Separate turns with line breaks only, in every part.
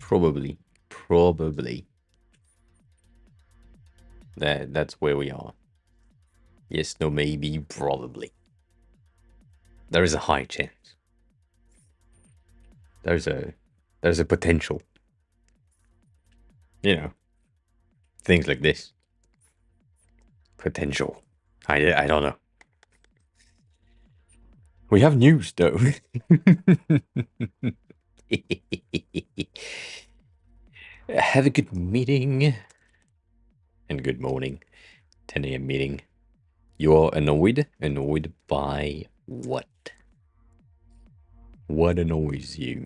Probably. That's where we are. Yes, no, maybe, probably. There is a high chance. There's a potential. You know, things like this. Potential. I don't know. We have news though. Have a good meeting. And good morning. 10 a.m. meeting. You're annoyed? Annoyed by what? What annoys you?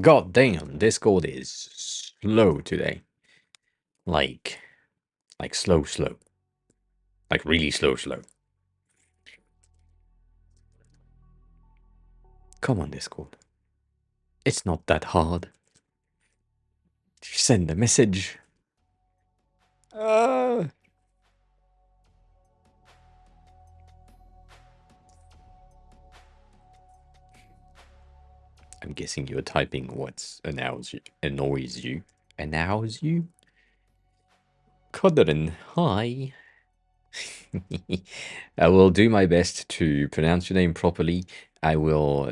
God damn, Discord is slow today. Like slow. Like really slow. Come on, Discord. It's not that hard. Send a message. I'm guessing you're typing what annoys you. Annoys you? Kodrin, hi. I will do my best to pronounce your name properly. I will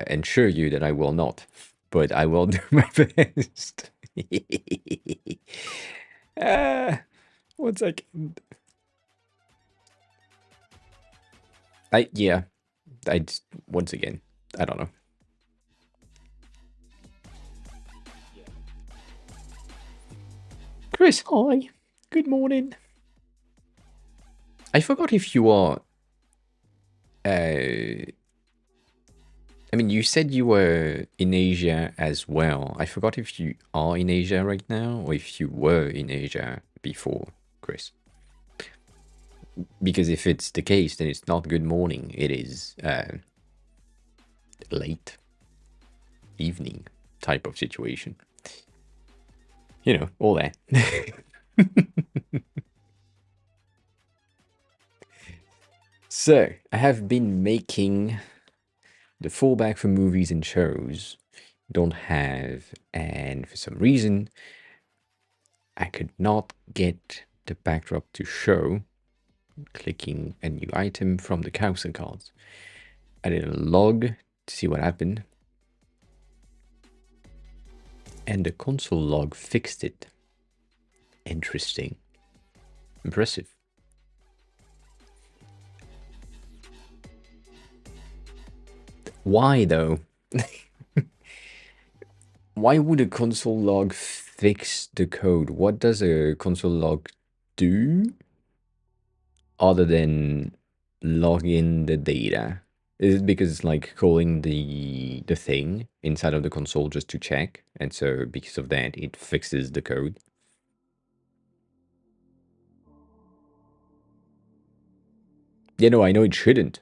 ensure you that I will not, but I will do my best. 1 second. Once again, I don't know. Chris, hi. Good morning. I forgot if you are... I mean, you said you were in Asia as well. I forgot if you are in Asia right now or if you were in Asia before, Chris. Because if it's the case, then it's not good morning. It is late evening type of situation. You know, all that. So, I have been making the fallback for movies and shows. Don't have, and for some reason, I could not get the backdrop to show. Clicking a new item from the cursor cards. I did a log to see what happened. And the console log fixed it. Interesting. Impressive. Why though? Why would a console log fix the code? What does a console log do other than log in the data? Is it because it's like calling the thing inside of the console just to check, and so because of that it fixes the code? Yeah, no, I know it shouldn't.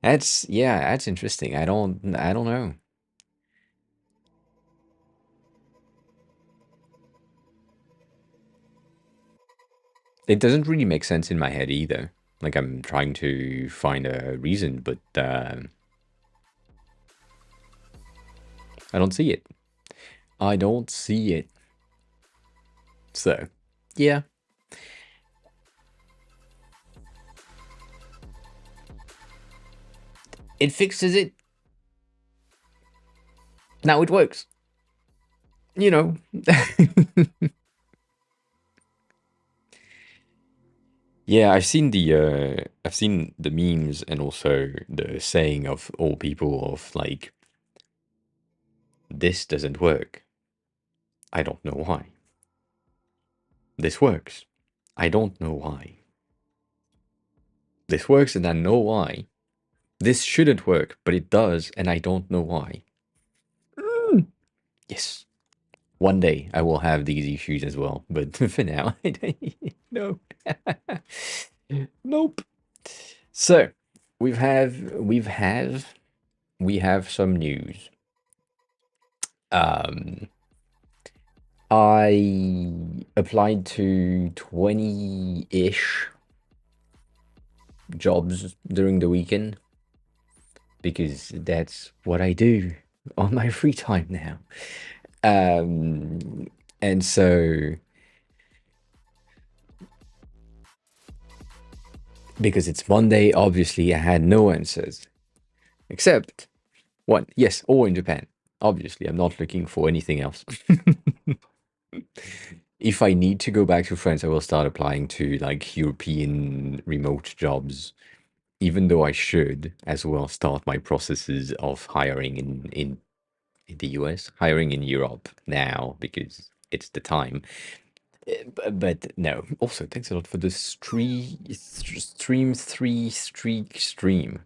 That's interesting. I don't know. It doesn't really make sense in my head either. Like I'm trying to find a reason, but I don't see it. I don't see it. So, yeah. It fixes it. Now it works. You know. Yeah, I've seen the memes and also the saying of all people of like, this doesn't work. I don't know why. This works. I don't know why. This works and I know why. This shouldn't work, but it does, and I don't know why. Yes. One day I will have these issues as well, but for now, no. Nope. So we've had we have some news. Um, I applied to 20-ish jobs during the weekend because that's what I do on my free time now. Um, and so, because it's Monday, obviously I had no answers. Except one, yes, all in Japan. Obviously, I'm not looking for anything else. If I need to go back to France, I will start applying to like European remote jobs, even though I should as well start my processes of hiring in the US, hiring in Europe now because it's the time. But no. Also, thanks a lot for the stream three streak stream.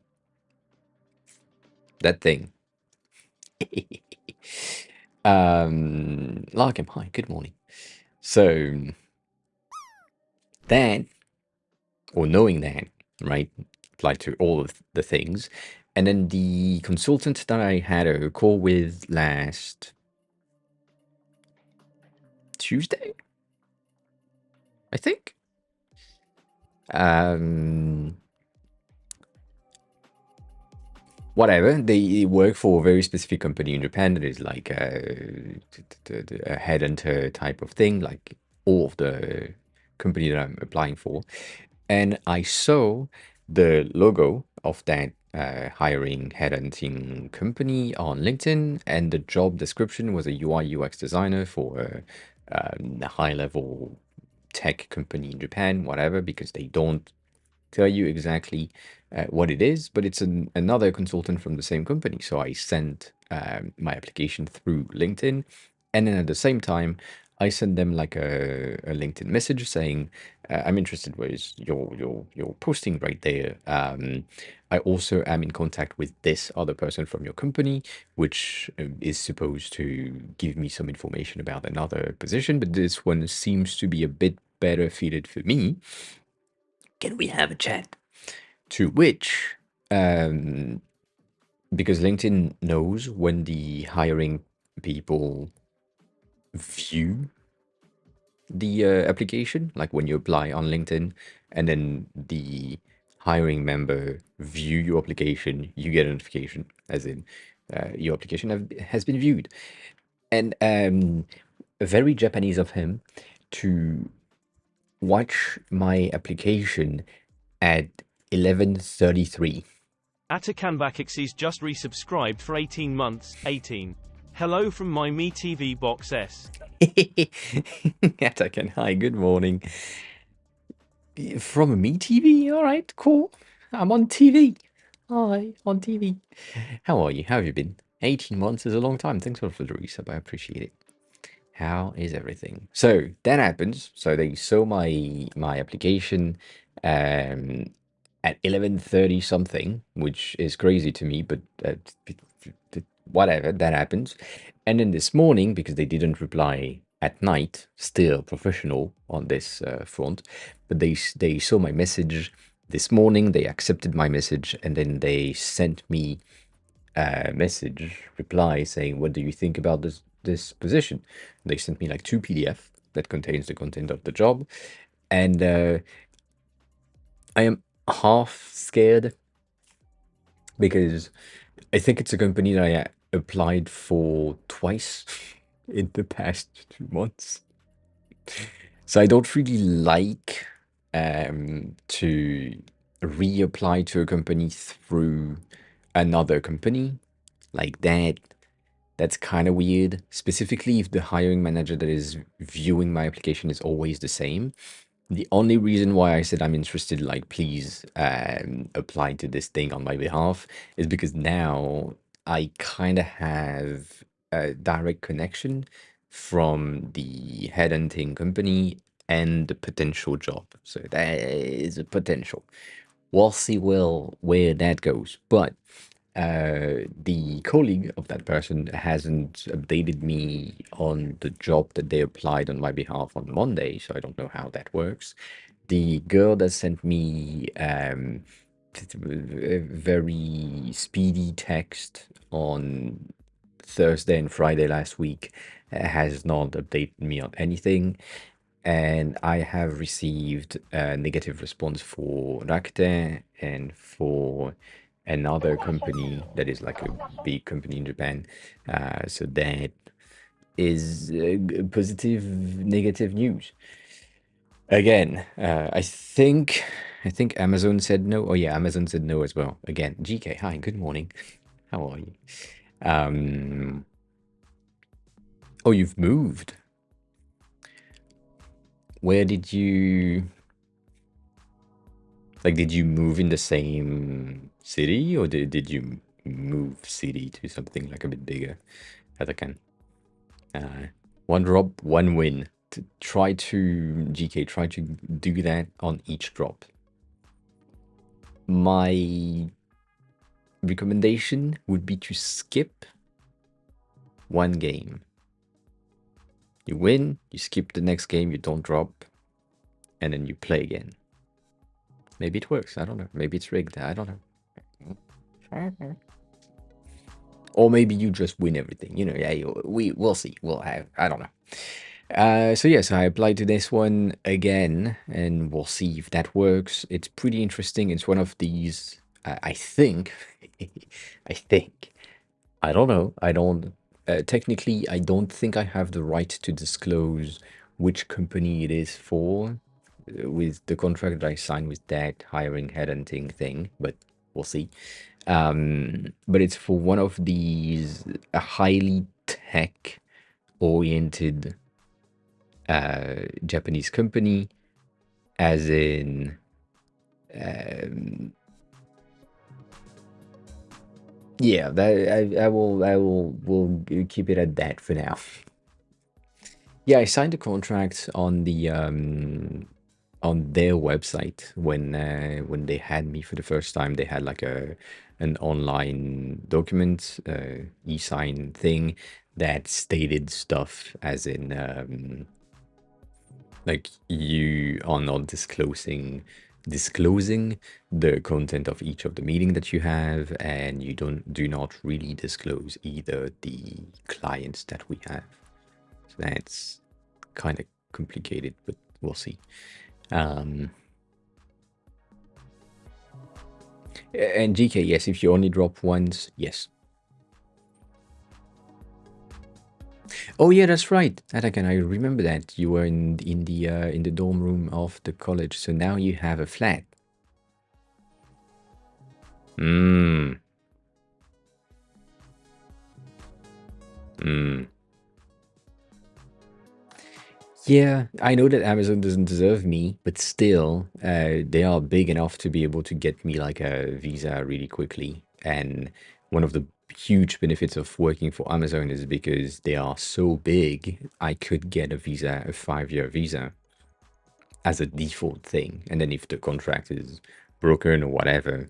That thing. Larkham, hi, good morning. So that, or knowing that, right, apply to all of the things. And then the consultant that I had a call with last Tuesday, I think. Um, Whatever. They work for a very specific company in Japan that is like a headhunter type of thing, like all of the company that I'm applying for. And I saw the logo of that hiring headhunting company on LinkedIn, and the job description was a UI UX designer for a high level tech company in Japan, whatever, because they don't tell you exactly what it is, but it's another consultant from the same company. So I sent my application through LinkedIn, and then at the same time, I sent them like a LinkedIn message saying, "I'm interested with your posting right there. I also am in contact with this other person from your company, which is supposed to give me some information about another position, but this one seems to be a bit better fitted for me. Can we have a chat?" To which, um, because LinkedIn knows when the hiring people view the application, like when you apply on LinkedIn, and then the hiring member view your application, you get a notification, as in your application has been viewed. And very Japanese of him to watch my application at 11:33.
Atakanbakixie's just resubscribed for 18 months. 18. Hello from my Me TV box S.
Atakan, hi, good morning. From Me TV? All right, cool. I'm on TV. Hi, on TV. How are you? How have you been? 18 months is a long time. Thanks for the resub. I appreciate it. How is everything? So that happens. So they saw my application um, at 11:30 something, which is crazy to me, but whatever, that happens. And then this morning, because they didn't reply at night, still professional on this front, but they saw my message this morning, they accepted my message, and then they sent me a message reply saying, "What do you think about this position?" They sent me like 2 PDF that contains the content of the job, and I am half scared because I think it's a company that I applied for twice in the past 2 months. So I don't really like to reapply to a company through another company like that. That's kind of weird, specifically if the hiring manager that is viewing my application is always the same. The only reason why I said I'm interested, like, please apply to this thing on my behalf, is because now I kind of have a direct connection from the headhunting company and the potential job. So that is a potential. We'll see where that goes. But the colleague of that person hasn't updated me on the job that they applied on my behalf on Monday, so I don't know how that works. The girl that sent me very speedy text on Thursday and Friday last week has not updated me on anything. And I have received a negative response for Rakuten and for another company that is like a big company in Japan. So that is positive, negative news. Again, I think Amazon said no. Oh yeah, Amazon said no as well. Again, GK, hi, good morning. How are you? Um, oh, you've moved. Where did you did you move in the same city or did you move city to something like a bit bigger? As I can. One drop, one win. Try to GK, try to do that on each drop. My recommendation would be to skip one game. You win, you skip the next game, you don't drop, and then you play again. Maybe it works. I don't know. Maybe it's rigged. I don't know. Or maybe you just win everything. Yeah, we'll see. We'll have. I don't know. So yes, I applied to this one again, and we'll see if that works. It's pretty interesting. It's one of these. I think. I think. I don't know. I don't. Technically, I don't think I have the right to disclose which company it is for with the contract that I signed with that hiring headhunting thing, but we'll see. But it's for one of these highly tech oriented Japanese company, as in yeah, that will keep it at that for now. Yeah, I signed a contract on the on their website when they had me for the first time. They had like an online document, e-sign thing that stated stuff as in like you are not disclosing the content of each of the meeting that you have, and you do not really disclose either the clients that we have. So that's kind of complicated, but we'll see. And GK, yes, if you only drop once, yes. Oh yeah, that's right. Atakan, I remember that you were in the dorm room of the college, so now you have a flat. Hmm. Hmm. Yeah, I know that Amazon doesn't deserve me, but still, they are big enough to be able to get me like a visa really quickly. And one of the huge benefits of working for Amazon is because they are so big, I could get a visa, a 5-year visa, as a default thing. And then if the contract is broken or whatever,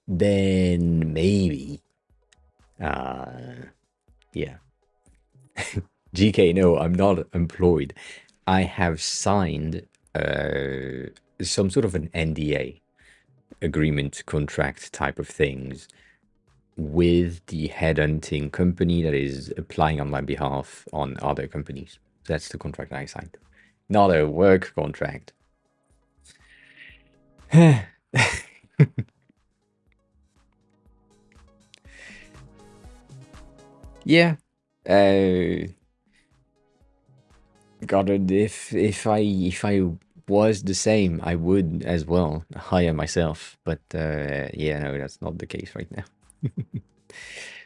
then maybe, yeah. GK, no, I'm not employed. I have signed some sort of an NDA agreement, contract type of things with the headhunting company that is applying on my behalf on other companies. That's the contract I signed, not a work contract. Yeah. Uh, God, if I was the same, I would as well hire myself. But yeah, no, that's not the case right now.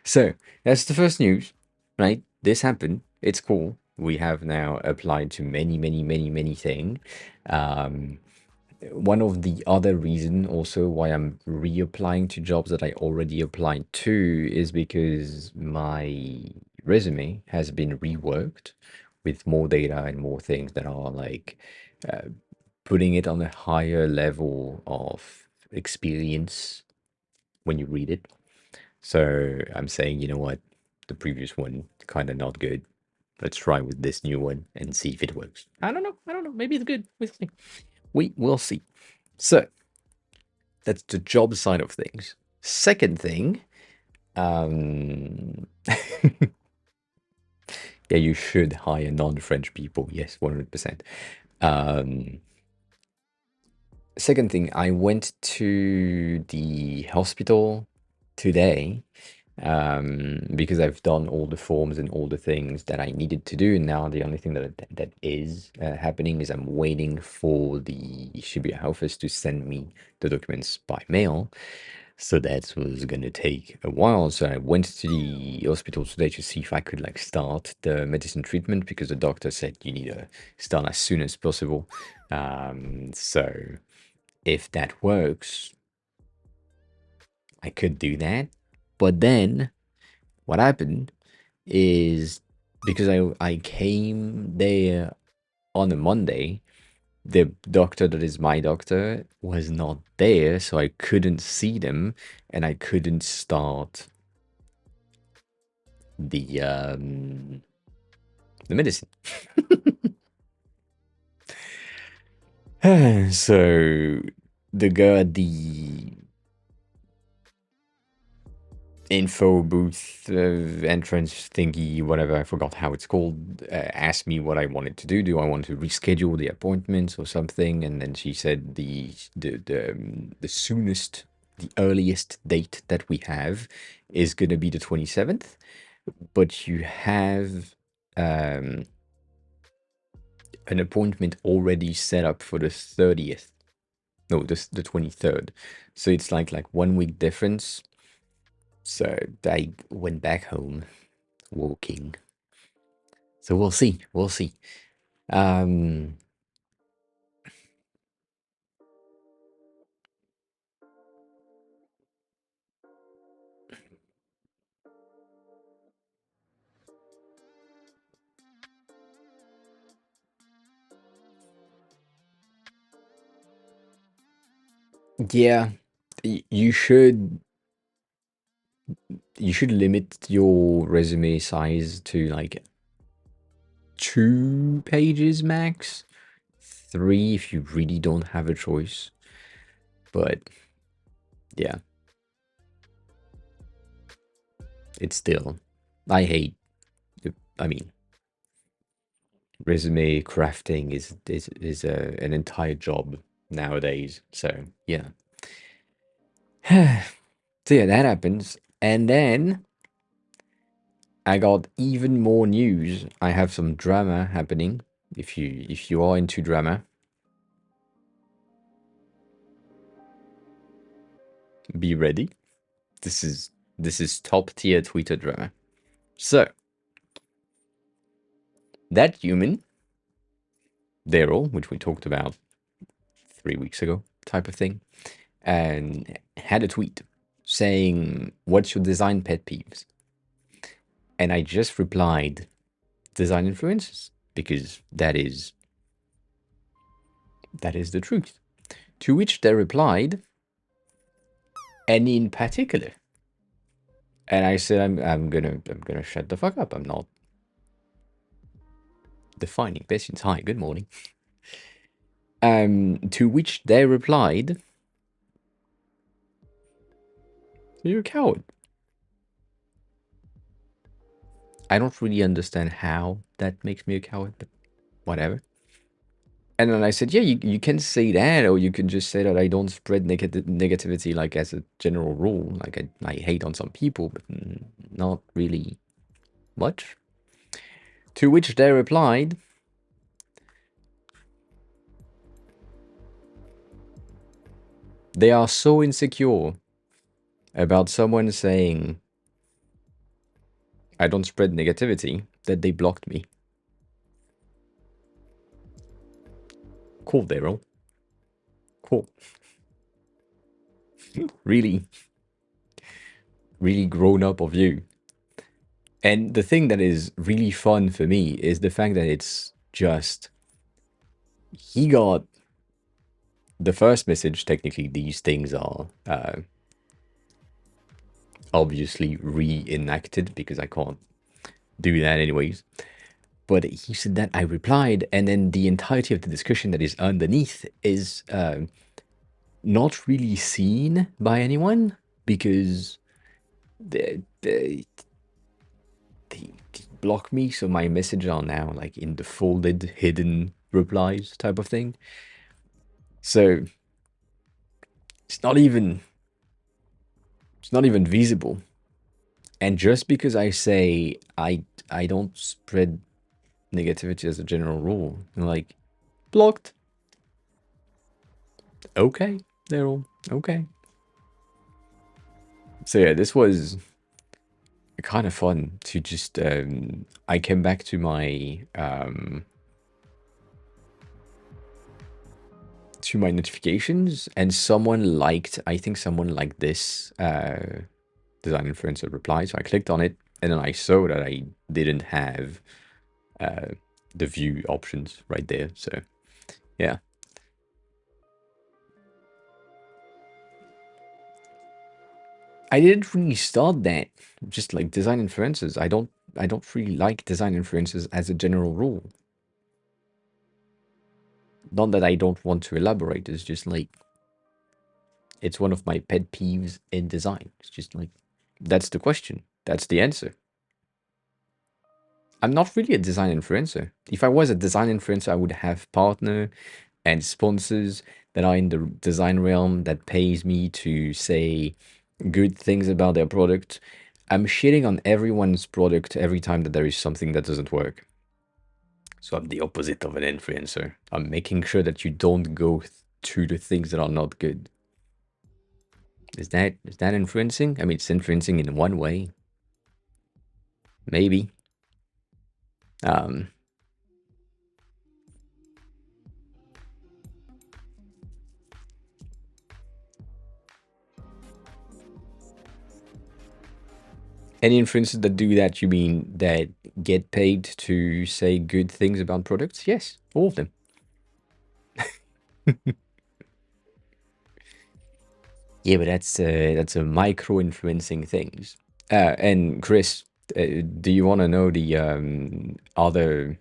So that's the first news, right? This happened. It's cool. We have now applied to many, many, many, many things. Um, One of the other reason also why I'm reapplying to jobs that I already applied to is because my resume has been reworked with more data and more things that are like uh, putting it on a higher level of experience when you read it. So I'm saying, you know what, the previous one kind of not good. Let's try with this new one and see if it works. I don't know. I don't know. Maybe it's good. We'll see. We will see. So That's the job side of things. Second thing, um, yeah, you should hire non-French people. Yes, 100%. Um, Second thing, I went to the hospital today because I've done all the forms and all the things that I needed to do. And now the only thing that is happening is I'm waiting for the Shibuya office to send me the documents by mail. So that was gonna take a while. So I went to the hospital today to see if I could like start the medicine treatment because the doctor said you need to start as soon as possible. So if that works, I could do that. But then what happened is because I came there on a Monday, the doctor that is my doctor was not there, so I couldn't see them and I couldn't start the medicine. So the girl at the info booth entrance thingy, whatever, I forgot how it's called, asked me what I wanted to do. Do I want to reschedule the appointments or something? And then she said the soonest, the earliest date that we have is going to be the 27th, but you have um, an appointment already set up for the 30th. No, the 23rd. So it's like 1 week difference. So I went back home walking. So we'll see. We'll see. Um, yeah, you should limit your resume size to like 2 pages max. 3 if you really don't have a choice. But yeah, it's still. I hate. I mean, resume crafting is an entire job nowadays. So yeah. So yeah, that happens, and then I got even more news. I have some drama happening. If you are into drama, be ready. This is top tier Twitter drama. So that human, Daryl, which we talked about 3 weeks ago, type of thing, and had a tweet saying, "What's your design pet peeves?" And I just replied, "Design influences," because that is the truth. To which they replied, "Any in particular?" And I said, I'm gonna shut the fuck up. I'm not defining patients. Hi, good morning. To which they replied, "You're a coward." I don't really understand how that makes me a coward, but whatever. And then I said, yeah, you can say that, or you can just say that I don't spread negativity like as a general rule. Like I hate on some people, but not really much. To which they replied, they are so insecure about someone saying I don't spread negativity that they blocked me. Cool, Daryl. Cool. Really, really grown up of you. And the thing that is really fun for me is the fact that it's just he got the first message. Technically, these things are obviously reenacted because I can't do that anyways. But he said that I replied, and then the entirety of the discussion that is underneath is not really seen by anyone because they block me, so my messages are now like in the folded, hidden replies type of thing. So it's not even it's not even visible. And just because I say I don't spread negativity as a general rule, like blocked. Okay, they're all okay. So yeah, this was kind of fun to just I came back to my notifications and someone liked, I think someone liked this design influencer reply, so I clicked on it and then I saw that I didn't have uh the view options right there. So yeah, I didn't really start that. Just like design influencers, I don't really like design influencers as a general rule. Not that I don't want to elaborate, it's just like it's one of my pet peeves in design. It's just like that's the question. That's the answer. I'm not really a design influencer. If I was a design influencer, I would have partner and sponsors that are in the design realm that pays me to say good things about their product. I'm shitting on everyone's product every time that there is something that doesn't work. So I'm the opposite of an influencer. I'm making sure that you don't go to the things that are not good. Is that influencing? I mean, it's influencing in one way, maybe. Um, any influencers that do that, you mean that get paid to say good things about products? Yes, all of them. Yeah, but that's a micro influencing things. And Chris, do you want to know the other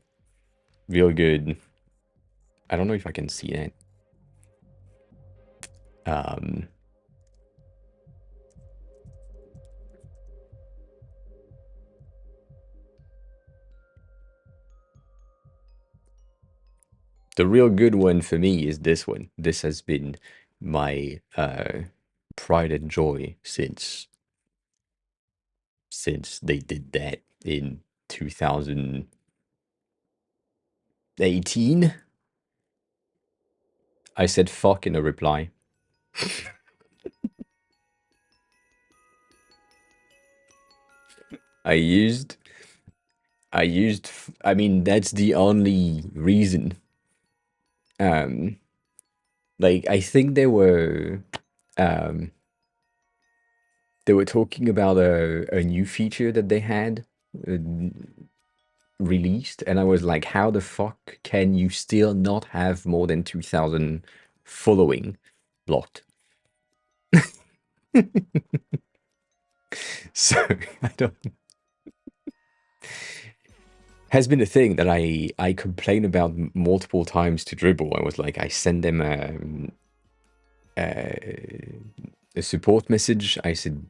real good? I don't know if I can see that. Um, the real good one for me is this one. This has been my pride and joy since they did that in 2018. I said fuck in a reply. I used I mean that's the only reason. Um like I think um they were talking about a new feature that they had uh, released, and I was like, how the fuck can you still not have more than 2,000 following blocked? So I don't has been a thing that I complain about multiple times to Dribble. I was like, I send them a support message. I said,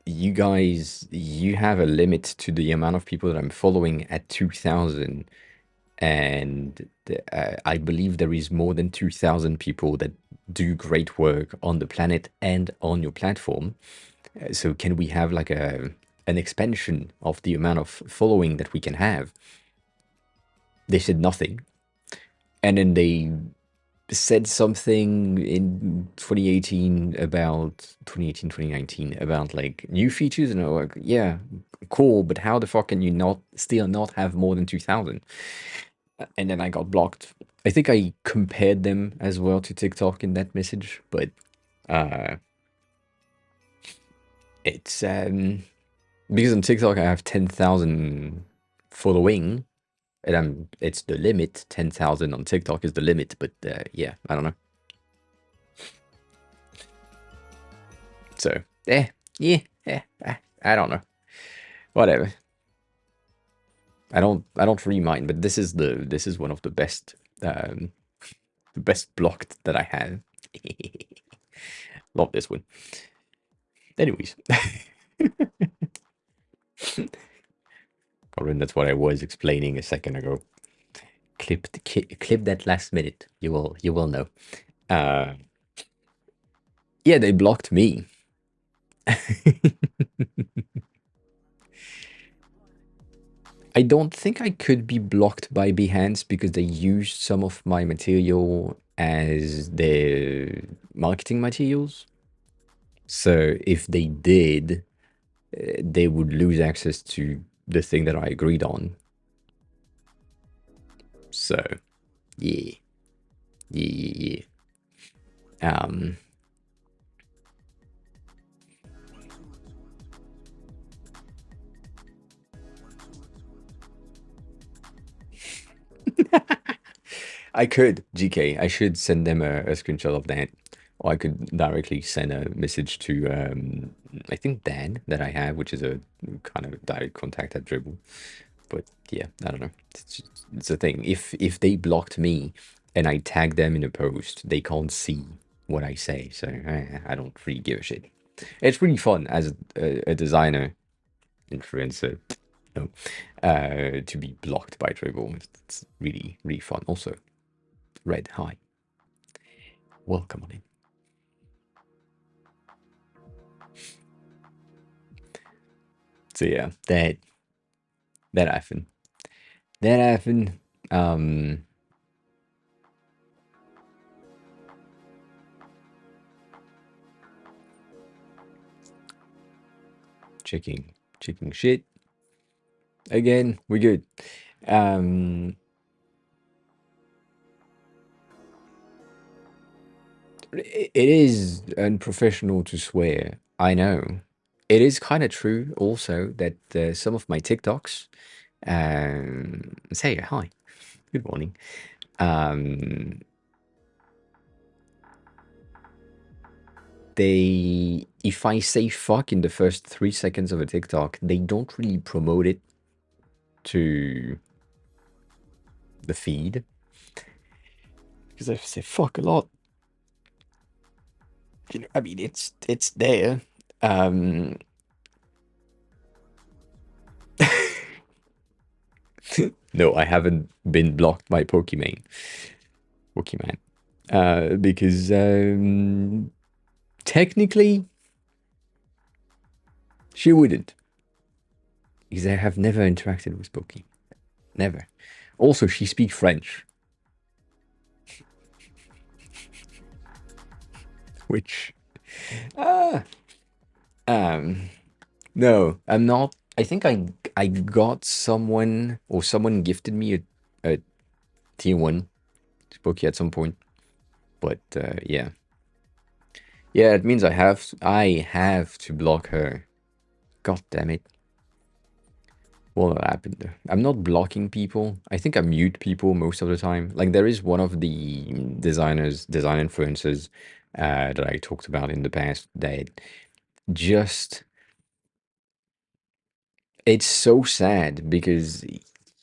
you guys, you have a limit to the amount of people that I'm following at 2,000. And I believe there is more than 2,000 people that do great work on the planet and on your platform. So can we have like an expansion of the amount of following that we can have? They said nothing. And then they said something in 2018 about 2018, 2019 about like new features. And I was like, yeah, cool. But how the fuck can you not have more than 2,000? And then I got blocked. I think I compared them as well to TikTok in that message, but uh, it's because on TikTok I have 10,000 following, and it's the limit. 10,000 on TikTok is the limit, but yeah, I don't know. So yeah, I don't know. Whatever. I don't really mind, but this is one of the best blocked that I have. Love this one. Anyways, Corin, that's what I was explaining a second ago. Clip that last minute. You will know. Uh, yeah, they blocked me. I don't think I could be blocked by Behance because they used some of my material as their marketing materials. So if they did, they would lose access to the thing that I agreed on. So, yeah, yeah, yeah. I could, GK. I should send them a screenshot of that. Or I could directly send a message to, I think Dan that I have, which is a kind of direct contact at Dribble. But yeah, I don't know. It's a thing. If they blocked me and I tag them in a post, they can't see what I say. So I don't really give a shit. It's really fun as a designer, influencer, no, to be blocked by Dribble. It's really, really fun. Also, Red, hi. Welcome on in. So yeah, that happened. That happened. Checking shit. Again, we're good. It is unprofessional to swear. I know. It is kind of true also that some of my TikToks say hi, good morning. They, if I say fuck in the first 3 seconds of a TikTok, they don't really promote it to the feed because I say fuck a lot. You know, I mean, it's there. No, I haven't been blocked by Pokemon, because technically she wouldn't, because I have never interacted with Poki, never. Also, she speaks French, which, uh, no, I'm not. I think I got someone or someone gifted me a tier one Poki at some point, but yeah. Yeah, it means I have to block her. God damn it. What happened? I'm not blocking people. I think I mute people most of the time. Like there is one of the design influencers that I talked about in the past that just it's so sad because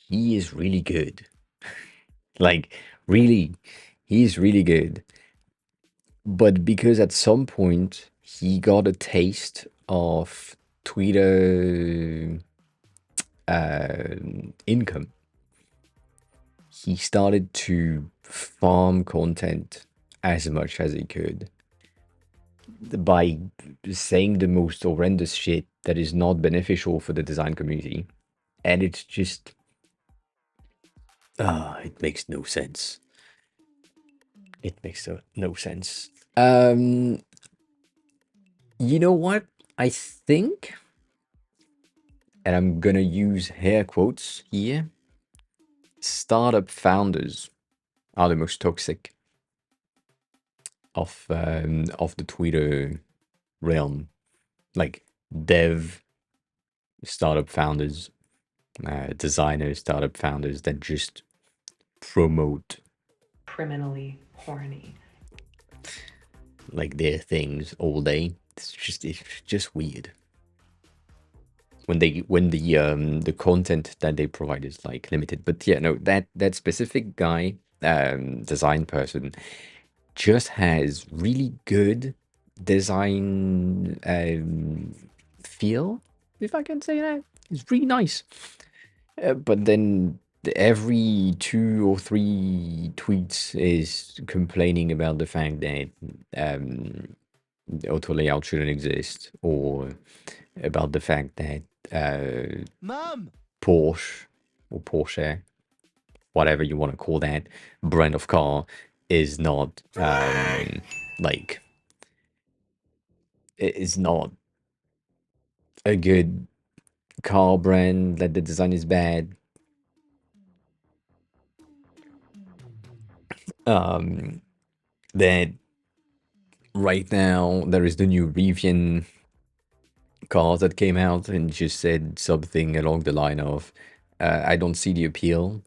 he is really good. Like really, he's really good. But because at some point he got a taste of Twitter income, he started to farm content as much as he could by saying the most horrendous shit that is not beneficial for the design community. And it's just, it makes no sense. It makes no sense. You know what? I think, and I'm gonna use hair quotes here, startup founders are the most toxic of the Twitter realm. Like dev startup founders, designers, startup founders that just promote
criminally horny,
like their things all day. It's just weird when the content that they provide is like limited. But yeah, no, that specific guy, design person, just has really good design feel, if I can say that. It's really nice. But then every 2 or 3 tweets is complaining about the fact that the auto layout shouldn't exist, or about the fact that Porsche or Porsche, whatever you want to call that brand of car, is not like is not a good car brand, that the design is bad. That right now there is the new Rivian car that came out and just said something along the line of, I don't see the appeal.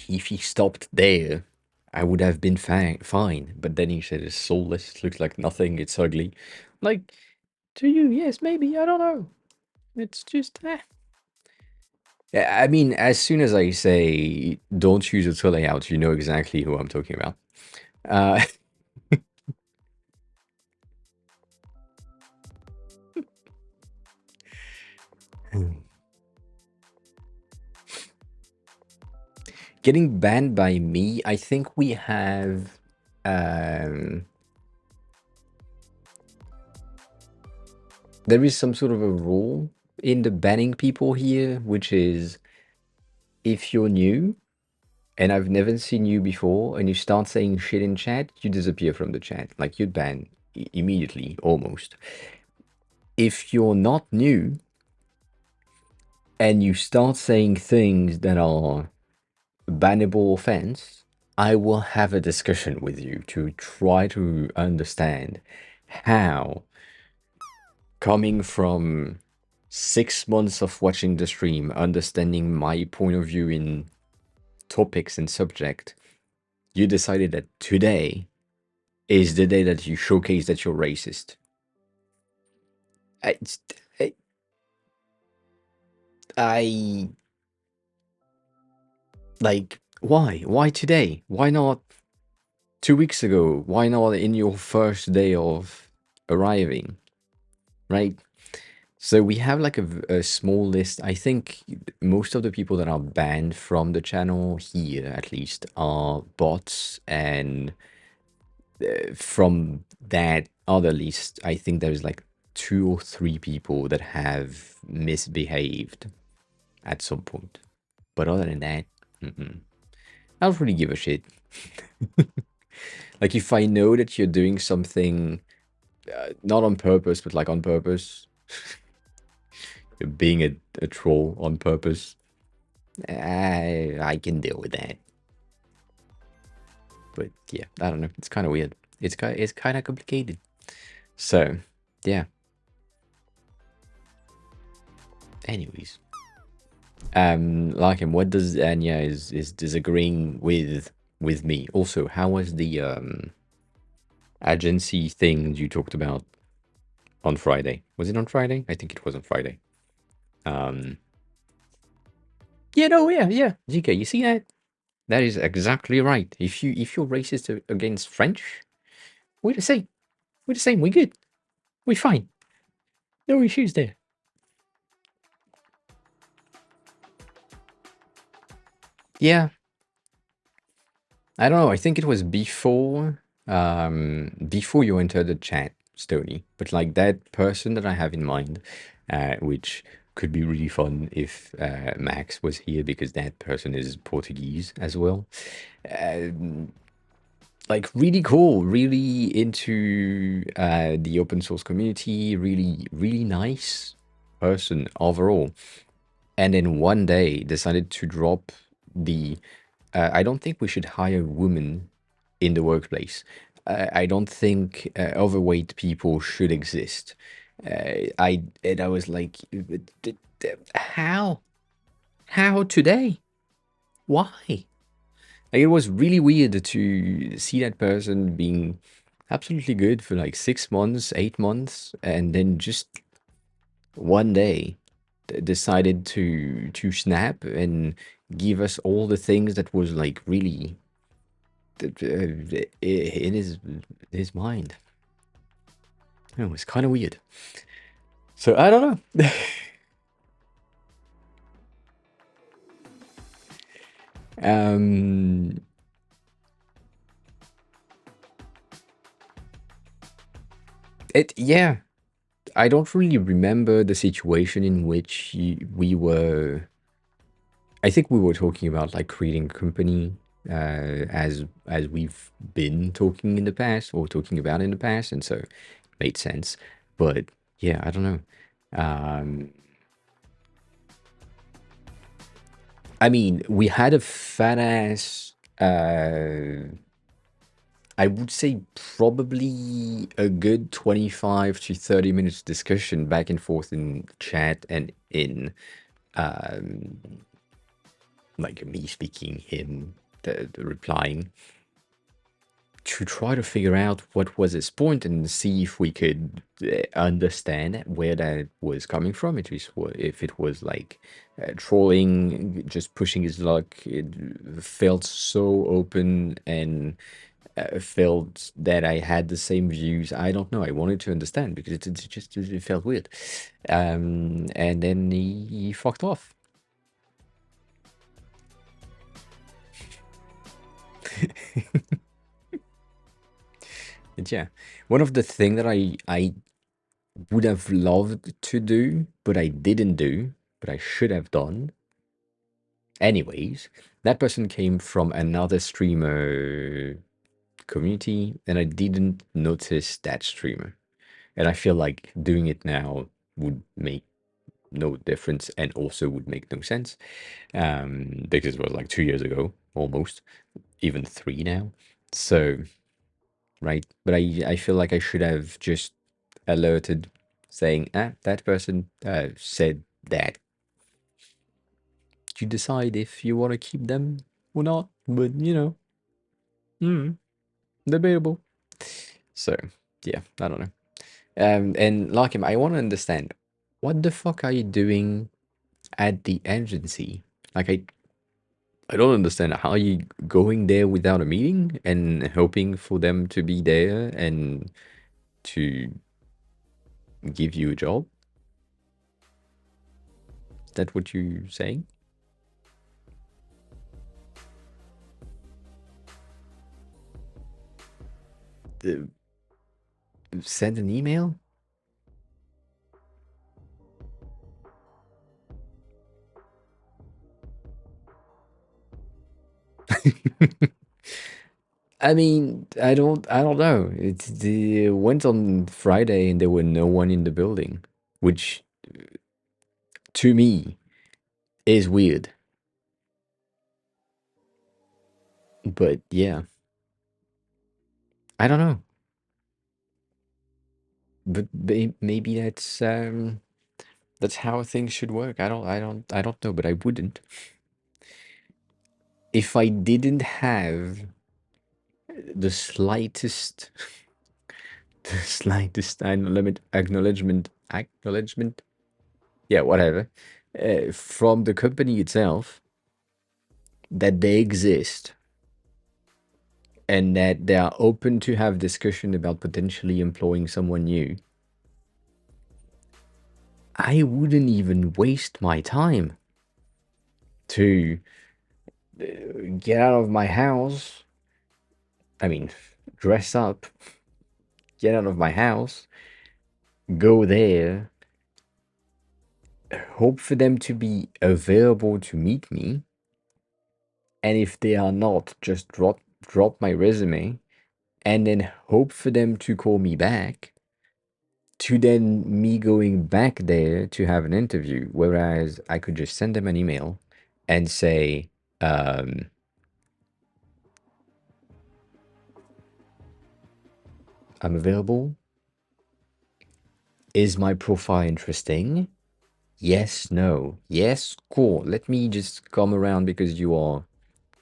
If he stopped there, I would have been fine. But then he said it's soulless, looks like nothing, it's ugly. Like, to you, yes, maybe, I don't know. It's just, Yeah, I mean, as soon as I say don't use auto layout, you know exactly who I'm talking about. Uh, getting banned by me, I think we have um, there is some sort of a rule in the banning people here, which is if you're new and I've never seen you before and you start saying shit in chat, you disappear from the chat. Like you'd ban immediately, almost. If you're not new and you start saying things that are bannable offense, I will have a discussion with you to try to understand how, coming from 6 months of watching the stream, understanding my point of view in topics and subject, you decided that today is the day that you showcase that you're racist. I, I, I like, why? Why today? Why not 2 weeks ago? Why not in your first day of arriving? Right? So we have like a small list. I think most of the people that are banned from the channel here, at least, are bots. And from that other list, I think there's like 2 or 3 people that have misbehaved at some point. But other than that, I don't really give a shit. Like if I know that you're doing something not on purpose, but like on purpose, being a troll on purpose, I can deal with that. But yeah, I don't know. It's kind of weird. It's kind of complicated. So yeah. Anyways, Larkin, what does Anya is disagreeing with me? Also, how was the agency thing you talked about on Friday? Was it on Friday? I think it was on Friday. Yeah, no, yeah. GK, you see that? That is exactly right. If you're racist against French, we're the same. We're the same. We're good. We're fine. No issues there. Yeah. I don't know. I think it was before you entered the chat, Stony. But like that person that I have in mind, which could be really fun if Max was here, because that person is Portuguese as well. Like really cool, really into the open source community, really nice person overall. And then one day decided to drop the I don't think we should hire women in the workplace. I don't think overweight people should exist. I was like, how today? Why? Like, it was really weird to see that person being absolutely good for like 6 months, 8 months, and then just one day decided to snap and give us all the things that was like really in his mind. It was kind of weird. So I don't know. um, yeah, I don't really remember the situation in which we were. I think we were talking about like creating a company, as we've been talking in the past or talking about in the past, and so it made sense. But yeah, I don't know. Um, I mean, we had a fat ass. I would say probably a good 25 to 30 minutes discussion back and forth in chat and in um, like me speaking, him the replying, to try to figure out what was his point and see if we could understand where that was coming from. If it was like trolling, just pushing his luck. It felt so open and felt that I had the same views. I don't know. I wanted to understand because it felt weird. And then he fucked off. And yeah, one of the thing that I would have loved to do, but I didn't do, but I should have done. Anyways, that person came from another streamer community, and I didn't notice that streamer. And I feel like doing it now would make no difference and also would make no sense, because it was like 2 years ago, almost, even three now. So, right? But I feel like I should have just alerted, saying, that person said that. You decide if you want to keep them or not, but mm, debatable. So, yeah, I don't know. And Lakim, I want to understand, what the fuck are you doing at the agency? Like, I don't understand. How are you going there without a meeting and hoping for them to be there and to give you a job? Is that what you're saying? The, send an email? I mean, I don't know. It went on Friday and there were no one in the building, which to me is weird. But yeah, I don't know. But maybe that's how things should work. I don't know, but I wouldn't. If I didn't have the slightest the slightest acknowledgement, yeah, whatever, from the company itself, that they exist and that they are open to have discussion about potentially employing someone new, I wouldn't even waste my time to get out of my house. I mean, dress up, get out of my house, go there, hope for them to be available to meet me, and if they are not, just drop my resume, and then hope for them to call me back, to then me going back there to have an interview. Whereas I could just send them an email and say, um, I'm available. Is my profile interesting? Yes, no. Yes, cool. Let me just come around because you are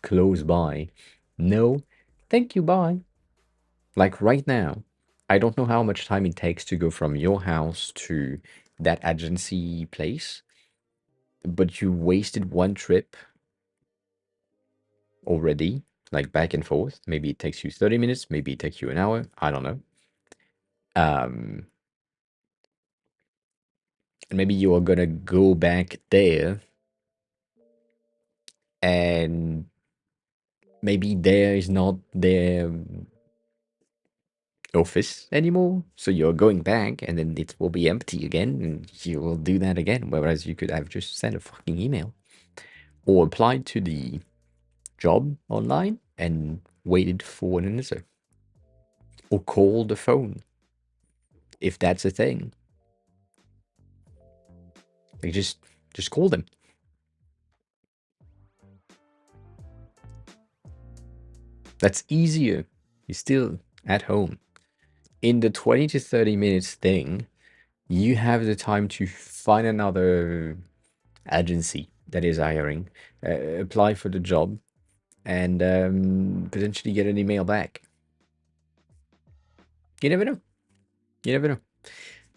close by. No, thank you, bye. Like right now, I don't know how much time it takes to go from your house to that agency place, but you wasted one trip already, like back and forth. Maybe it takes you 30 minutes, maybe it takes you an hour. I don't know. And maybe you are gonna go back there, and maybe there is not their office anymore. So you're going back, and then it will be empty again, and you will do that again. Whereas you could have just sent a fucking email or applied to the job online and waited for an answer, or called the phone if that's a thing. Like just call them. That's easier. You're still at home. In the 20 to 30 minutes thing, you have the time to find another agency that is hiring, apply for the job, and potentially get an email back. You never know. You never know.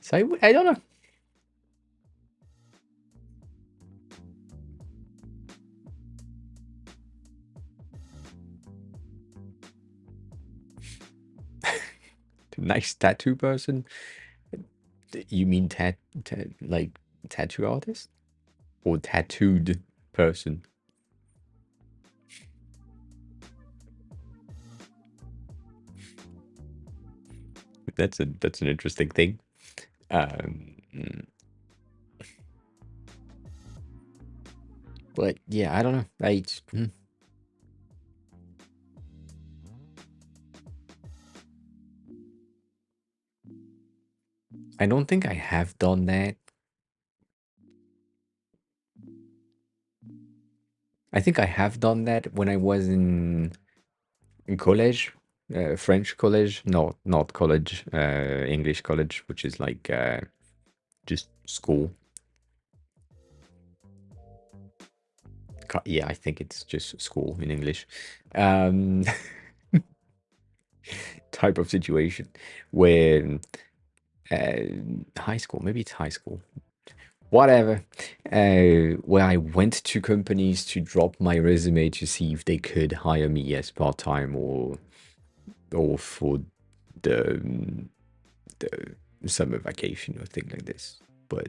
So I don't know. Nice tattoo person. You mean like tattoo artist or tattooed person? That's an interesting thing. Um, but yeah, I don't know. I don't think I have done that. I think I have done that when I was in college, French college, no, not college, English college, which is like just school. Yeah, I think it's just school in English. Um, type of situation where high school, maybe it's high school, whatever, where I went to companies to drop my resume to see if they could hire me as part time or for the the summer vacation or thing like this. But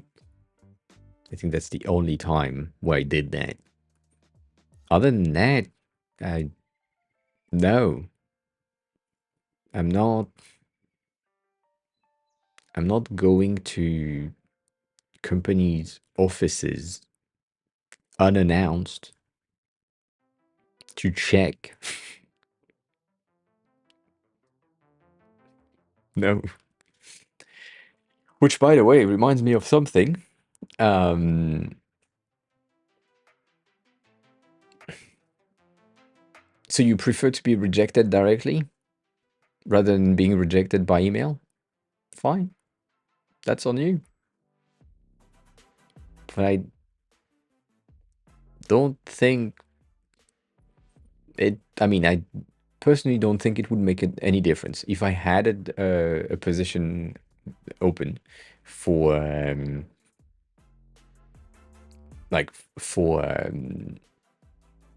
I think that's the only time where I did that. Other than that, I no, I'm not. I'm not going to companies' offices unannounced to check. No. Which, by the way, reminds me of something. Um, so you prefer to be rejected directly rather than being rejected by email? Fine, that's on you. But I don't think it. I mean, I personally don't think it would make it any difference if I had a position open for like for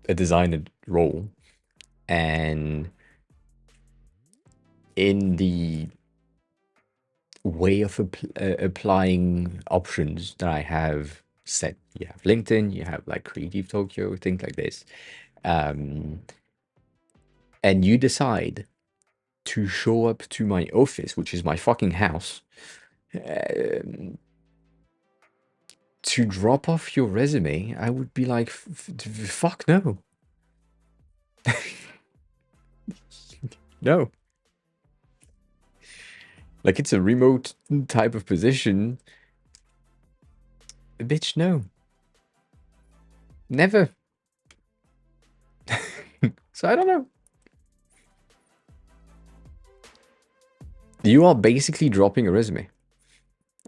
a designer role, and in the way of applying options that I have set. You have LinkedIn, you have like Creative Tokyo, things like this. Um, and you decide to show up to my office, which is my fucking house, um, to drop off your resume, I would be like, fuck no. No. Like it's a remote type of position. Bitch, no. Never. So I don't know. You are basically dropping a resume.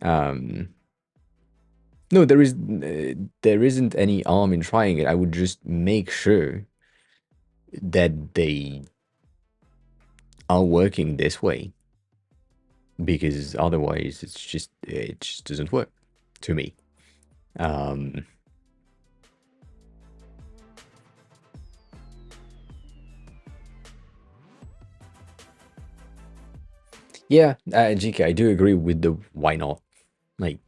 No, there isn't any harm in trying it. I would just make sure that they are working this way, because otherwise it just doesn't work to me. Um, yeah, GK, I do agree with the why not. Like,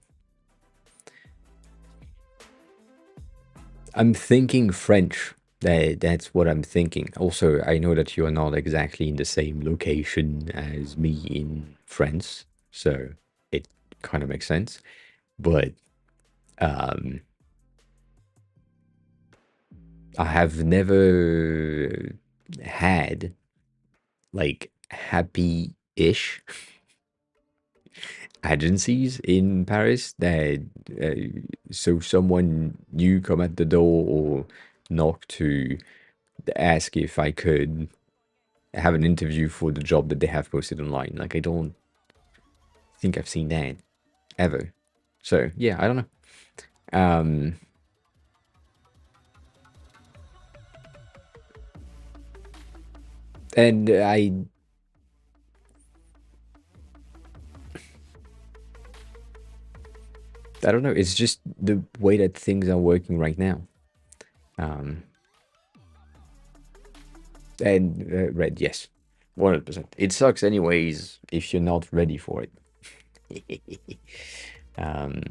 I'm thinking French. That's what I'm thinking. Also, I know that you are not exactly in the same location as me in France, so it kind of makes sense. But um, I have never had like happy-ish agencies in Paris that so someone new come at the door or knock to ask if I could have an interview for the job that they have posted online. Like I don't think I've seen that ever. So yeah, I don't know. Um, and I don't know. It's just the way that things are working right now. Um, and red, yes, 100%. It sucks anyways if you're not ready for it. um,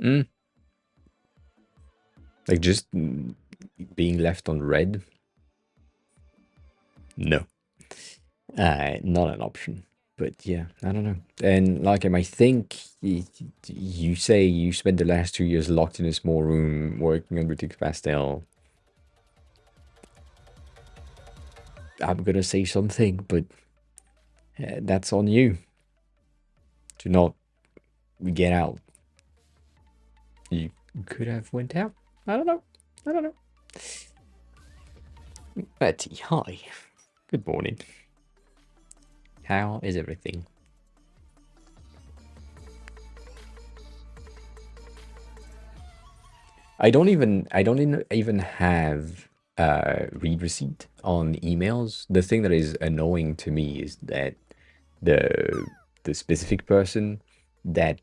mm, like just being left on red, no, not an option. But yeah, I don't know. And like, I think you say you spent the last 2 years locked in a small room working on Boutique Pastel. I'm gonna say something, but that's on you to not get out. You could have went out. I don't know. I don't know. Betty, hi. Good morning. How is everything? I don't even have read receipt on emails. The thing that is annoying to me is that the the specific person that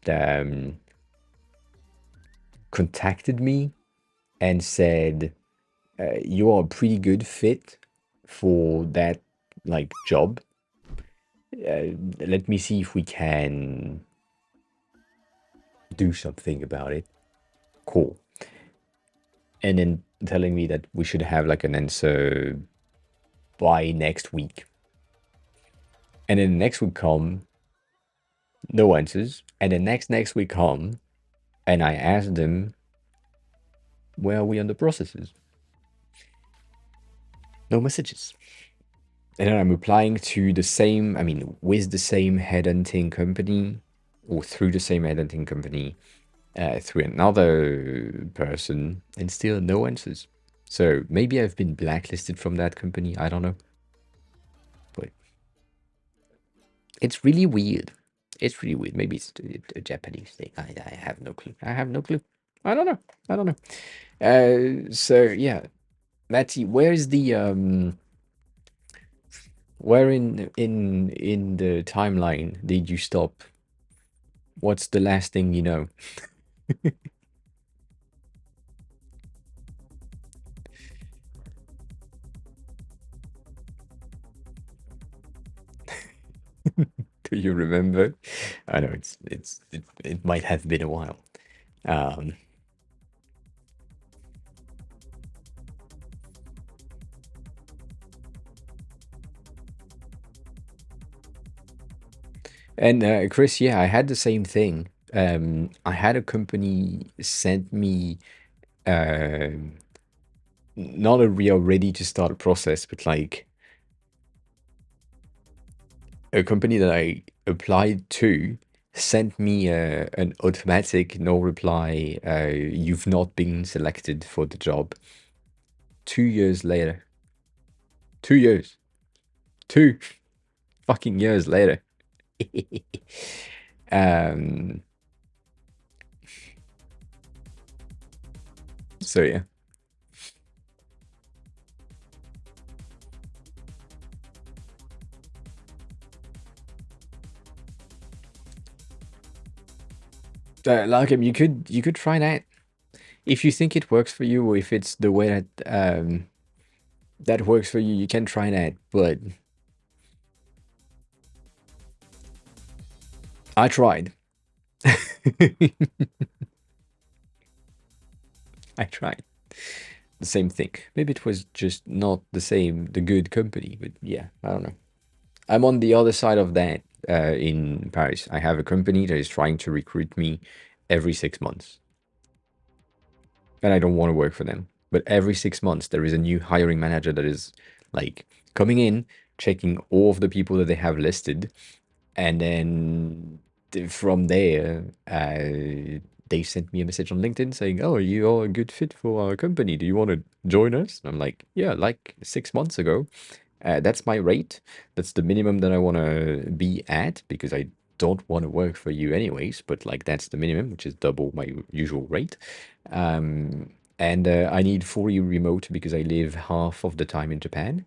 contacted me and said you are a pretty good fit for that like job. Let me see if we can do something about it. Cool. And then telling me that we should have like an answer by next week. And then the next week come, no answers. And the next week come, and I ask them, where are we on the processes? No messages. And then I'm replying to the same, I mean, with the same headhunting company or through the same headhunting company, through another person, and still no answers. So maybe I've been blacklisted from that company. I don't know. But it's really weird. It's really weird. Maybe it's a Japanese thing. I have no clue. I have no clue. I don't know. I don't know. So yeah, Matty, where's the where in the timeline did you stop? What's the last thing you know? Do you remember? I know it might have been a while. Um, and Chris, yeah, I had the same thing. I had a company sent me um not a real ready to start a process, but like a company that I applied to sent me an automatic no reply. You've not been selected for the job. 2 years later. 2 years. 2 fucking years later. um. So yeah. Like you could try that if you think it works for you, or if it's the way that that works for you. You can try that, but I tried. I tried the same thing. Maybe it was just not the good company, but yeah, I don't know. I'm on the other side of that in Paris. I have a company that is trying to recruit me every 6 months, and I don't want to work for them. But every 6 months, there is a new hiring manager that is like coming in, checking all of the people that they have listed, and then from there, they sent me a message on LinkedIn saying, "Oh, you are a good fit for our company. Do you want to join us?" And I'm like, "Yeah, like 6 months ago." That's my rate. That's the minimum that I want to be at because I don't want to work for you anyways. But like that's the minimum, which is double my usual rate. And I need fully remote because I live half of the time in Japan.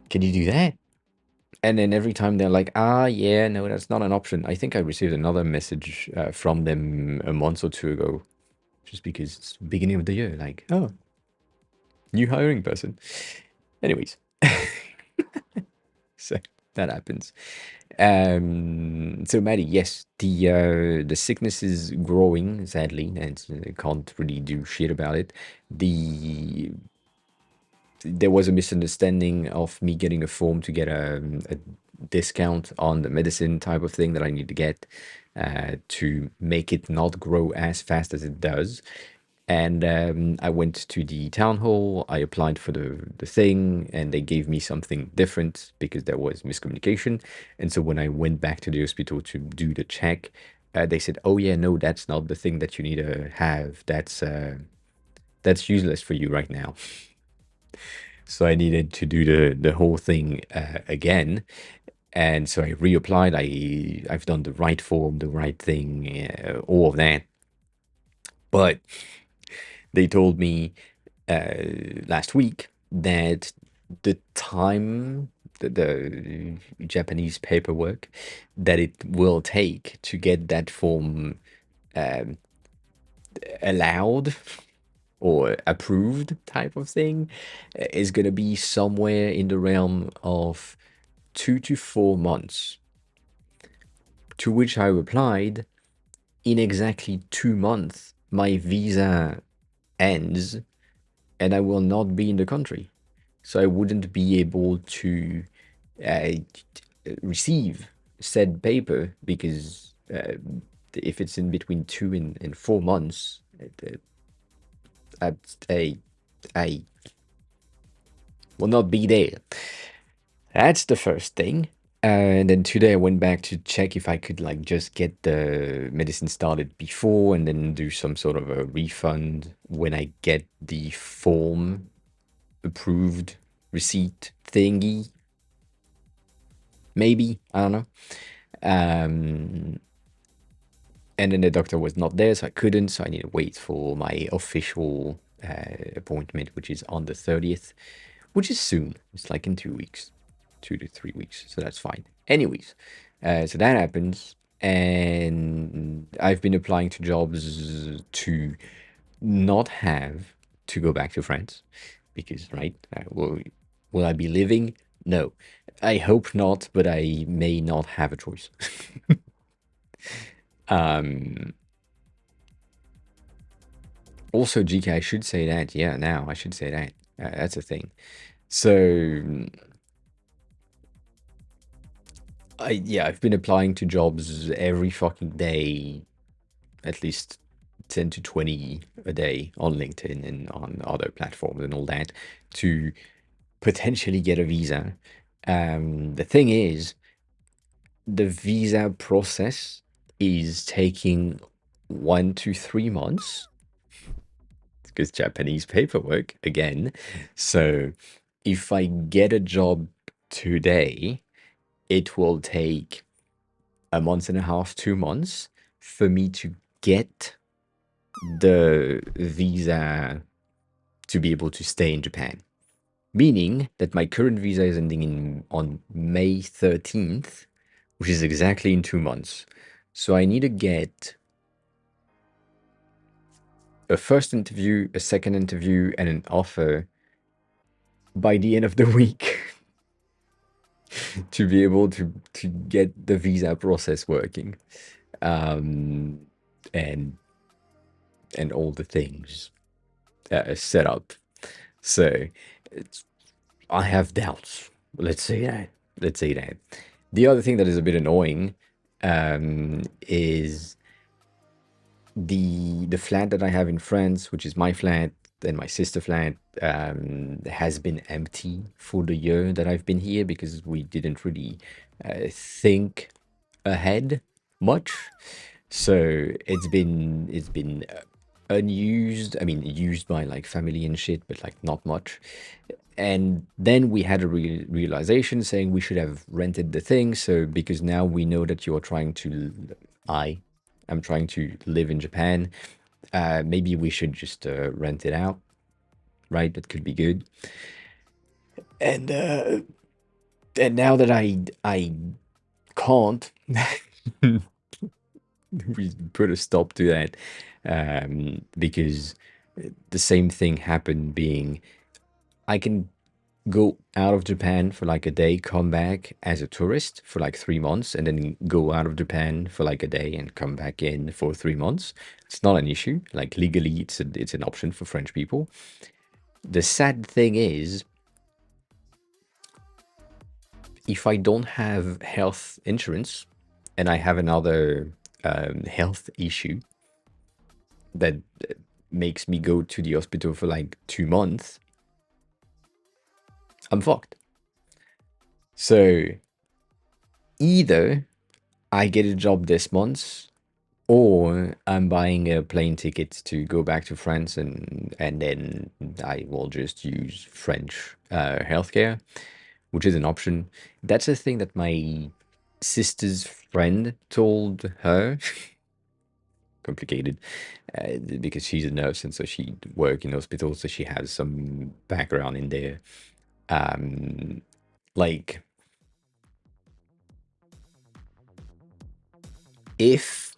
Can you do that? And then every time they're like, ah, yeah, no, that's not an option. I think I received another message from them a month or two ago, just because it's beginning of the year. Like, oh, new hiring person. Anyways, so that happens. So Maddie, yes, the sickness is growing sadly, and I can't really do shit about it. The There was a misunderstanding of me getting a form to get a discount on the medicine type of thing that I need to get to make it not grow as fast as it does. And I went to the town hall. I applied for the thing, and they gave me something different because there was miscommunication. And so when I went back to the hospital to do the check, they said, "Oh yeah, no, that's not the thing that you need to have. That's useless for you right now." So I needed to do the whole thing again. And so I reapplied. I've done the right form, the right thing, all of that. But they told me last week that the time, the Japanese paperwork that it will take to get that form um, allowed or approved type of thing is going to be somewhere in the realm of 2 to 4 months. To which I replied, in exactly 2 months, my visa ends and I will not be in the country. So I wouldn't be able to uh, receive said paper because if it's in between 2 and 4 months, I, I will not be there. That's the first thing. And then today I went back to check if I could like just get the medicine started before and then do some sort of a refund when I get the form approved receipt thingy. Maybe, I don't know. Um, and then the doctor was not there, so I couldn't. So I need to wait for my official appointment, which is on the 30th, which is soon. It's like in 2 weeks, 2 to 3 weeks. So that's fine. Anyways, so that happens. And I've been applying to jobs to not have to go back to France because, right, will I be living? No. I hope not, but I may not have a choice. um, Also, GK, I should say that. Yeah, now I should say that. That's a thing. So, I've been applying to jobs every fucking day, at least 10 to 20 a day on LinkedIn and on other platforms and all that to potentially get a visa. The thing is, the visa process is taking 1 to 3 months because Japanese paperwork again. So if I get a job today, it will take a month and a half, 2 months for me to get the visa to be able to stay in Japan. Meaning that my current visa is ending on May 13th, which is exactly in 2 months. So I need to get a first interview, a second interview, and an offer by the end of the week to be able to get the visa process working. um, and all the things set up. So it's, I have doubts. Let's say that. Let's say that. The other thing that is a bit annoying is the flat that I have in France, which is my flat and my sister flat, has been empty for the year that I've been here because we didn't really think ahead much. So it's been unused. I mean, used by like family and shit, but like not much. And then we had a realization saying we should have rented the thing. So because now we know that you're trying to, I am trying to live in Japan. Maybe we should just rent it out, right? That could be good. And uh, and now that I can't, we put a stop to that because the same thing happened. Being I can go out of Japan for like a day, come back as a tourist for like 3 months, and then go out of Japan for like a day and come back in for 3 months. It's not an issue. Like legally, it's an option for French people. The sad thing is, if I don't have health insurance and I have another health issue that makes me go to the hospital for like 2 months, I'm fucked. So either I get a job this month, or I'm buying a plane ticket to go back to France, and then I will just use French healthcare, which is an option. That's a thing that my sister's friend told her. Complicated, because she's a nurse and so she work in hospitals, so she has some background in there. Um, like if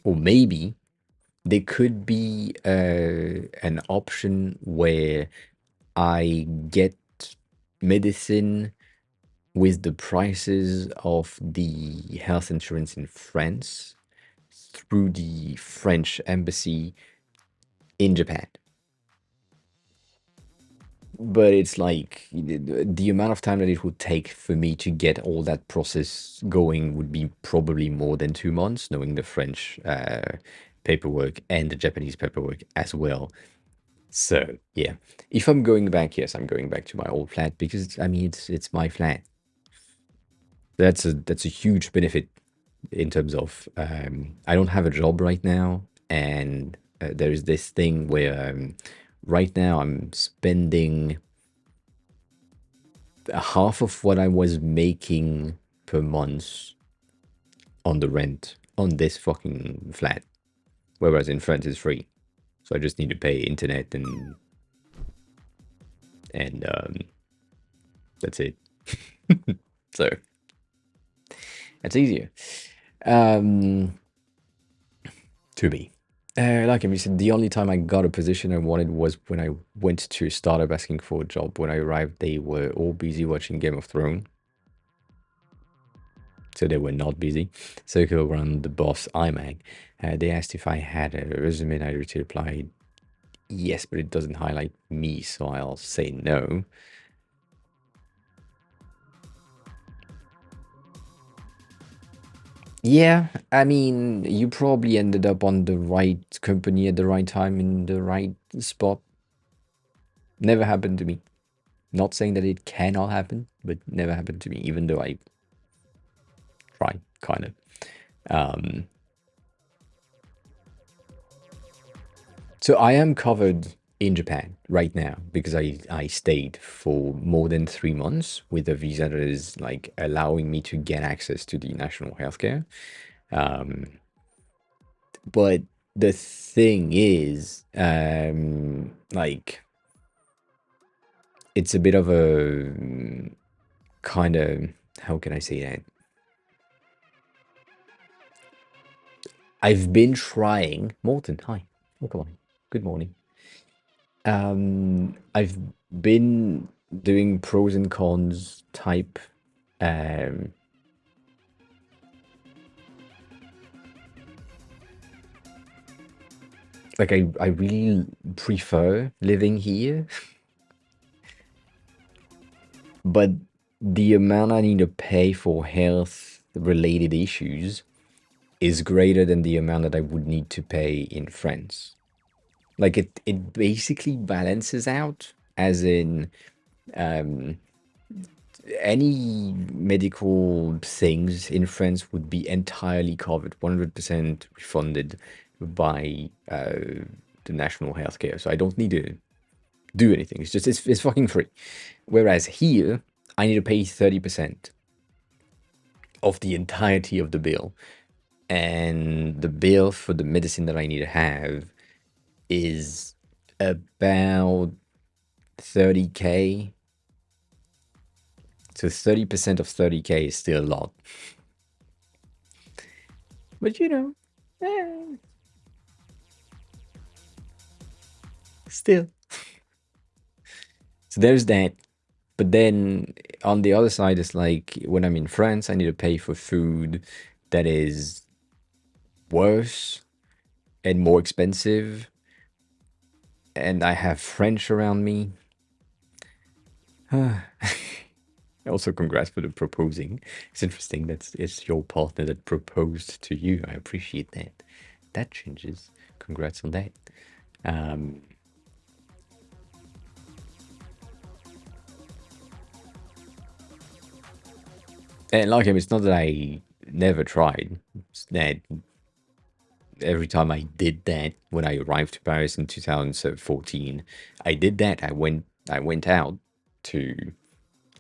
or maybe there could be an option where I get medicine with the prices of the health insurance in France through the French embassy in Japan. But it's like the amount of time that it would take for me to get all that process going would be probably more than 2 months, knowing the French paperwork and the Japanese paperwork as well. So yeah, if I'm going back, yes, I'm going back to my old flat because I mean it's my flat. That's a huge benefit in terms of I don't have a job right now, and there is this thing where right now I'm spending half of what I was making per month on the rent on this fucking flat, whereas in France it's free. So I just need to pay internet and that's it. So that's easier. Um, to be. Like I said, the only time I got a position I wanted was when I went to a startup asking for a job. When I arrived, they were all busy watching Game of Thrones, so they were not busy. So go around the boss iMac. They asked if I had a resume, and I replied yes, but it doesn't highlight me, so I'll say no. Yeah, I mean, you probably ended up on the right company at the right time in the right spot. Never happened to me. Not saying that it cannot happen, but never happened to me, even though I try, kind of. Um, so I am covered in Japan right now because I stayed for more than 3 months with a visa that is like allowing me to get access to the national healthcare. Um, but the thing is, like, it's a bit of a kind of, how can I say that? I've been trying. Morton, hi. Oh, come on. Good morning. I've been doing pros and cons type um, Like I really prefer living here, but the amount I need to pay for health related issues is greater than the amount that I would need to pay in France. Like it basically balances out, as in um, any medical things in France would be entirely covered, 100% refunded by the national healthcare. So I don't need to do anything. It's just it's fucking free. Whereas here, I need to pay 30% of the entirety of the bill, and the bill for the medicine that I need to have is about 30K. So 30% of 30K is still a lot. But still. So there's that. But then on the other side, it's like when I'm in France, I need to pay for food that is worse and more expensive. And I have French around me. Also, congrats for the proposing. It's interesting that it's your partner that proposed to you. I appreciate that. That changes. Congrats on that. Um, and like him, it's not that I never tried. It's that every time I did that when I arrived to Paris in 2014, I did that. I went out to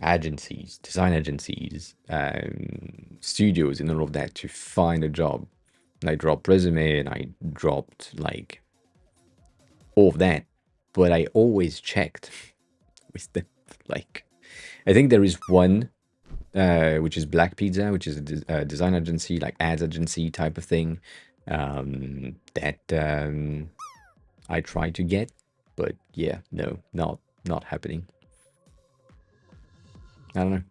agencies, design agencies, studios, and all of that to find a job. And I dropped resume and I dropped like all of that, but I always checked with them. Like, I think there is one, which is Black Pizza, which is a design agency, like ads agency type of thing, that I tried to get, but yeah, no, not happening. I don't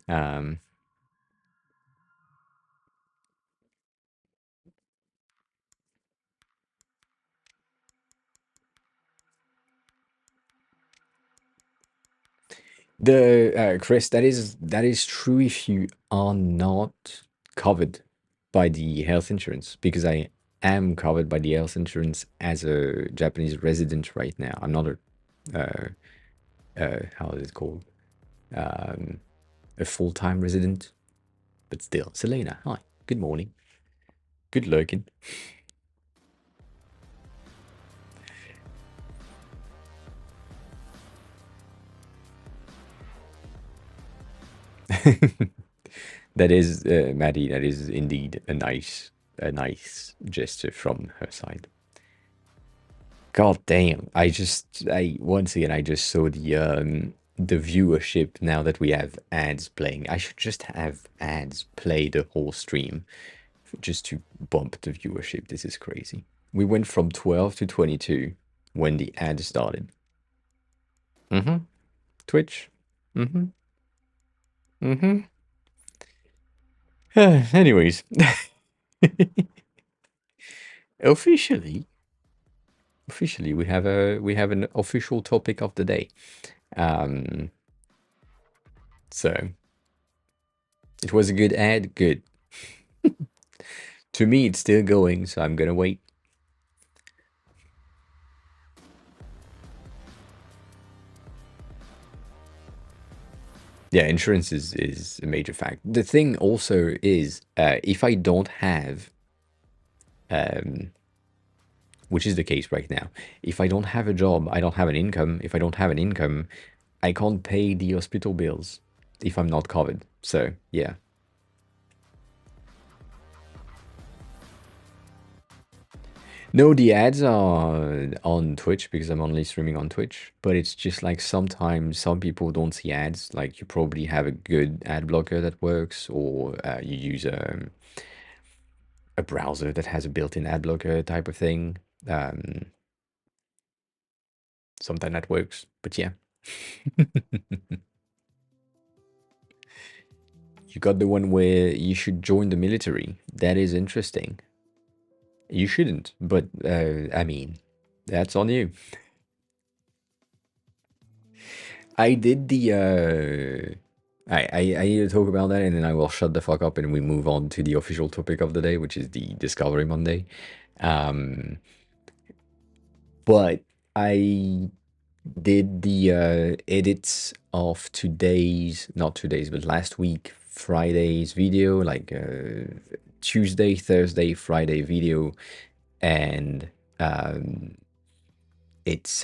know. The Chris, that is true if you are not covered by the health insurance, because I am covered by the health insurance as a Japanese resident right now. I'm not how is it called? Um, a full-time resident, but still. Selena, hi. Good morning. Good looking. That is, Maddie. That is indeed a nice gesture from her side. God damn! I once again, I just saw the viewership now that we have ads playing. I should just have ads play the whole stream just to bump the viewership. This is crazy. We went from 12 to 22 when the ad started. Mm-hmm. Twitch. Mm-hmm. Mm-hmm. Anyways, officially, officially, we have an official topic of the day. Um, so it was a good ad. Good. To me, it's still going, so I'm gonna wait. Yeah, insurance is a major fact. The thing also is, if I don't have, um, which is the case right now, if I don't have a job, I don't have an income. If I don't have an income, I can't pay the hospital bills if I'm not covered. So yeah. No, the ads are on Twitch because I'm only streaming on Twitch, but it's just like sometimes some people don't see ads. Like you probably have a good ad blocker that works, or you use a browser that has a built-in ad blocker type of thing. Um, Sometimes that works, but yeah. You got the one where you should join the military. That is interesting. You shouldn't, but I mean, that's on you. I did the I need to talk about that, and then I will shut the fuck up and we move on to the official topic of the day, which is the Discovery Monday. Um, but I did the edits of today's, not today's, but last week Friday's video, like Tuesday, Thursday, Friday video, and it's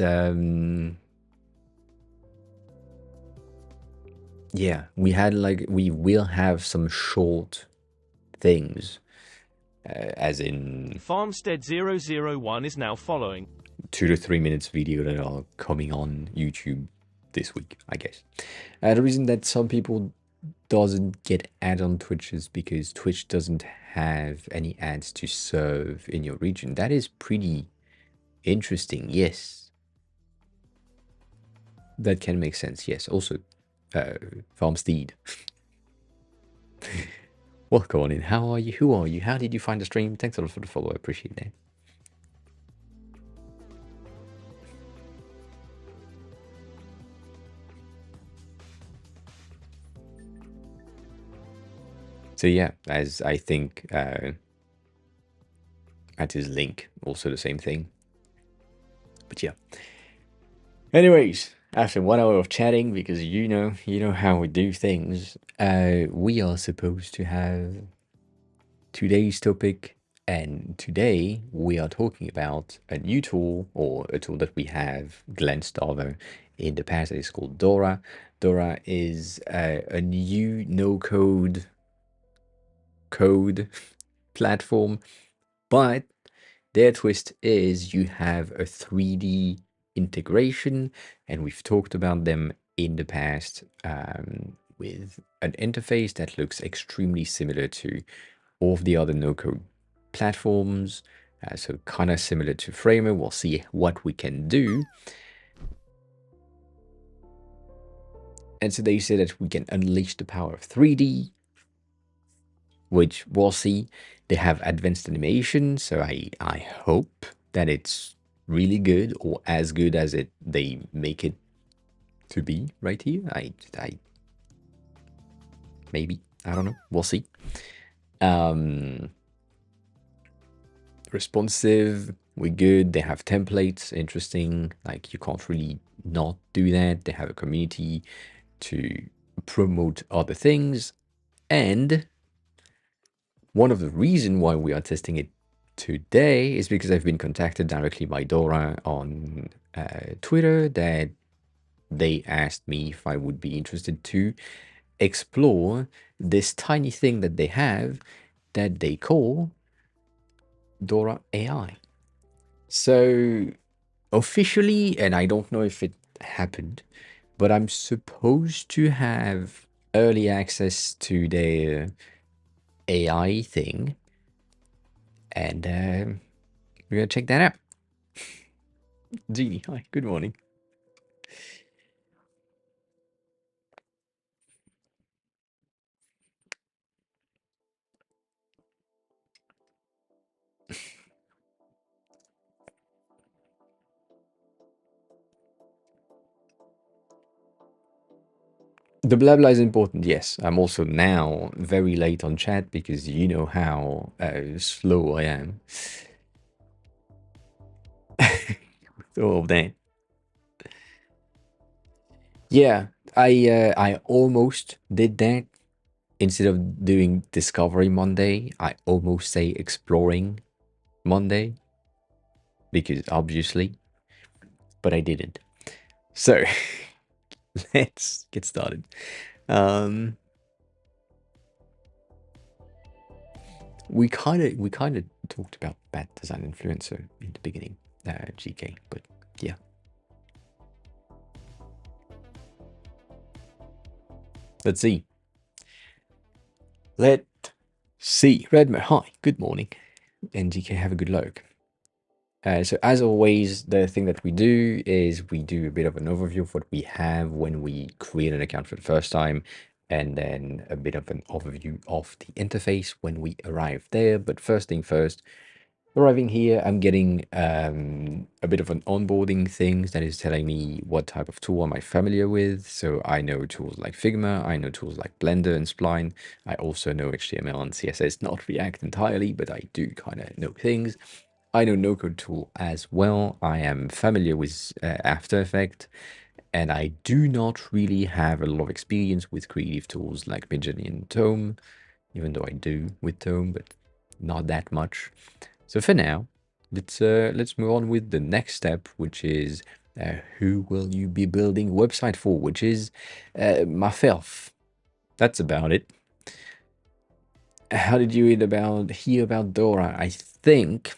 yeah, we had like we will have some short things, as in
Farmstead001 is now following.
2 to 3 minutes video that are coming on YouTube this week, I guess. The reason that some people doesn't get ad on Twitch is because Twitch doesn't have any ads to serve in your region. That is pretty interesting. Yes, that can make sense. Yes. Also, Farmsteed. Welcome on in. How are you? Who are you? How did you find the stream? Thanks a lot for the follow. I appreciate that. So yeah, as I think at his link, also the same thing. But yeah. Anyways, after 1 hour of chatting, because you know how we do things, we are supposed to have today's topic, and today we are talking about a new tool, or a tool that we have glanced over in the past. It's called Dora. Dora is a new no-code code platform, but their twist is you have a 3D integration, and we've talked about them in the past, with an interface that looks extremely similar to all of the other no-code platforms. So kind of similar to Framer. We'll see what we can do. And so they say that we can unleash the power of 3D, which we'll see. They have advanced animation, so I hope that it's really good, or as good as they make it to be right here. I maybe, I don't know. We'll see. Responsive, we're good. They have templates, interesting. Like, you can't really not do that. They have a community to promote other things, and one of the reasons why we are testing it today is because I've been contacted directly by Dora on Twitter, that they asked me if I would be interested to explore this tiny thing that they have that they call Dora AI. So officially, and I don't know if it happened, but I'm supposed to have early access to their AI thing, and we're gonna check that out. Genie, hi, good morning. The blah blah is important, yes. I'm also now very late on chat because you know how slow I am. All of that. Yeah, I almost did that. Instead of doing Discovery Monday, I almost say Exploring Monday, because obviously, but I didn't. So let's get started. We kind of talked about bad design influencer in the beginning, GK, but yeah. Let's see. Let's see. Redmer, hi, good morning. And GK, have a good look. So as always, the thing that we do is we do a bit of an overview of what we have when we create an account for the first time, and then a bit of an overview of the interface when we arrive there. But first thing first, arriving here, I'm getting a bit of an onboarding thing that is telling me what type of tool am I familiar with. So I know tools like Figma, I know tools like Blender and Spline. I also know HTML and CSS, not React entirely, but I do kind of know things. I know no-code tool as well. I am familiar with After Effects, and I do not really have a lot of experience with creative tools like Midjourney and Tome, even though I do with Tome, but not that much. So for now, let's move on with the next step, which is who will you be building a website for, which is myself. That's about it. How did you hear about Dora? I think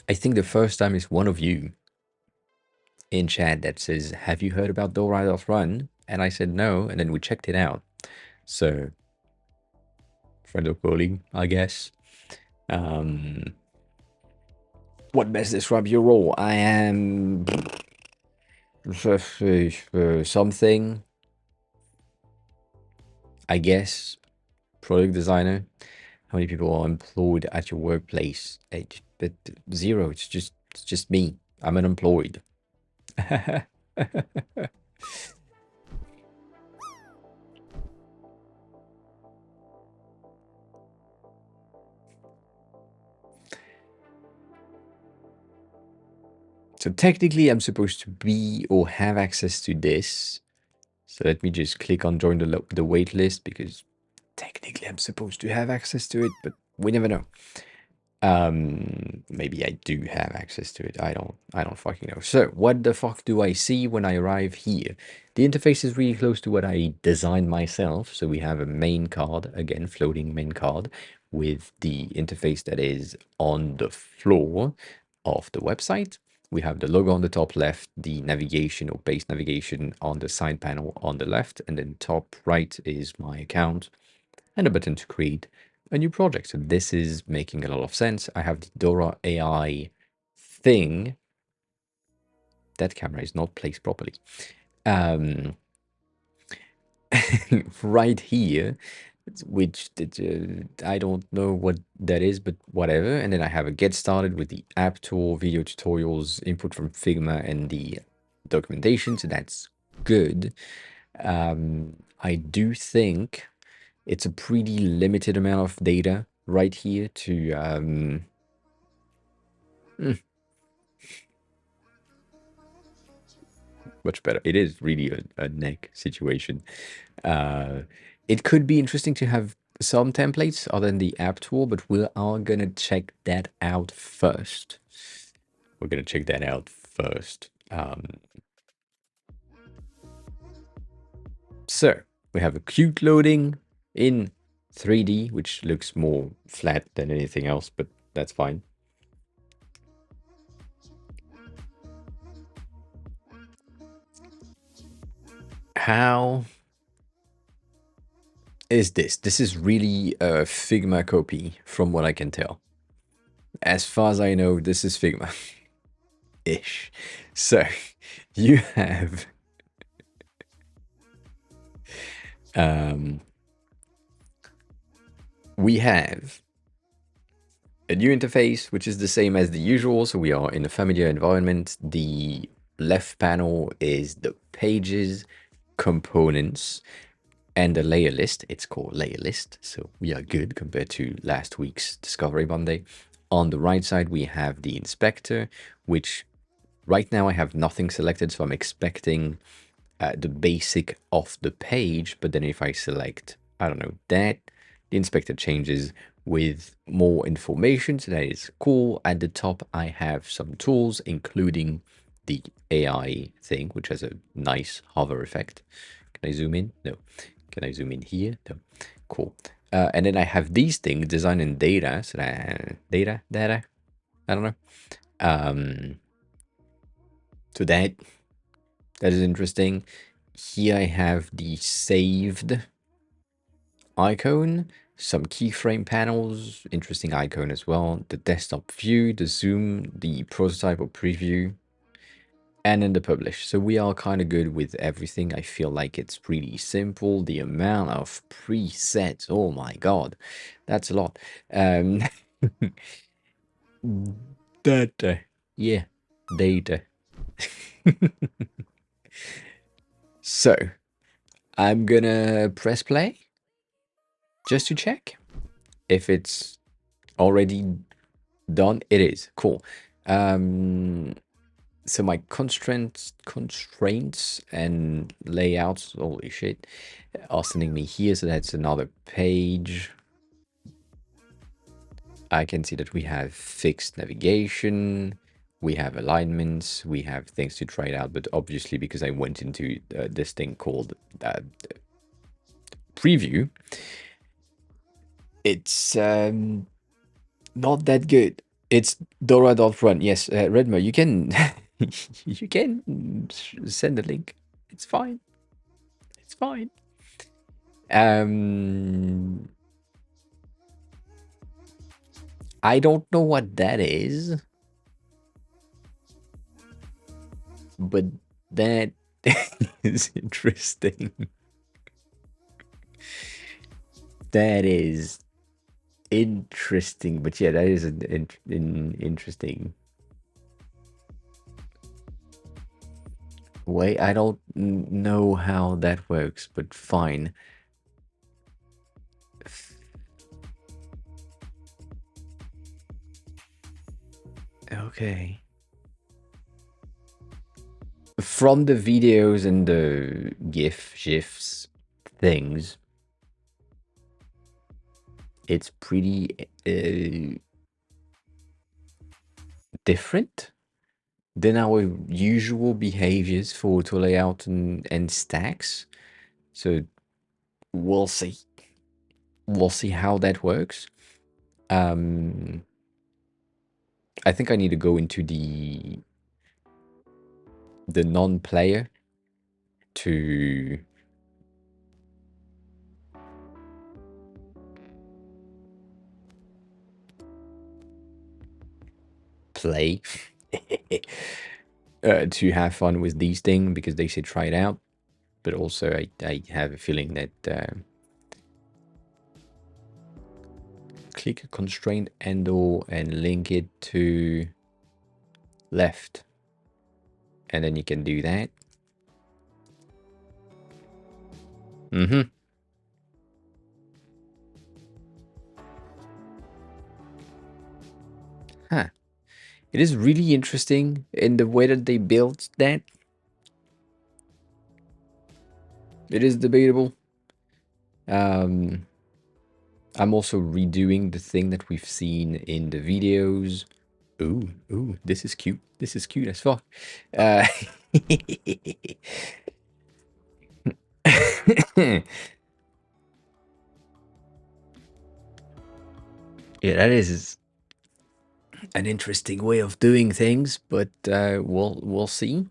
the first time is one of you in chat that says, "Have you heard about Dora.run?" And I said no, and then we checked it out. So, friend of calling, I guess. What best describes your role? I am something, I guess, product designer. How many people are employed at your workplace? But zero. It's just me. I'm unemployed. So technically, I'm supposed to be or have access to this. So let me just click on join the wait list, because technically I'm supposed to have access to it, but we never know. Maybe I do have access to it. I don't fucking know. So what the fuck do I see when I arrive here? The interface is really close to what I designed myself. So we have a main card, again, floating main card, with the interface that is on the floor of the website. We have the logo on the top left, the navigation or base navigation on the side panel on the left, and then top right is my account and a button to create a new project. So this is making a lot of sense. I have the Dora AI thing. That camera is not placed properly. Right here, which I don't know what that is, but whatever. And then I have a get started with the app tool, video tutorials, input from Figma, and the documentation. So that's good. I do think it's a pretty limited amount of data right here to much better. It is really a neck situation. It could be interesting to have some templates other than the app tool, but we are gonna check that out first. We're gonna check that out first. So we have a Qt loading in 3D, which looks more flat than anything else, but that's fine. How is this? This is really a Figma copy from what I can tell. As far as I know, this is Figma. Ish. So you have we have a new interface, which is the same as the usual. So we are in a familiar environment. The left panel is the pages, components, and the layer list. It's called layer list. So we are good compared to last week's Discovery Monday. On the right side, we have the inspector, which right now I have nothing selected. So I'm expecting the basic of the page. But then if I select, I don't know, that, the inspector changes with more information. So that is cool. At the top, I have some tools, including the AI thing, which has a nice hover effect. Can I zoom in? No. Can I zoom in here? No. Cool. And then I have these things, design and data. So that, data, I don't know. So that is interesting. Here I have the saved icon, some keyframe panels, interesting icon as well, the desktop view, the zoom, the prototype or preview, and then the publish. So we are kind of good with everything. I feel like it's pretty simple. The amount of presets, oh my god, that's a lot. Data. Yeah, data. So, I'm gonna press play just to check if it's already done. It is. Cool. Um, so my constraints and layouts, holy shit, are sending me here. So that's another page. I can see that we have fixed navigation, we have alignments, we have things to try it out. But obviously, because I went into this thing called preview, it's not that good. It's Dora.run. Yes, Redmo, you can you can send a link. It's fine. It's fine. Um, I don't know what that is, but that is interesting. That is interesting, but yeah, that is an interesting way. I don't know how that works, but fine. Okay. From the videos and the GIFs things, it's pretty different than our usual behaviors for auto layout and stacks. So we'll see. We'll see how that works. I think I need to go into the non-player to play to have fun with these things because they say try it out. But also I have a feeling that click a constraint and/or and link it to left, and then you can do that. Huh. It is really interesting in the way that they built that. It is debatable. I'm also redoing the thing that we've seen in the videos. Ooh, this is cute. This is cute as fuck. Uh, yeah, that is an interesting way of doing things, but we'll see.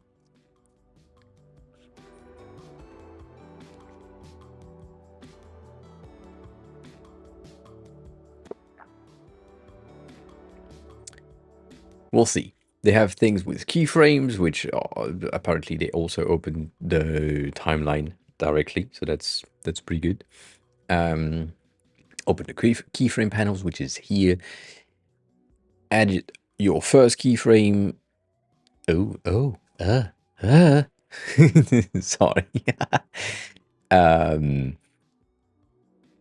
We'll see. They have things with keyframes, which apparently they also open the timeline directly, so that's pretty good. Open the keyframe panels, which is here. Add your first keyframe. Sorry. Add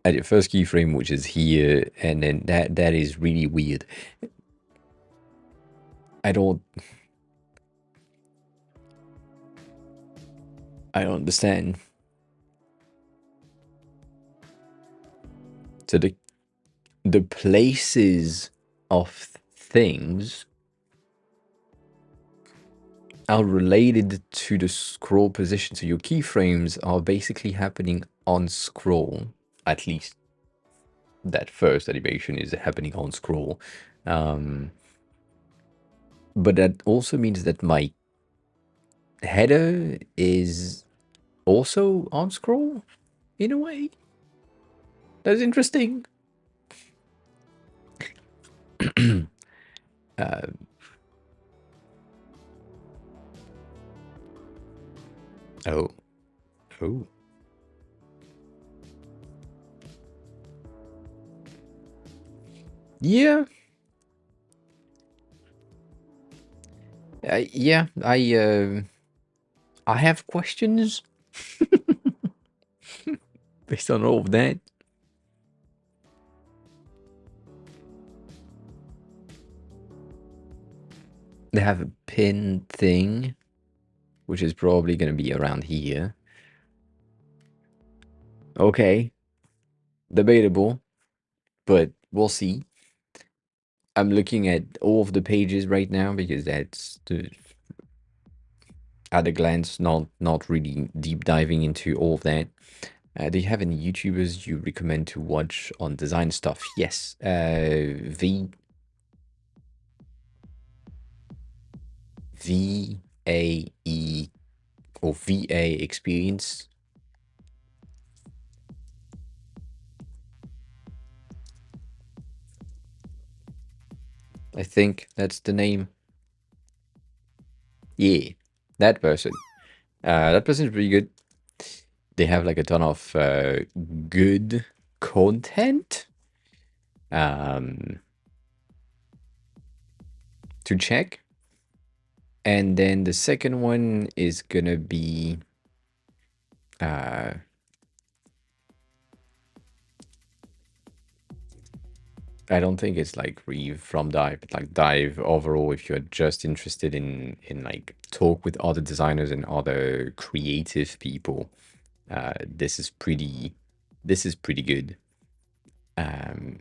your first keyframe, which is here, and then that is really weird. I don't understand. So the places of things are related to the scroll position. So your keyframes are basically happening on scroll. At least that first animation is happening on scroll. But that also means that my header is also on scroll in a way. That's interesting. Oh. Oh. Yeah. Yeah, I have questions based on all of that. They have a pin thing, which is probably going to be around here. Okay, debatable, but we'll see. I'm looking at all of the pages right now because that's the at a glance, not really deep diving into all of that. Do you have any YouTubers you recommend to watch on design stuff? Yes, VAE or VA Experience. I think that's the name. Yeah, that person. That person is pretty good. They have like a ton of good content um, to check. And then the second one is gonna be uh, I don't think it's like Reeve from Dive, but like Dive overall, if you're just interested in like talk with other designers and other creative people, this is pretty good. Um,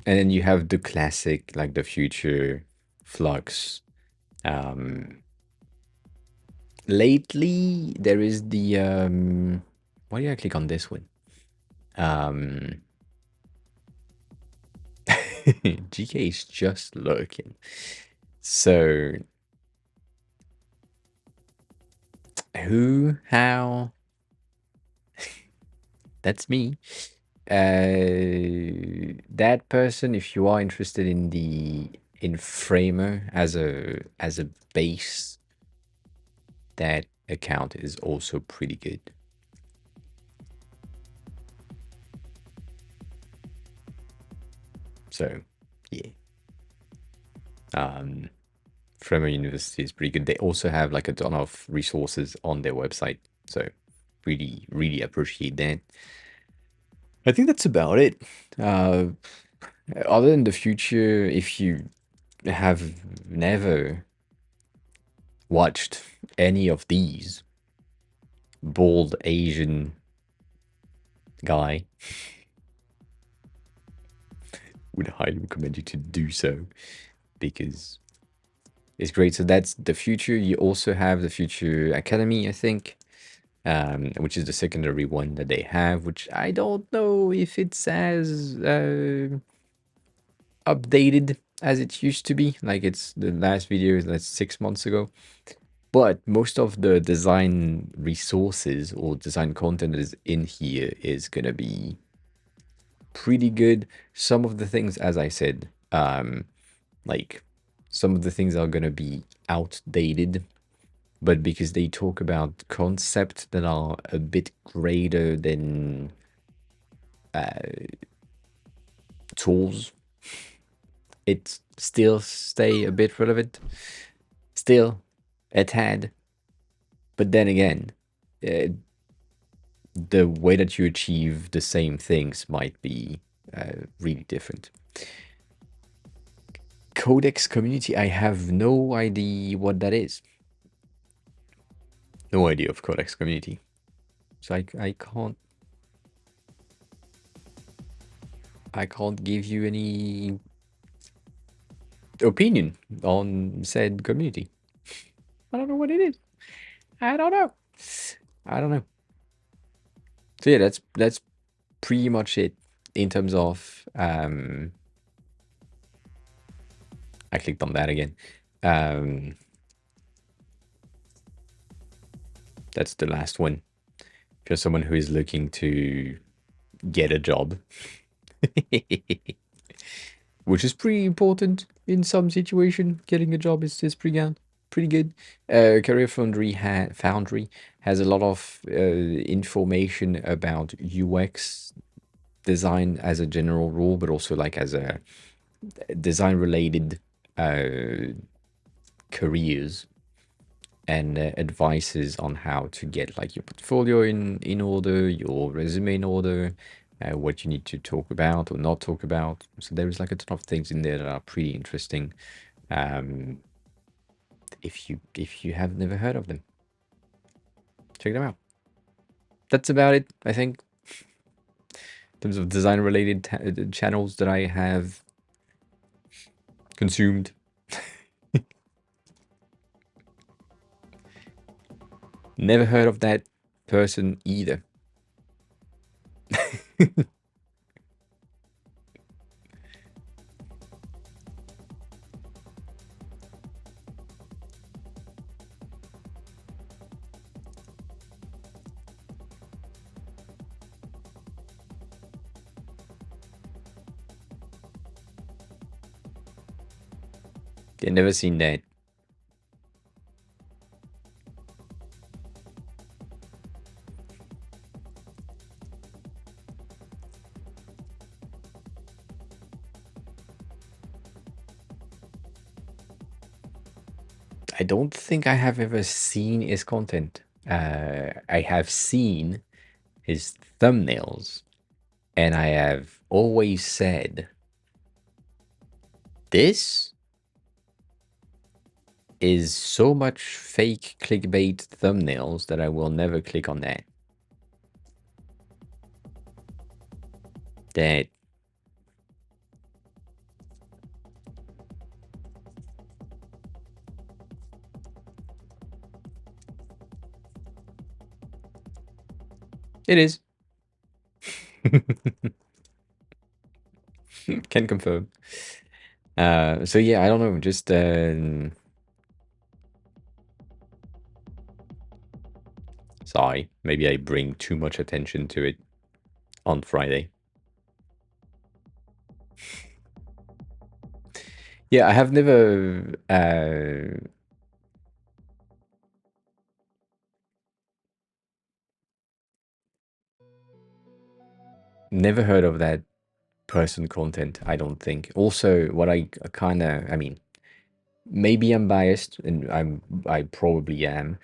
and then you have the classic, like the future Flux. Um, lately there is the why do I click on this one? Um, GK is just lurking. So who, how? That's me. That person, if you are interested in the in Framer as a base, that account is also pretty good. So, yeah. Framer University is pretty good. They also have like a ton of resources on their website. So, really appreciate that. I think that's about it. Uh, other than the future, if you have never watched any of these, bald Asian guy, would highly recommend you to do so because it's great. So that's the future. You also have the Future Academy, I think, which is the secondary one that they have, which I don't know if it's as updated as it used to be. Like it's the last video is like 6 months ago. But most of the design resources or design content that is in here is gonna be pretty good. Some of the things, as I said, like some of the things are gonna be outdated, but because they talk about concepts that are a bit greater than tools, it still stay a bit relevant. Still, a tad. But then again, uh, the way that you achieve the same things might be really different. Codex community, I have no idea what that is. No idea of Codex community. So I can't give you any opinion on said community. I don't know what it is. I don't know. I don't know. So yeah, that's pretty much it in terms of I clicked on that again. That's the last one. If you're someone who is looking to get a job, which is pretty important in some situation, getting a job is pretty good. Career Foundry has a lot of information about UX design as a general rule, but also like as a design related uh, careers and advices on how to get like your portfolio in order, your resume in order, what you need to talk about or not talk about. So there is like a ton of things in there that are pretty interesting. Um, if you have never heard of them, check them out. That's about it, I think, in terms of design related channels that I have consumed. Never heard of that person either. Yeah, never seen that. I don't think I have ever seen his content. I have seen his thumbnails, and I have always said, this is so much fake clickbait thumbnails that I will never click on that. That it is. Can confirm. So yeah, I don't know, just sorry, maybe I bring too much attention to it on Friday. Yeah, I have never heard of that person content, I don't think. Also, what I kind of, I mean, maybe I'm biased, and I probably am,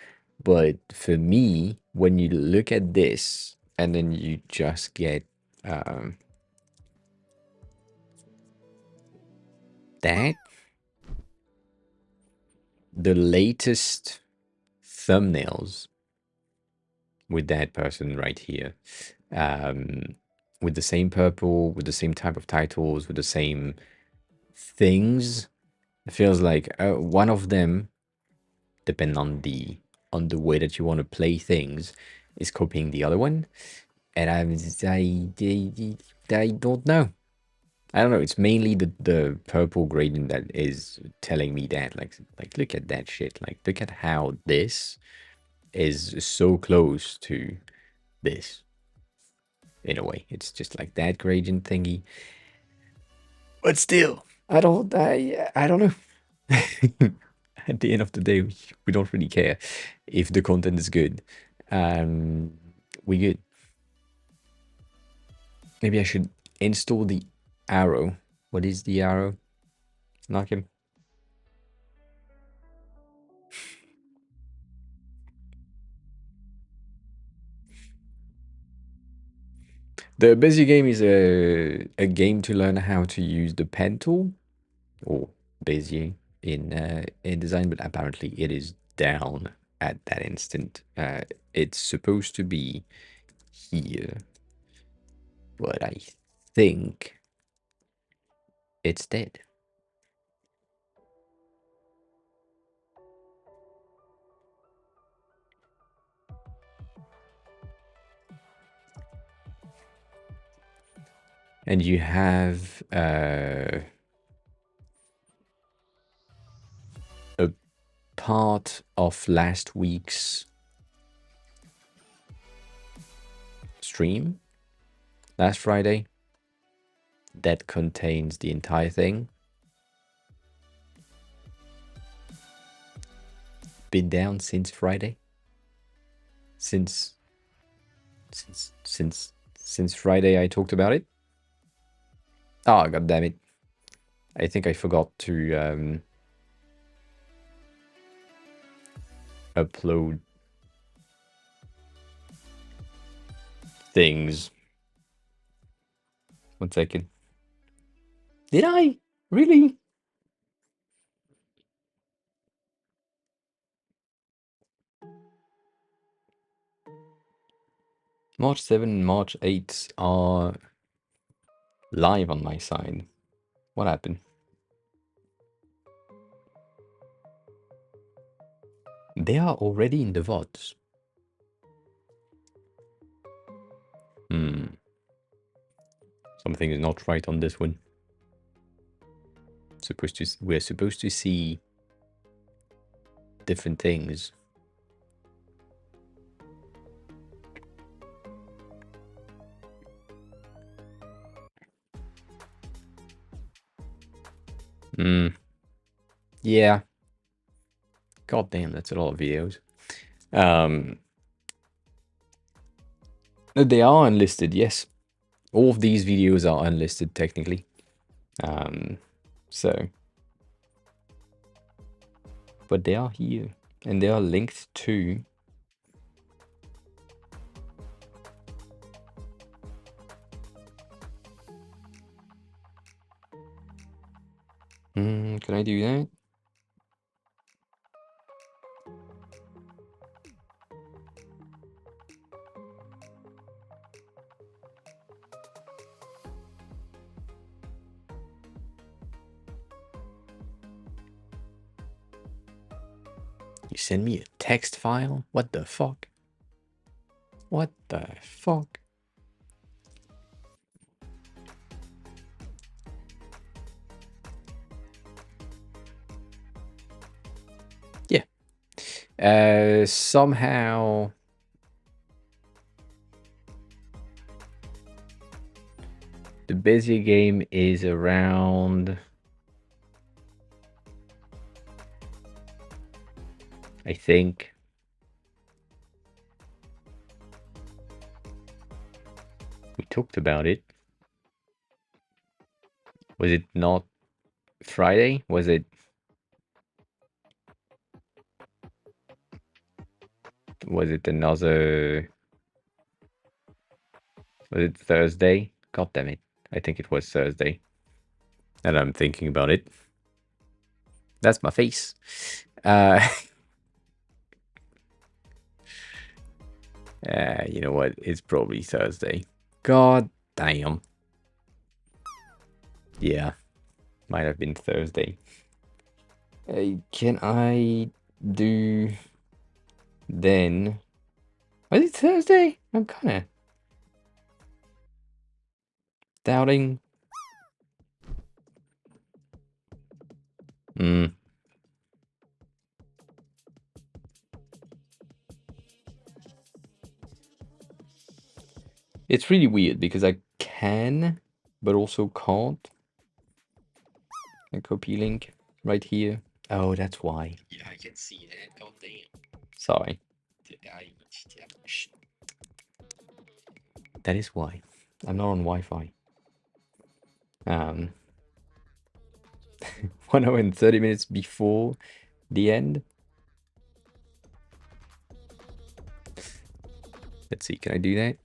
but for me, when you look at this and then you just get um, that, the latest thumbnails with that person right here, um, with the same purple, with the same type of titles, with the same things, it feels like one of them, depending on the way that you want to play things, is copying the other one. And I don't know. I don't know. It's mainly the purple gradient that is telling me that. Like look at that shit. Like look at how this is so close to this. In a way, it's just like that gradient thingy. But still, I don't know. At the end of the day, we don't really care if the content is good. Um, we good. Maybe I should install the arrow. What is the arrow? Knock him. The Bezier game is a game to learn how to use the pen tool or Bezier in design, but apparently it is down at that instant. It's supposed to be here, but I think it's dead. And you have a part of last week's stream, last Friday, that contains the entire thing. Been down since Friday. Since since Friday I talked about it. Oh, god damn it. I think I forgot to upload things. 1 second. Did I? Really? March 7 and March 8 are live on my side. What happened? They are already in the VODs. Something is not right on this one. We're supposed to see different things. Yeah. God damn, that's a lot of videos. They are unlisted, yes. All of these videos are unlisted technically. So, but they are here, and they are linked to can I do that? You send me a text file? What the fuck? What the fuck? Yeah. Somehow the Bezier game is around, I think, we talked about it. Was it not Friday? Was it another? Was it Thursday? God damn it. I think it was Thursday. And I'm thinking about it. That's my face. You know what? It's probably Thursday. God damn. Yeah. Might have been Thursday. Can I do then? Was it Thursday? I'm kind of doubting. It's really weird because I can, but also can't. A copy link right here. Oh, that's why.
Yeah, I can see that. God damn.
Sorry.
I,
That is why. I'm not on Wi-Fi. 1 hour and 30 minutes before the end. Let's see, can I do that?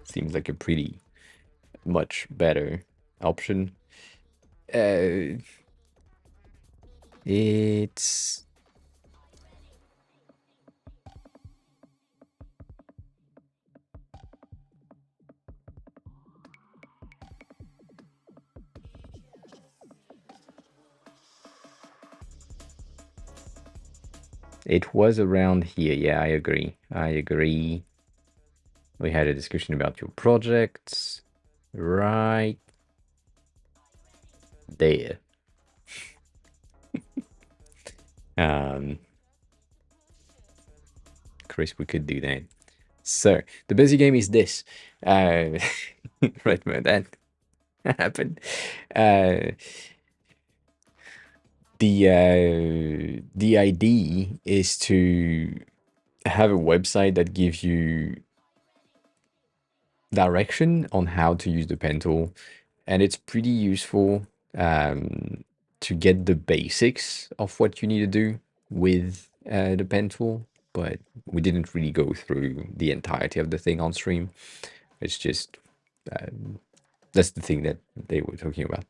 Seems like a pretty much better option. It's it was around here. Yeah, I agree. We had a discussion about your projects right there. Chris, we could do that. So the busy game is this. Right when that happened. The idea is to have a website that gives you direction on how to use the pen tool, and it's pretty useful to get the basics of what you need to do with the pen tool, but we didn't really go through the entirety of the thing on stream. It's just that's the thing that they were talking about.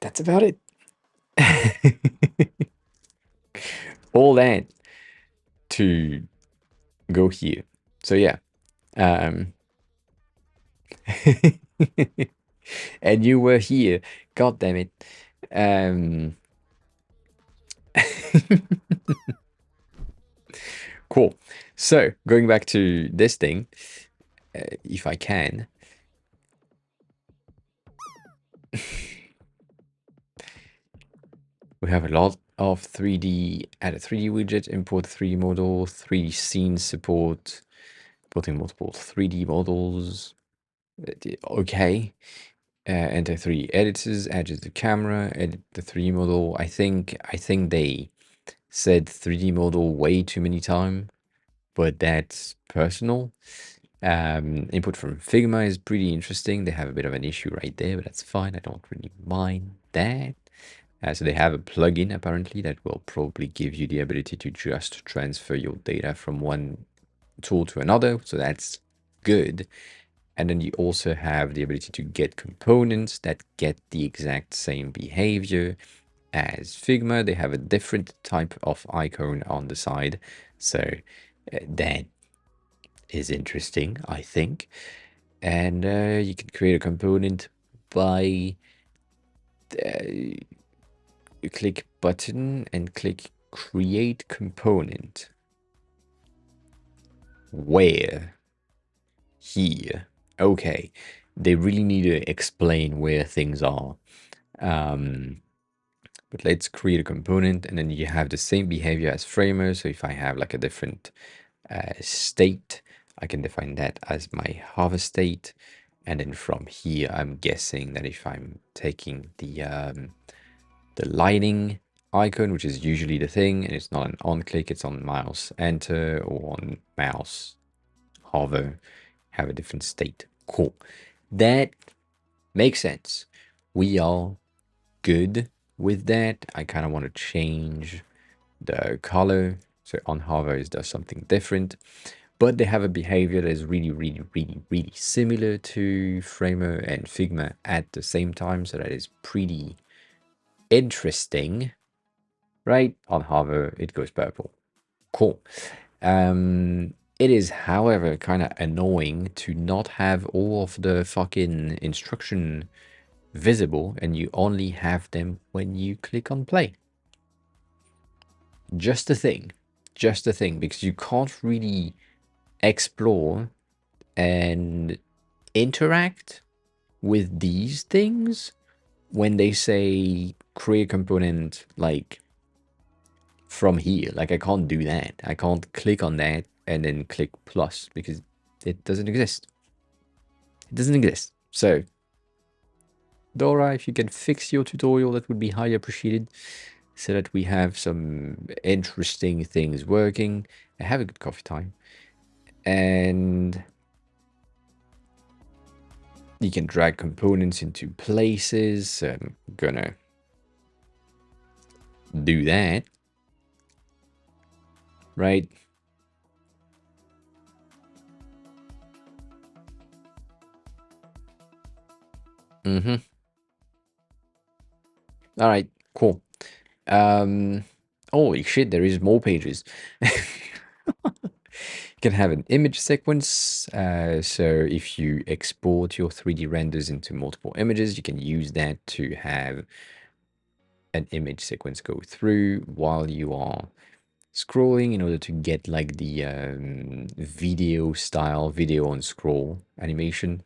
That's about it. All that to go here. So yeah. And you were here. God damn it. Cool. So going back to this thing, if I can. We have a lot of 3D, add a 3D widget, import 3D model, 3D scene support, importing multiple 3D models. Okay. Enter 3D editors, edit the camera, edit the 3D model. I think they said 3D model way too many times, but that's personal. Input from Figma is pretty interesting. They have a bit of an issue right there, but that's fine. I don't really mind that. So they have a plugin apparently that will probably give you the ability to just transfer your data from one tool to another. So that's good. And then you also have the ability to get components that get the exact same behavior as Figma. They have a different type of icon on the side. So that is interesting, I think. And you can create a component by click button and click create component. Where? Here. Okay. They really need to explain where things are. But let's create a component, and then you have the same behavior as Framer. So if I have like a different state, I can define that as my hover state. And then from here, I'm guessing that if I'm taking the lighting icon, which is usually the thing, and it's not an on click, it's on mouse enter or on mouse hover, have a different state. Cool. That makes sense. We are good with that. I kind of want to change the color. So on hover it does something different. But they have a behavior that is really, really, really, really similar to Framer and Figma at the same time. So that is pretty interesting, right? On hover, it goes purple. Cool. It is, however, kind of annoying to not have all of the fucking instruction visible and you only have them when you click on play. Just a thing. Just a thing, because you can't really explore and interact with these things when they say create component like from here. Like I can't do that. I can't click on that and then click plus because it doesn't exist. It doesn't exist. So Dora, if you can fix your tutorial, that would be highly appreciated so that we have some interesting things working. Have a good coffee time. And you can drag components into places. So I'm gonna do that. Right? Mm-hmm. All right, cool. Holy shit, there is more pages. You can have an image sequence. So if you export your 3D renders into multiple images, you can use that to have an image sequence go through while you are scrolling in order to get like the video style, video on scroll animation.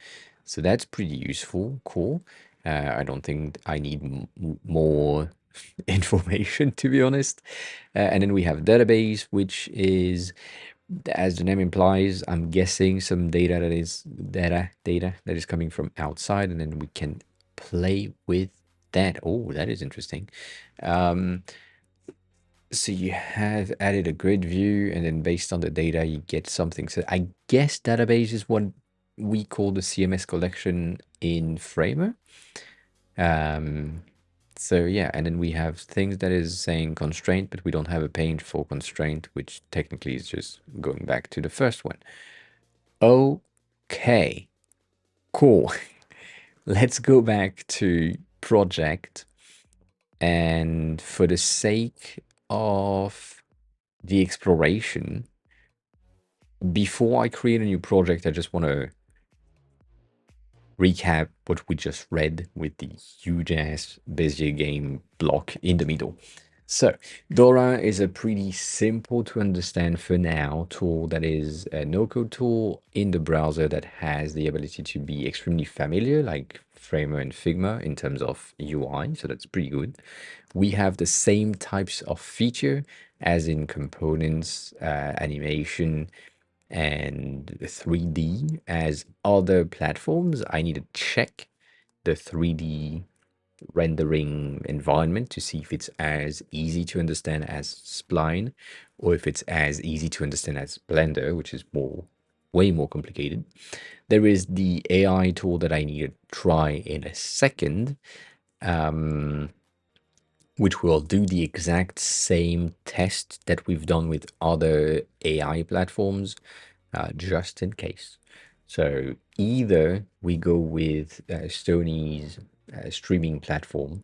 So that's pretty useful. Cool. I don't think I need more information, to be honest. And then we have database, which is, as the name implies, I'm guessing some data that is coming from outside, and then we can play with that. Oh, that is interesting. So you have added a grid view, and then based on the data, you get something. So I guess database is what we call the CMS collection in Framer. So yeah, and then we have things that is saying constraint, but we don't have a page for constraint, which technically is just going back to the first one. Okay, cool. Let's go back to project. And for the sake of the exploration, before I create a new project, I just want to recap what we just read with the huge ass Bezier game block in the middle. So Dora is a pretty simple to understand for now tool that is a no-code tool in the browser that has the ability to be extremely familiar, like Framer and Figma in terms of UI. So that's pretty good. We have the same types of feature as in components, animation, and 3D as other platforms. I need to check the 3D rendering environment to see if it's as easy to understand as Spline or if it's as easy to understand as Blender, which is way more complicated. There is the AI tool that I need to try in a second, which will do the exact same test that we've done with other AI platforms, just in case. So either we go with Sony's streaming platform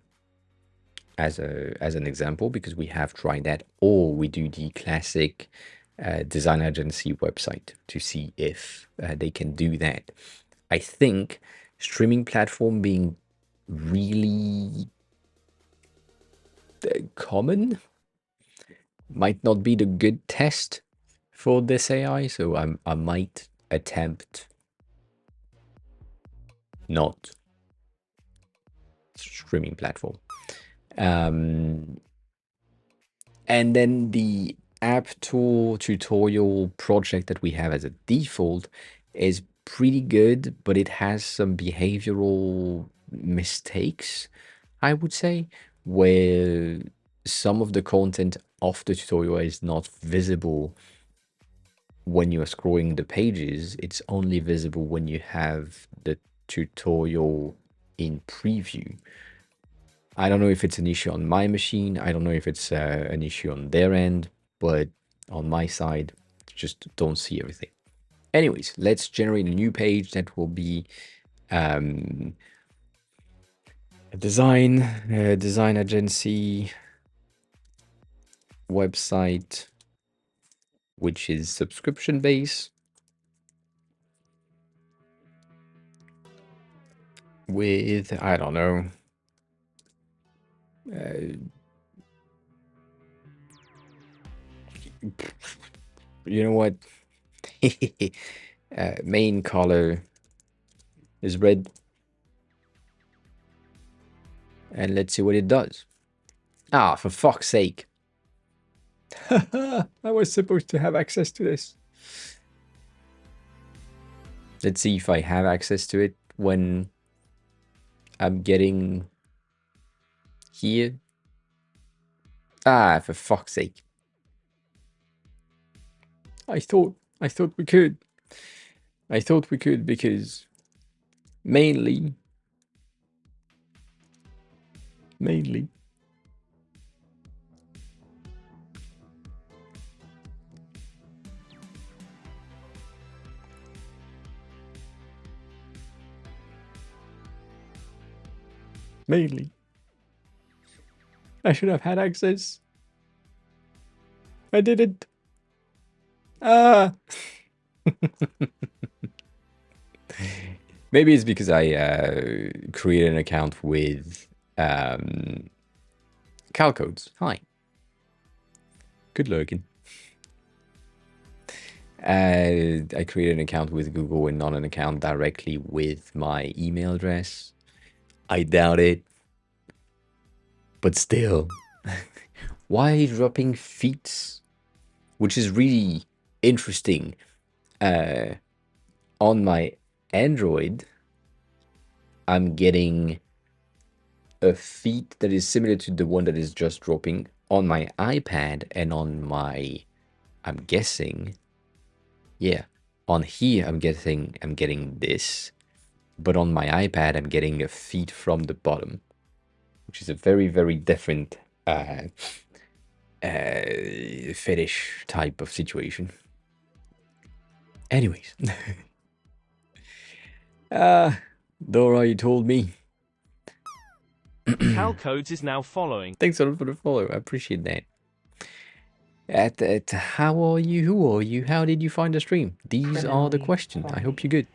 as an example, because we have tried that, or we do the classic design agency website to see if they can do that. I think streaming platform being really common might not be the good test for this AI, so I might attempt not streaming platform. And then the app tool tutorial project that we have as a default is pretty good, but it has some behavioral mistakes, I would say, where some of the content of the tutorial is not visible when you're scrolling the pages. It's only visible when you have the tutorial in preview. I don't know if it's an issue on my machine. I don't know if it's an issue on their end, but on my side, just don't see everything. Anyways, let's generate a new page that will be a design agency website, which is subscription based with, I don't know, you know what? Main color is red. And let's see what it does. Ah, for fuck's sake. I was supposed to have access to this. Let's see if I have access to it when I'm getting here. Ah, for fuck's sake. I thought we could. I thought we could because mainly mainly I should have had access. I didn't. Ah. Maybe it's because I created an account with Calcodes. Hi. Good looking. I created an account with Google and not an account directly with my email address. I doubt it. But still. Why dropping feats? Which is really interesting. On my Android, I'm getting a feat that is similar to the one that is just dropping on my iPad and on my, I'm guessing, yeah, on here I'm getting this, but on my iPad I'm getting a feed from the bottom, which is a very, very different fetish type of situation. Anyways, Dora, you told me.
Cal Codes is now following.
Thanks a lot for the follow. I appreciate that. How are you? Who are you? How did you find the stream? These are the
Criminally
questions. I hope
horny.
you're good.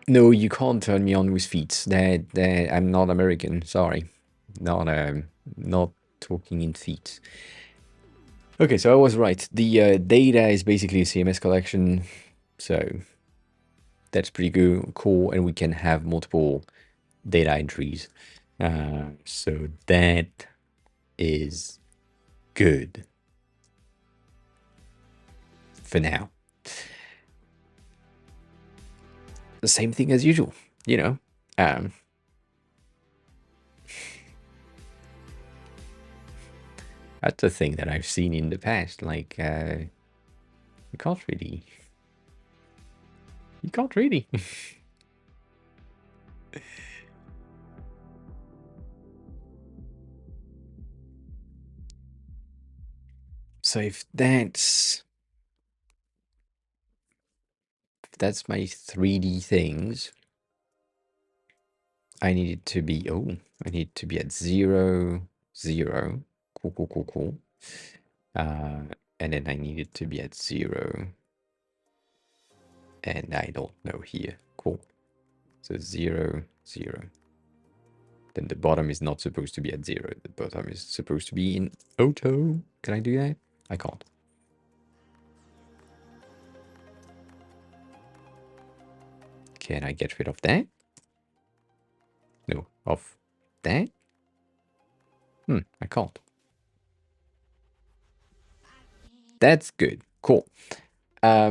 No, you can't turn me on with feet. That I'm not American. Sorry, not talking in feet. Okay, so I was right. The data is basically a CMS collection, so that's pretty good, cool, and we can have multiple data entries. So that is good for now. The same thing as usual, you know. That's a thing that I've seen in the past. Like, you can't really. You can't really. So if that's my 3D things, I need it to be, oh, I need to be at 0, 0. Cool, cool, cool, cool. And then I need it to be at 0. And I don't know here. Cool. So 0, 0. Then the bottom is not supposed to be at 0. The bottom is supposed to be in auto. Can I do that? I can't. Can I get rid of that? No, of that? I can't. That's good. Cool. I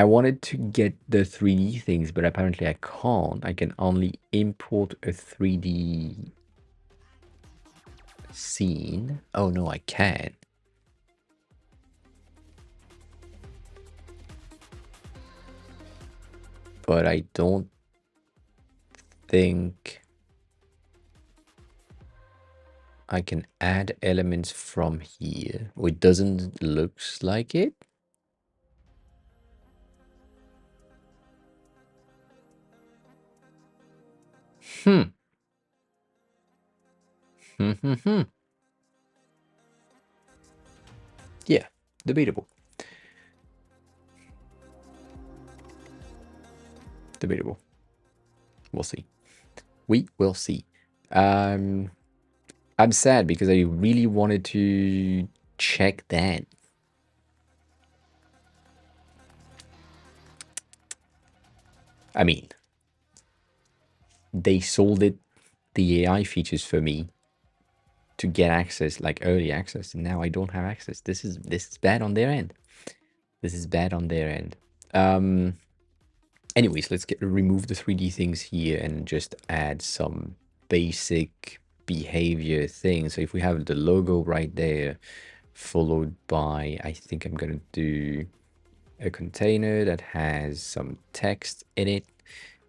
wanted to get the 3D things, but apparently I can't. I can only import a 3D scene. Oh no, I can. But I don't think I can add elements from here. Or it doesn't looks like it. Hmm. Yeah, debatable. Debatable. We'll see. We will see. I'm sad because I really wanted to check that. I mean, they sold it, the AI features for me to get access, like early access, and now I don't have access. This is bad on their end. This is bad on their end. Anyways, let's remove the 3D things here and just add some basic behavior things. So if we have the logo right there, followed by, I think I'm gonna do a container that has some text in it.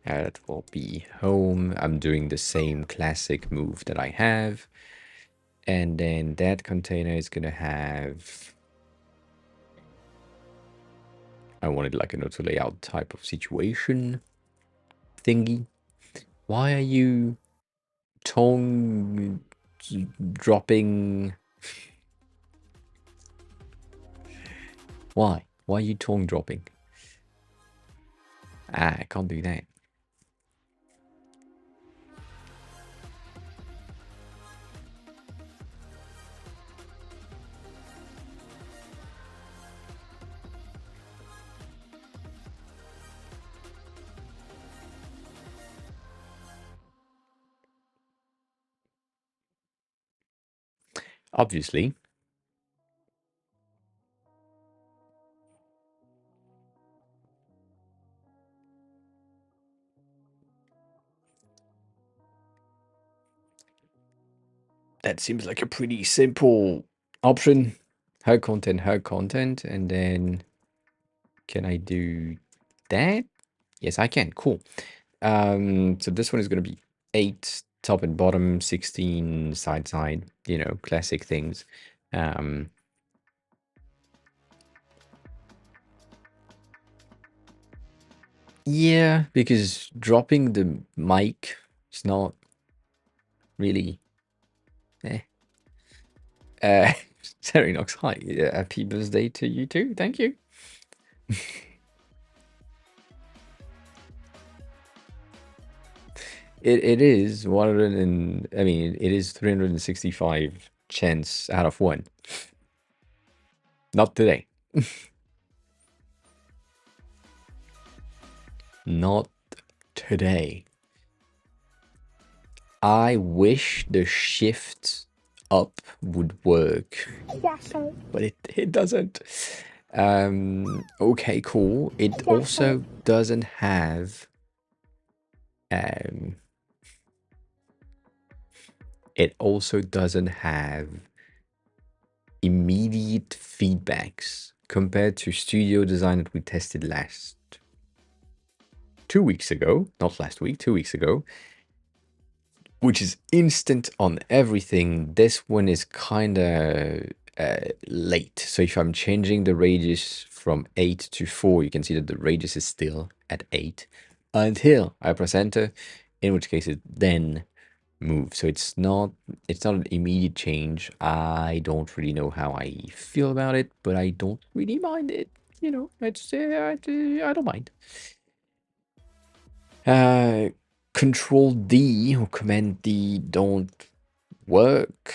That will be home. I'm doing the same classic move that I have. And then that container is gonna have, I wanted like an auto layout type of situation thingy. Why are you tongue dropping? Why? Why are you tongue dropping? I can't do that. Obviously. That seems like a pretty simple option. Her content, and then can I do that? Yes, I can. Cool. So this one is going to be 8 top and bottom, 16 side, you know, classic things. Yeah, because dropping the mic is not really. Eh. Serinox, hi. Happy birthday to you too. Thank you. It is 100 and I mean it is 365 chance out of 1. Not today. Not today. I wish the shift up would work. But it doesn't. Okay, cool. It also doesn't have it also doesn't have immediate feedbacks compared to Studio Design that we tested last 2 weeks ago, not last week, 2 weeks ago, which is instant on everything. This one is kind of late. So if I'm changing the radius from 8 to 4, you can see that the radius is still at 8 until I press enter, in which case it then moves. So it's not an immediate change. I don't really know how I feel about it, but I don't really mind it. You know, I don't mind. Control D or Command D don't work.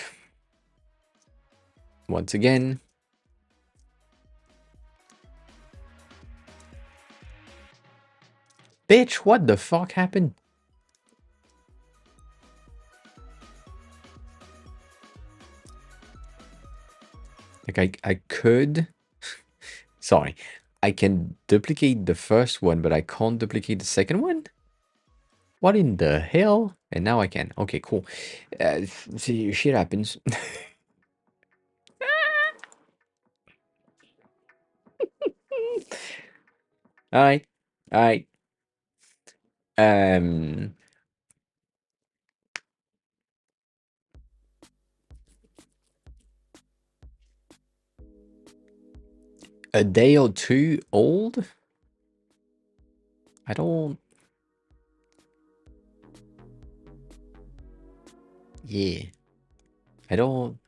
Once again. Bitch, what the fuck happened? Like I could. Sorry. I can duplicate the first one, but I can't duplicate the second one? What in the hell? And now I can. Okay, cool. See, shit happens. Alright. Alright. A day or two old? I don't... Yeah. I don't...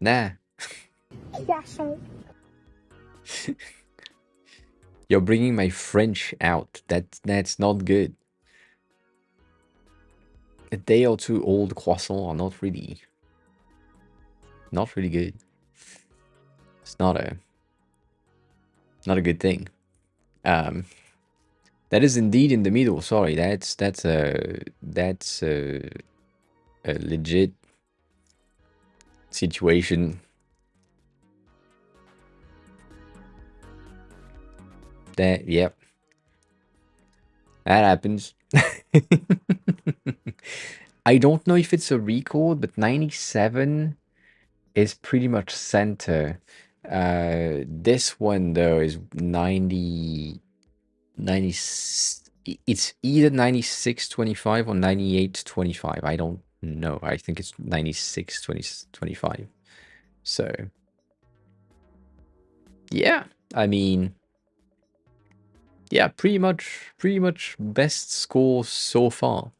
Nah. You're bringing my French out. That's not good. A day or two old croissant are not really good. It's not a good thing. That is indeed in the middle. Sorry, that's a legit situation. That yep. That happens. I don't know if it's a record, but 97 is pretty much center. This one though is 90. It's either 96.25 or 98.25. I don't know. I think it's 96.25. So yeah, I mean, yeah, pretty much best score so far.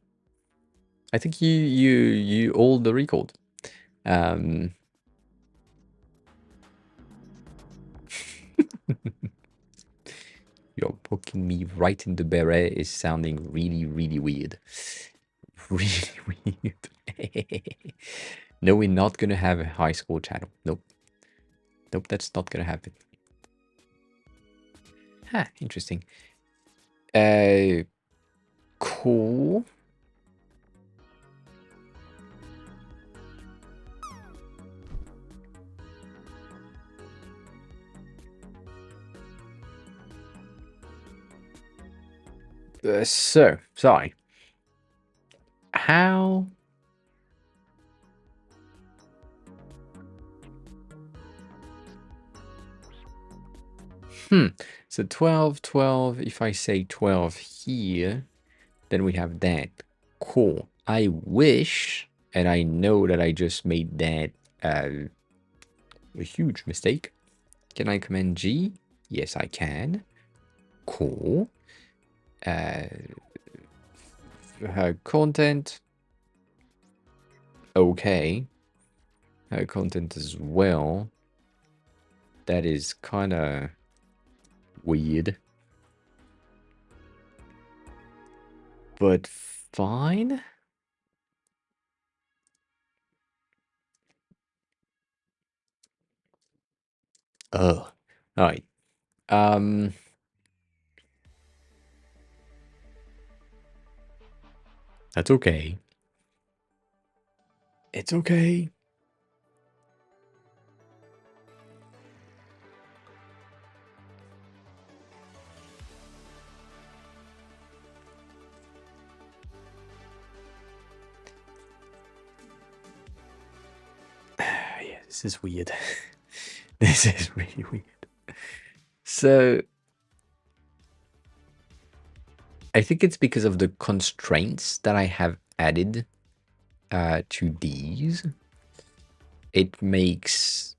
I think you hold the record. You're poking me right in the beret is sounding really weird. Really weird. No, we're not gonna have a high score channel. Nope. Nope, that's not gonna happen. Huh, interesting. Cool. So, sorry. how? So 12, 12. If I say 12 here, then we have that. Cool. I wish, and I know that I just made that a huge mistake. Can I command G? Yes, I can. Cool. Her content. Okay. Her content as well. That is kind of weird. But fine. Oh. Alright. That's okay. It's okay. Yeah, this is weird. This is really weird. So, I think it's because of the constraints that I have added to these. It makes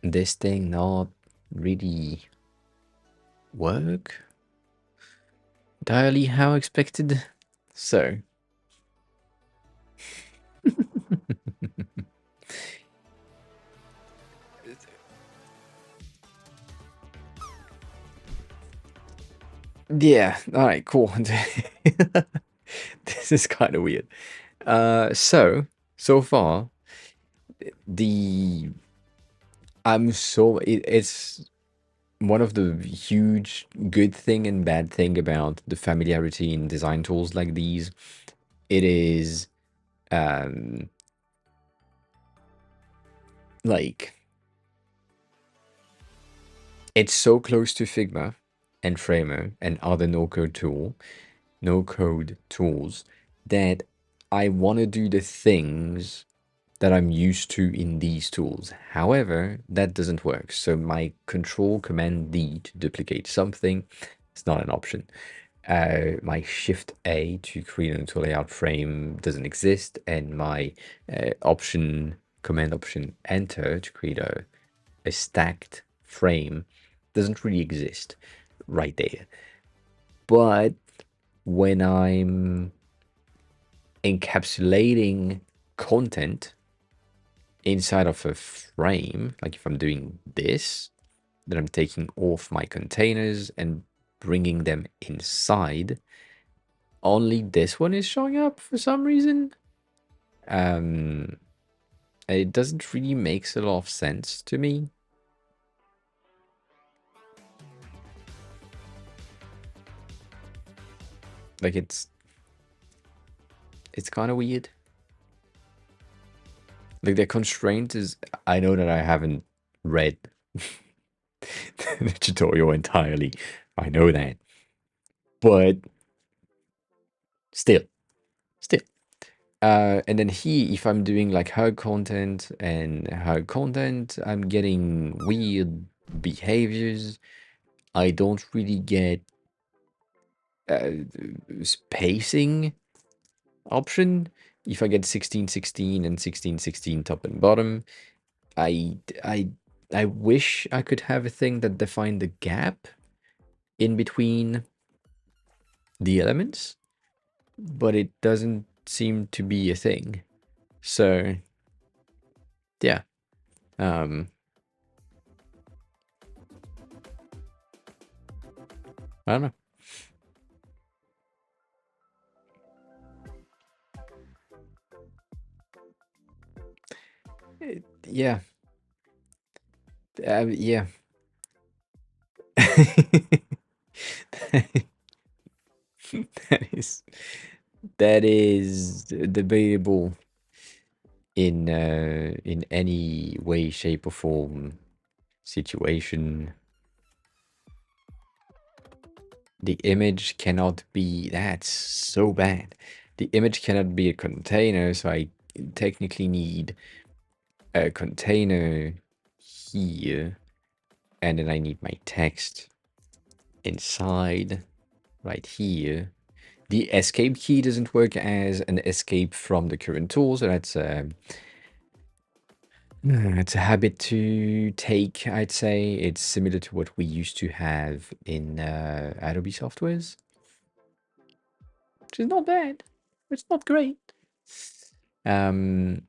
this thing not really work entirely how expected. So, yeah, all right, cool. This is kind of weird. So far, the it's one of the huge good thing and bad thing about the familiarity in design tools like these. It is like it's so close to Figma and Framer and other no code tools that I want to do the things that I'm used to in these tools. However, that doesn't work. So my Control Command D to duplicate something is not an option. My Shift A to create an auto layout frame doesn't exist, and my Command Option Enter to create a stacked frame doesn't really exist right there. But when I'm encapsulating content inside of a frame, like if I'm doing this, then I'm taking off my containers and bringing them inside. Only this one is showing up for some reason. It doesn't really make a lot of sense to me. Like it's kind of weird. Like the constraint is, I know that I haven't read the tutorial entirely. I know that. But still. And then here, if I'm doing like her content, I'm getting weird behaviors. I don't really get spacing option. If I get 1616 and 1616 top and bottom, I wish I could have a thing that defined the gap in between the elements, but it doesn't seem to be a thing. So yeah. I don't know. Yeah. Yeah. that is debatable in any way, shape, or form situation. The image cannot be. That's so bad. the image cannot be a container, so I technically need a container here, and then I need my text inside right here. The escape key doesn't work as an escape from the current tool, so that's it's a habit to take, I'd say. It's similar to what we used to have in Adobe softwares, which is not bad. It's not great. Really?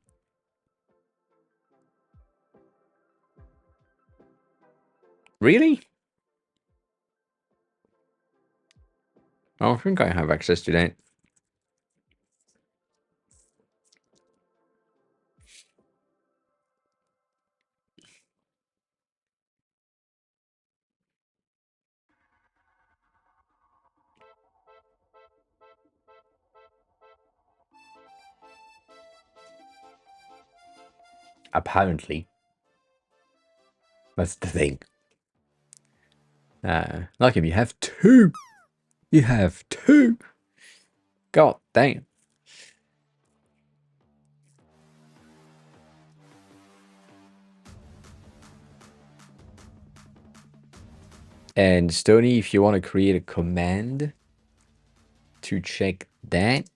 I don't think I have access to that. Apparently. That's the thing. Like if you have two. You have two. God damn. And Stony, if you want to create a command to check that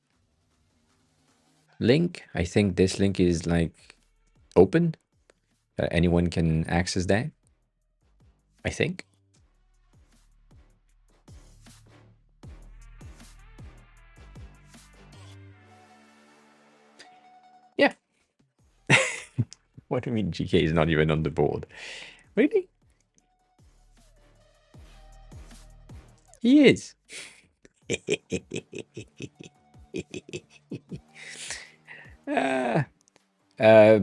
link, I think this link is like open. Anyone can access that, I think. Yeah. What do you mean GK is not even on the board? Really? He is. uh, uh,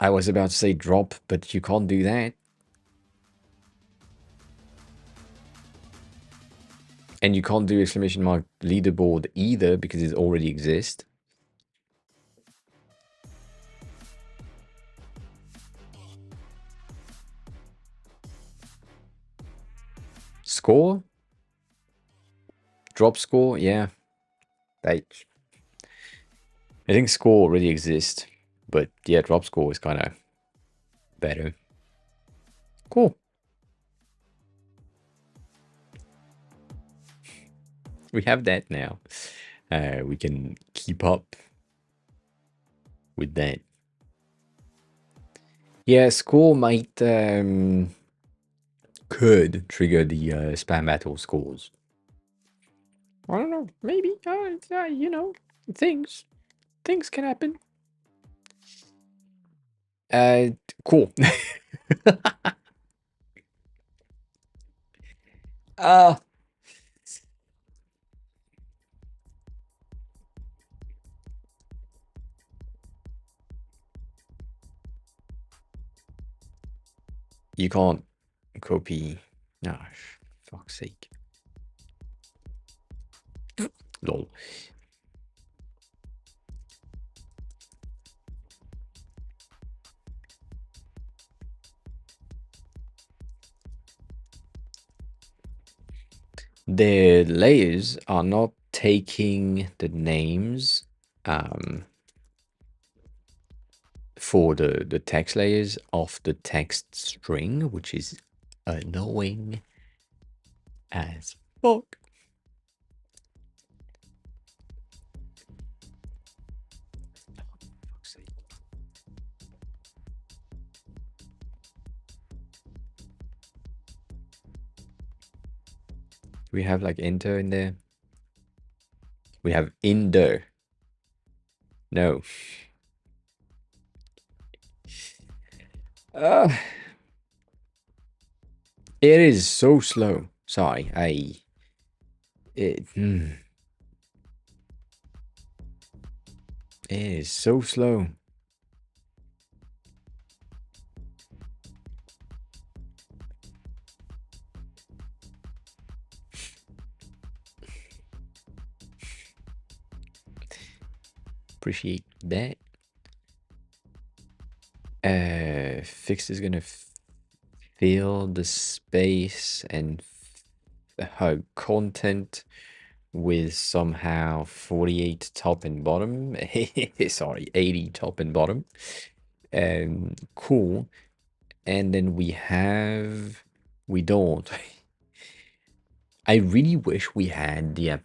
I was about to say drop, but you can't do that. And you can't do exclamation mark leaderboard either because it already exists. Score? Drop score? Yeah. I think score already exists. But yeah, drop score is kind of better. Cool. We have that now. We can keep up with that. Yeah, score might could trigger the spam battle scores. I don't know. Maybe. You know, things can happen. Cool. You can't copy. Oh, fuck's sake. Lol. The layers are not taking the names for the text layers off the text string, which is annoying as fuck. We have like enter in there. We have in there. No. It is so slow. Sorry, it is so slow. Appreciate that. Fix is gonna fill the space and her content with somehow 48 top and bottom. Sorry, 80 top and bottom. Cool. And then we don't. I really wish we had the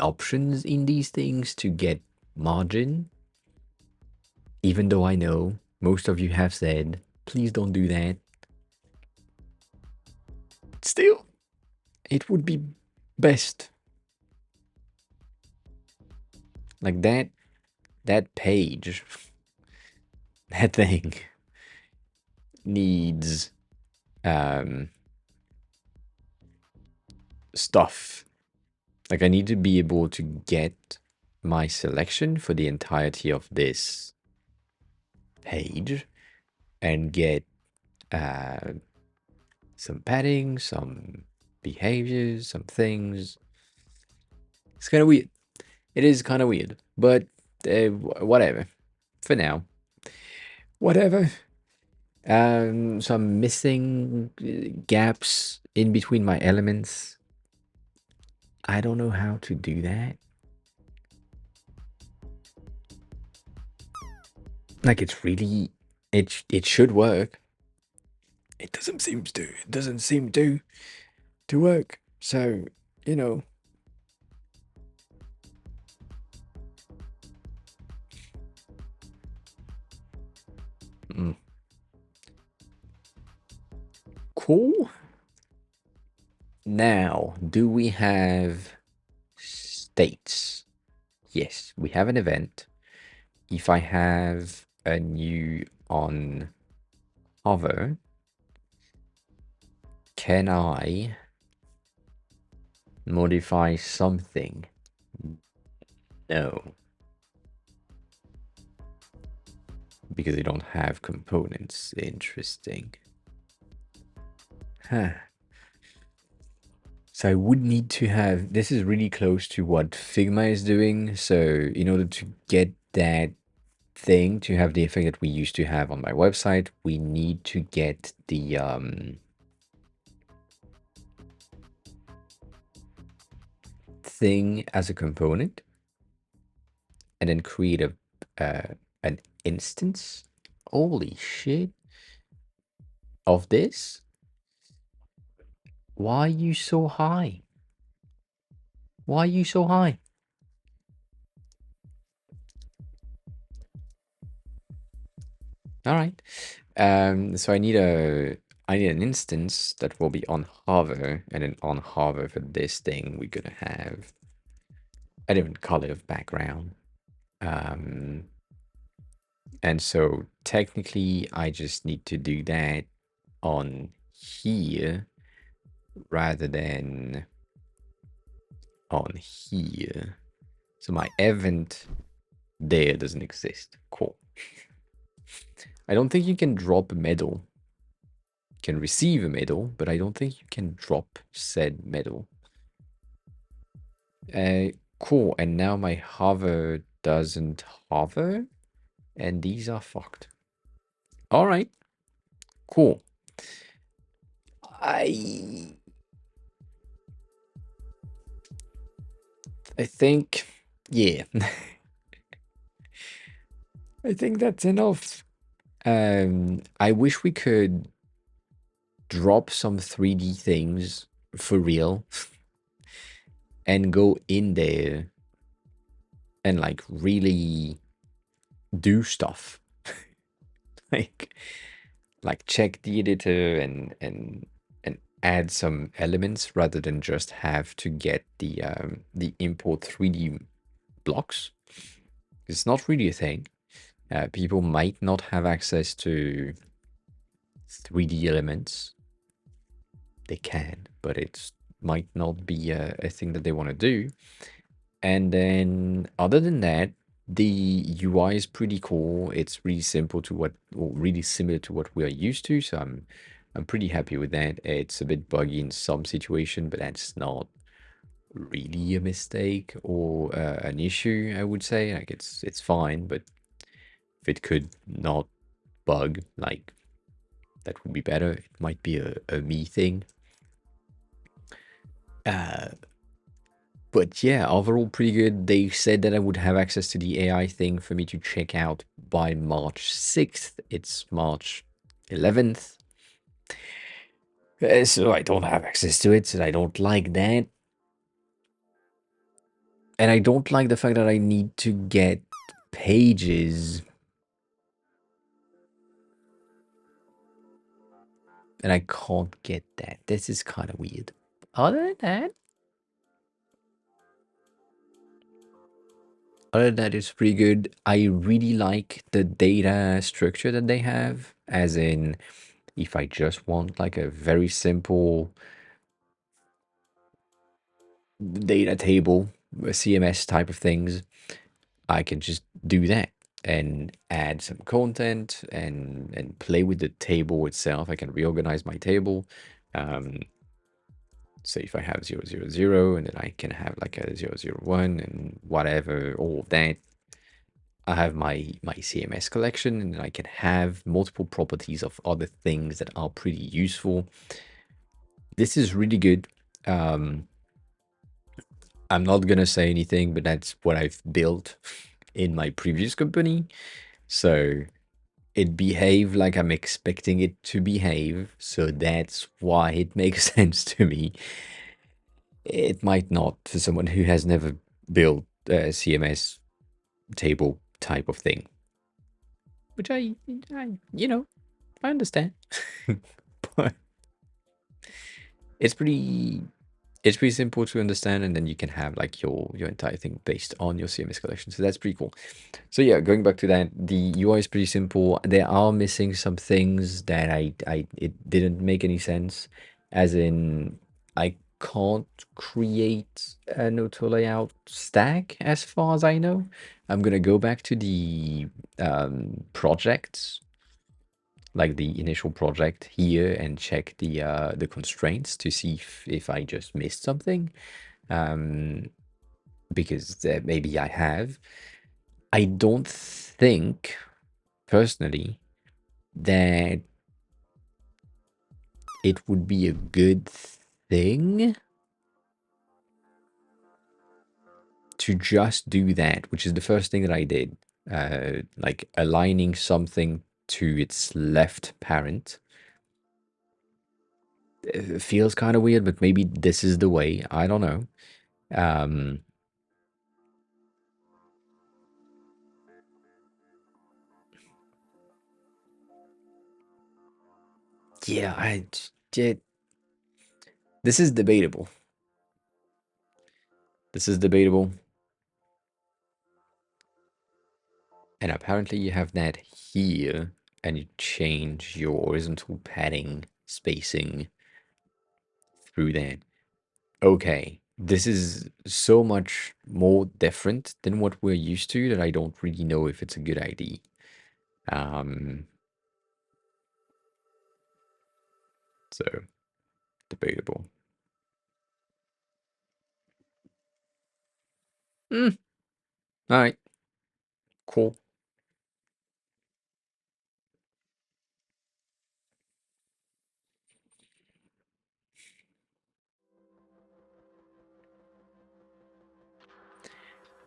options in these things to get margin. Even though I know most of you have said, please don't do that. Still, it would be best. Like that page, that thing needs stuff. Like I need to be able to get my selection for the entirety of this page and get some padding, some behaviors, some things. It's kind of weird. It is kind of weird, but whatever. For now, whatever. So I'm missing gaps in between my elements. I don't know how to do that. Like it's really, it should work. It doesn't seem to. It doesn't seem to work. So you know. Cool. Now, do we have states? Yes, we have an event. If I have a new on hover, can I modify something? No. Because they don't have components. Interesting. Huh. So I would need to have, this is really close to what Figma is doing. So in order to get that thing to have the effect that we used to have on my website, we need to get the thing as a component and then create an instance. Holy shit. Of this? Why are you so high? Why are you so high? All right. So I need an instance that will be on hover, and then on hover for this thing, we're gonna have a different color of background. And so technically, I just need to do that on here rather than on here. So my event there doesn't exist. Cool. I don't think you can drop a medal. You can receive a medal, but I don't think you can drop said medal. Cool. And now my hover doesn't hover, and these are fucked. All right. Cool. I think, yeah. I think that's enough. I wish we could drop some 3D things for real and go in there and like really do stuff. like check the editor and add some elements rather than just have to get the import 3D blocks. It's not really a thing. People might not have access to 3D elements. They can, but it might not be a thing that they want to do. And then other than that, the UI is pretty cool. It's really simple to really similar to what we are used to. So I'm pretty happy with that. It's a bit buggy in some situation, but that's not really a mistake or an issue, I would say. Like it's fine, but if it could not bug, like that would be better. It might be a me thing. But yeah, overall pretty good. They said that I would have access to the AI thing for me to check out by March 6th. It's March 11th. So I don't have access to it, and I don't like that. And I don't like the fact that I need to get pages. And I can't get that. This is kind of weird. Other than that, it's pretty good. I really like the data structure that they have, as in, if I just want like a very simple data table, a CMS type of things, I can just do that and add some content and play with the table itself. I can reorganize my table. Say if I have 000, and then I can have like a 001 and whatever, all of that. I have my CMS collection, and then I can have multiple properties of other things that are pretty useful. This is really good. I'm not gonna say anything, but that's what I've built in my previous company. So it behaved like I'm expecting it to behave. So that's why it makes sense to me. It might not for someone who has never built a CMS table type of thing, which I I understand. But it's pretty it's pretty simple to understand, and then you can have like your entire thing based on your CMS collection. So that's pretty cool. So yeah, going back to that, the UI is pretty simple. There are missing some things that it didn't make any sense, as in I can't create an auto layout stack as far as I know. I'm gonna go back to the projects, like the initial project here, and check the constraints to see if I just missed something, because maybe I have. I don't think personally that it would be a good thing to just do that, which is the first thing that I did, like aligning something to its left parent. It feels kind of weird, but maybe this is the way. I don't know. Yeah, this is debatable. This is debatable. And apparently you have that here, and you change your horizontal padding spacing through that. Okay, this is so much more different than what we're used to that I don't really know if it's a good idea. So debatable. All right, cool.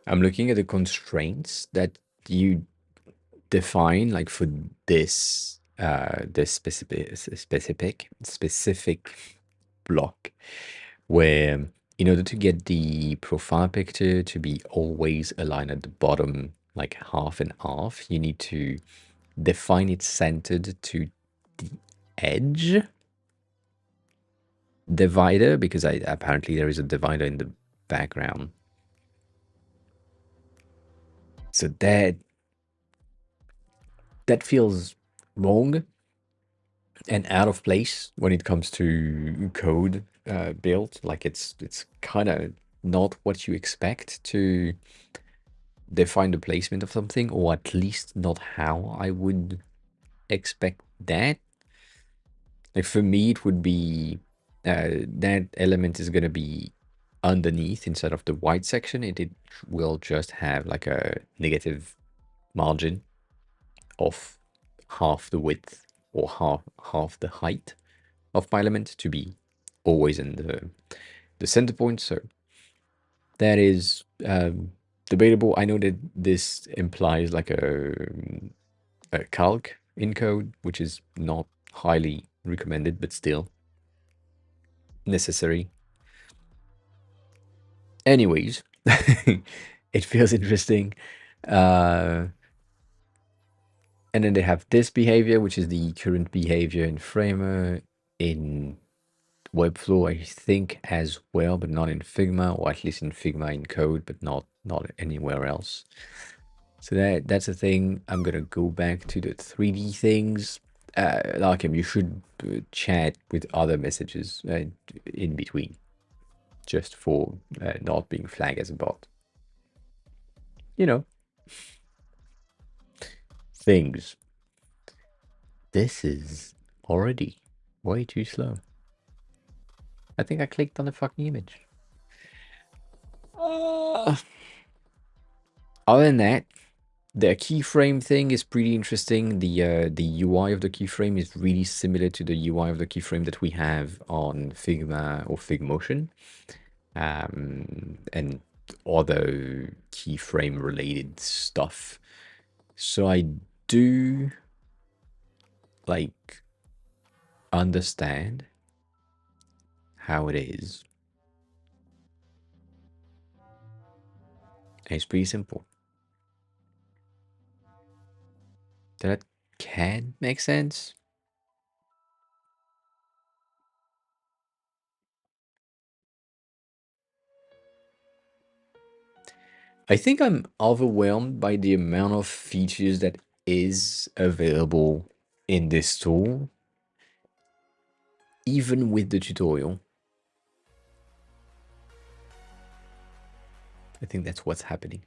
I'm looking at the constraints that you define, like for this specific block, where in order to get the profile picture to be always aligned at the bottom, like half and half, you need to define it centered to the edge divider, because apparently there is a divider in the background. So that feels wrong and out of place when it comes to code build. Like it's kind of not what you expect to define the placement of something, or at least not how I would expect that. Like for me, it would be that element is gonna be underneath instead of the white section. It will just have like a negative margin of half the width or half the height of my element to be always in the center point. So that is debatable. I know that this implies like a calc in code, which is not highly recommended, but still necessary. Anyways, it feels interesting. And then they have this behavior, which is the current behavior in Framer, in Webflow, I think, as well, but not in Figma, or at least in Figma in code, but not anywhere else. So that's a thing. I'm gonna go back to the 3D things. Larkham, you should chat with other messages in between, just for not being flagged as a bot. You know, things. This is already way too slow. I think I clicked on the fucking image. Other than that, the keyframe thing is pretty interesting. The UI of the keyframe is really similar to the UI of the keyframe that we have on Figma or Figmotion, and other keyframe related stuff. So I do like understand how it is. And it's pretty simple. That can make sense. I think I'm overwhelmed by the amount of features that is available in this tool, even with the tutorial. I think that's what's happening.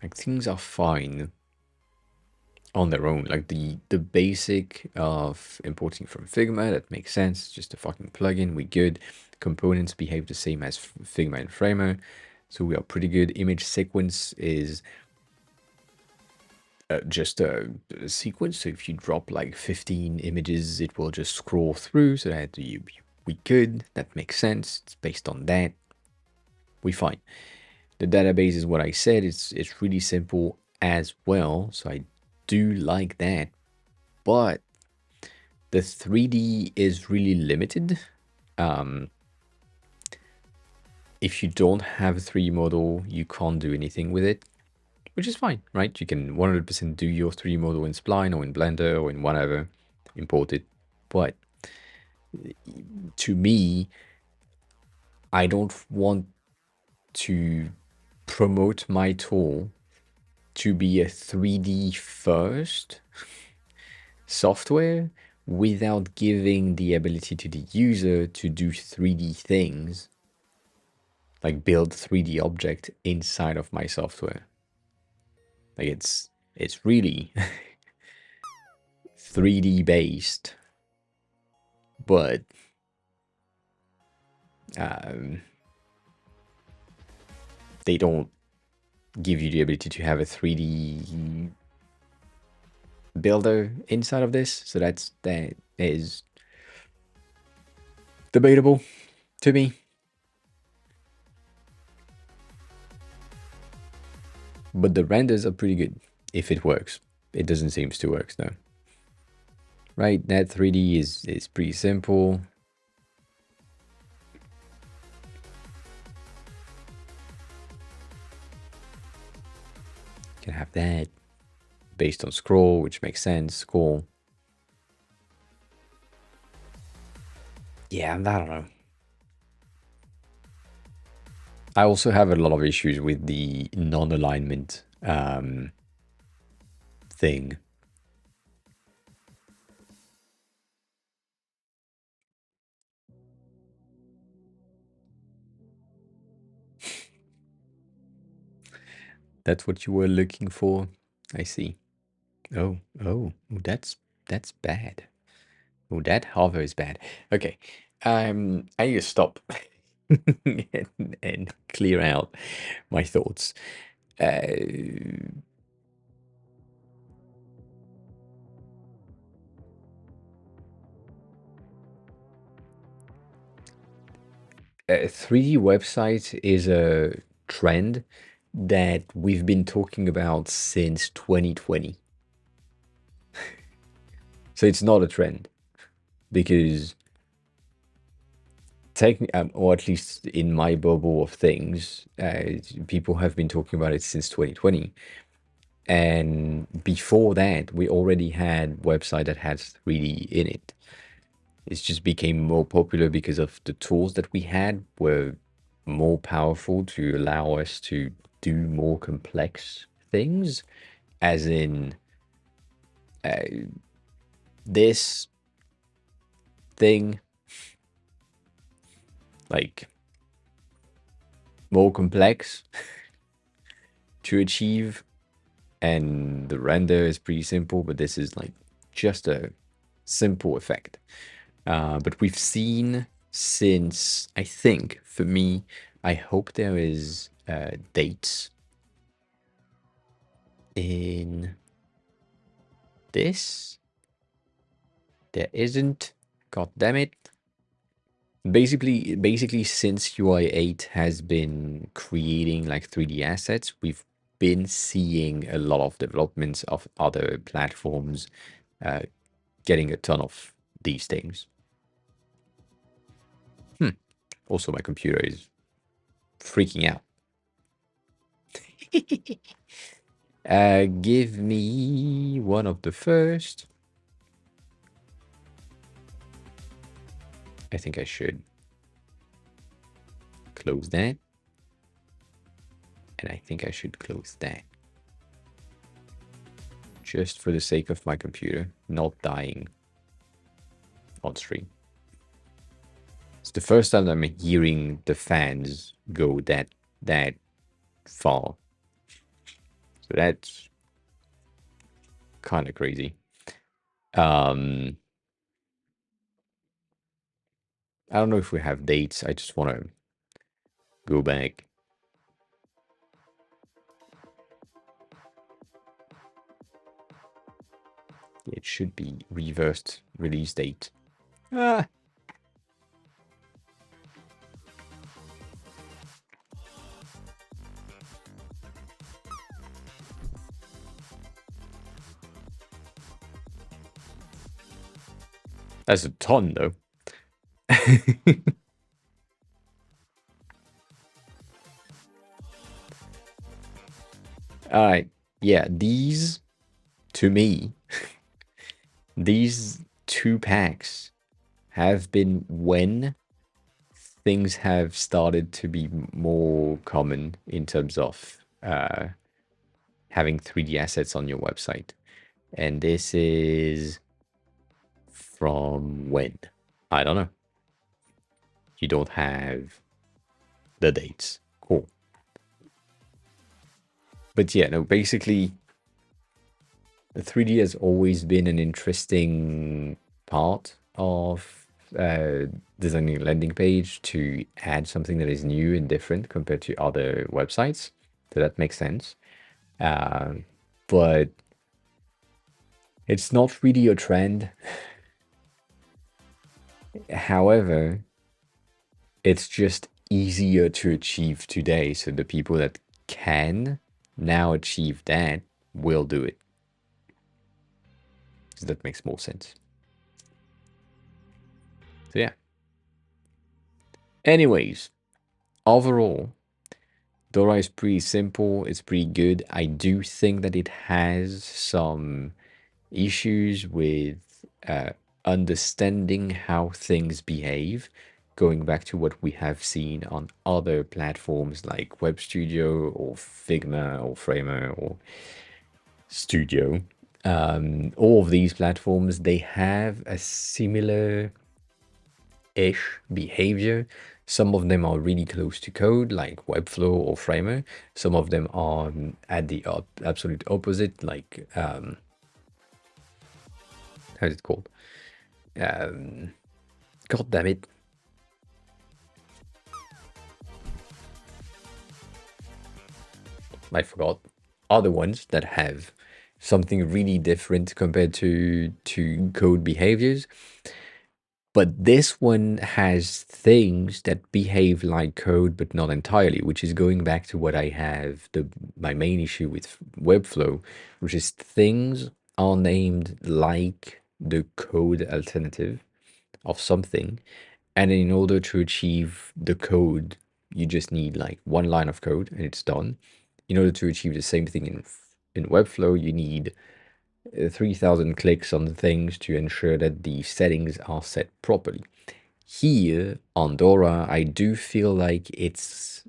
Like things are fine on their own. Like the basic of importing from Figma, that makes sense. Just a fucking plugin, we good. Components behave the same as Figma and Framer, so we are pretty good. Image sequence is just a sequence. So if you drop like 15 images, it will just scroll through. So that we good. That makes sense. It's based on that. We fine. The database is what I said. It's really simple as well. So I do like that. But the 3D is really limited. If you don't have a 3D model, you can't do anything with it, which is fine, right? You can 100% do your 3D model in Spline or in Blender or in whatever, import it. But to me, I don't want to promote my tool to be a 3D first software without giving the ability to the user to do 3D things, like build 3D object inside of my software. Like it's really 3D based, but they don't give you the ability to have a 3D builder inside of this. So that is debatable to me. But the renders are pretty good if it works. It doesn't seem to work though. Right, that 3D is pretty simple. You can have that based on scroll, which makes sense. Cool. Yeah, I don't know. I also have a lot of issues with the non-alignment thing. That's what you were looking for. I see. Oh, that's bad. Oh, that hover is bad. Okay. I need to stop and clear out my thoughts. a 3D website is a trend that we've been talking about since 2020. So it's not a trend because or at least in my bubble of things, people have been talking about it since 2020. And before that, we already had website that had 3D in it. It just became more popular because of the tools that we had were more powerful to allow us to do more complex things, as in this thing, like more complex to achieve, and the render is pretty simple, but this is like just a simple effect. But we've seen since, I think, for me, I hope there is dates in this. There isn't. God damn it. Basically, since UI 8 has been creating like 3D assets, we've been seeing a lot of developments of other platforms getting a ton of these things. Also, my computer is freaking out. Give me one of the first. I think I should close that. And I think I should close that. Just for the sake of my computer not dying on stream. It's the first time I'm hearing the fans go that far. So that's kind of crazy. I don't know if we have dates. I just want to go back. It should be reversed release date. Ah. That's a ton, though. All right. Yeah, these, to me, these 2 packs have been when things have started to be more common in terms of having 3D assets on your website. And this is from when? I don't know. You don't have the dates. Cool. But yeah, no, basically, the 3D has always been an interesting part of designing a landing page to add something that is new and different compared to other websites. So that makes sense. But it's not really a trend. However, it's just easier to achieve today. So the people that can now achieve that will do it. So that makes more sense. So yeah. Anyways, overall, Dora is pretty simple. It's pretty good. I do think that it has some issues with understanding how things behave, going back to what we have seen on other platforms like Web Studio or Figma or Framer or Studio. All of these platforms, they have a similar-ish behavior. Some of them are really close to code, like Webflow or Framer. Some of them are at the absolute opposite, like how's it called? God damn it. I forgot. Other ones that have something really different compared to code behaviors. But this one has things that behave like code, but not entirely, which is going back to what I have my main issue with Webflow, which is things are named like the code alternative of something, and in order to achieve the code, you just need like one line of code and it's done. In order to achieve the same thing in Webflow, you need 3,000 clicks on the things to ensure that the settings are set properly. Here on Dora, I do feel like it's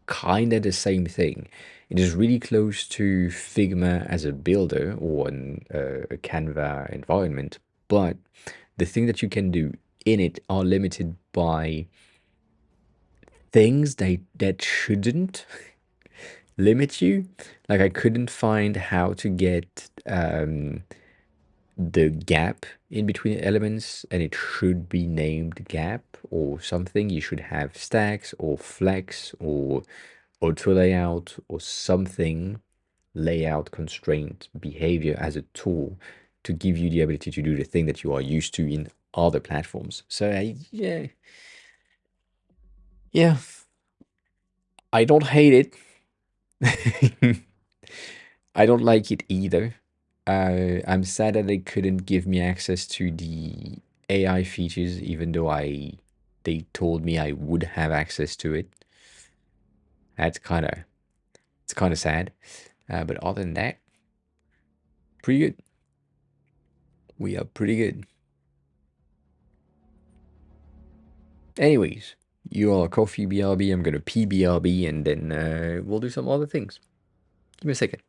kind of the same thing. It is really close to Figma as a builder or a Canva environment, but the thing that you can do in it are limited by things that shouldn't limit you. Like I couldn't find how to get the gap in between elements, and it should be named gap or something. You should have stacks or flex or auto layout or something, layout constraint behavior as a tool to give you the ability to do the thing that you are used to in other platforms. So yeah, I don't hate it. I don't like it either. I'm sad that they couldn't give me access to the AI features, even though they told me I would have access to it. That's it's kind of sad. But other than that, pretty good. We are pretty good. Anyways, you are coffee BRB. I'm gonna pee BRB, and then we'll do some other things. Give me a second.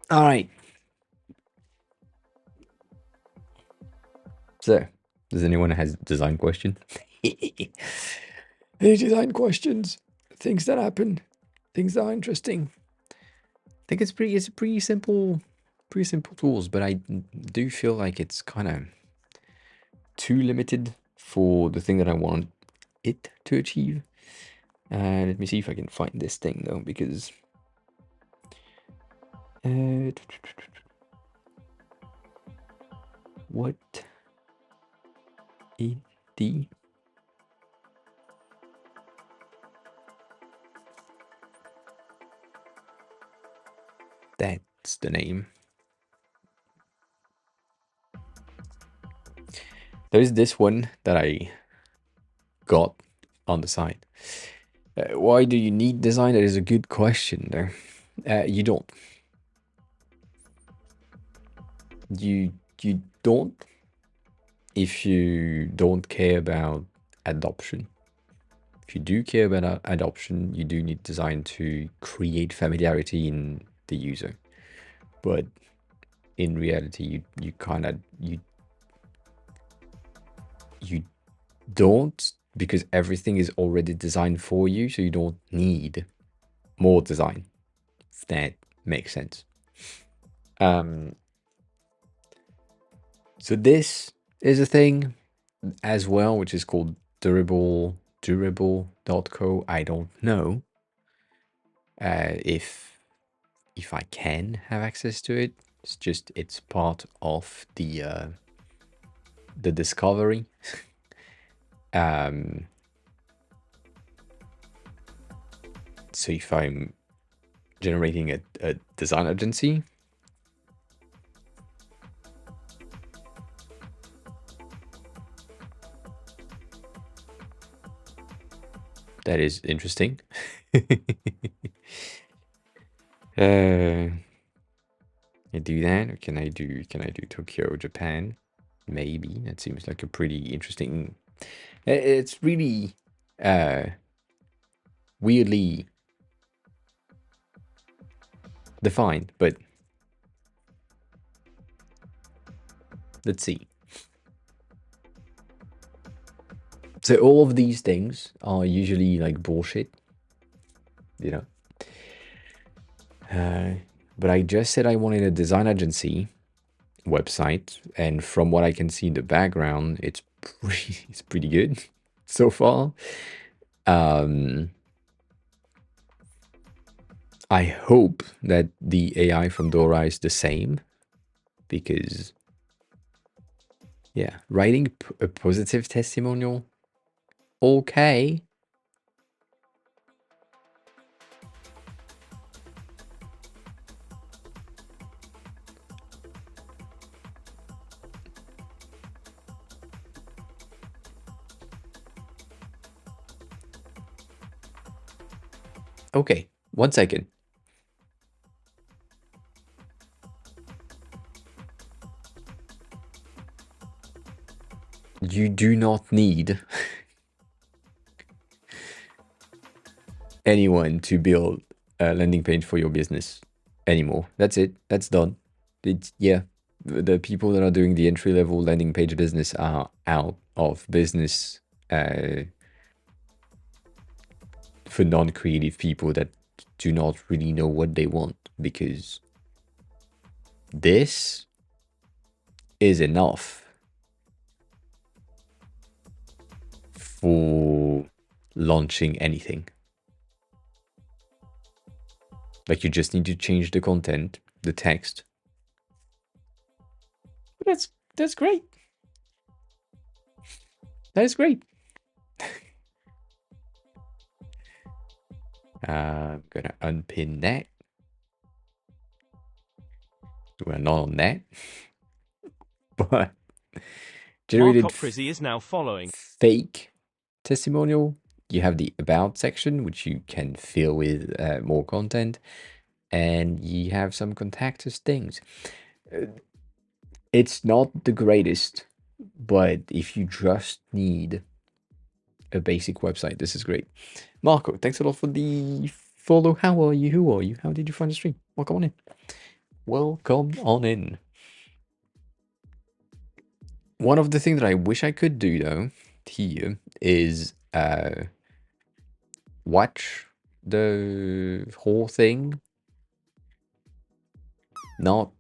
All right. So, does anyone has design question? Any design questions? Things that happen, things that are interesting. I think it's pretty simple tools, but I do feel like it's kind of too limited for the thing that I want it to achieve. Let me see if I can find this thing though, because what AD? That's the name. There's this one that I got on the side. Why do you need design? That is a good question there. You don't. You don't if you don't care about adoption. if you do care about adoption, you do need design to create familiarity in the user. But in reality, you kind of you don't, because everything is already designed for you, so you don't need more design, if that makes sense. So this is a thing as well, which is called durable.co. I don't know if I can have access to it. It's just it's part of the discovery. So if I'm generating a design agency, that is interesting. I do that, or can I do Tokyo, Japan? Maybe. That seems like a pretty interesting. It's really weirdly defined, but let's see. So all of these things are usually like bullshit, you know. But I just said I wanted a design agency website, and from what I can see in the background, it's pretty good so far. I hope that the AI from Dora is the same, because yeah, writing a positive testimonial, okay. Okay, 1 second. You do not need anyone to build a landing page for your business anymore. That's it. That's done. It's, yeah, the people that are doing the entry-level landing page business are out of business for non-creative people that do not really know what they want, because this is enough for launching anything. Like, you just need to change the content, the text. That's great. That is great. I'm gonna unpin that. We're not on that. But generated
Mark Oprizzi is now following.
fake testimonial. You have the about section, which you can fill with more content, and you have some contact us things. It's not the greatest, but if you just need a basic website, this is great. Marco, thanks a lot for the follow. How are you? Who are you? How did you find the stream? Welcome on in. Welcome on in. One of the things that I wish I could do, though, here is watch the whole thing. Not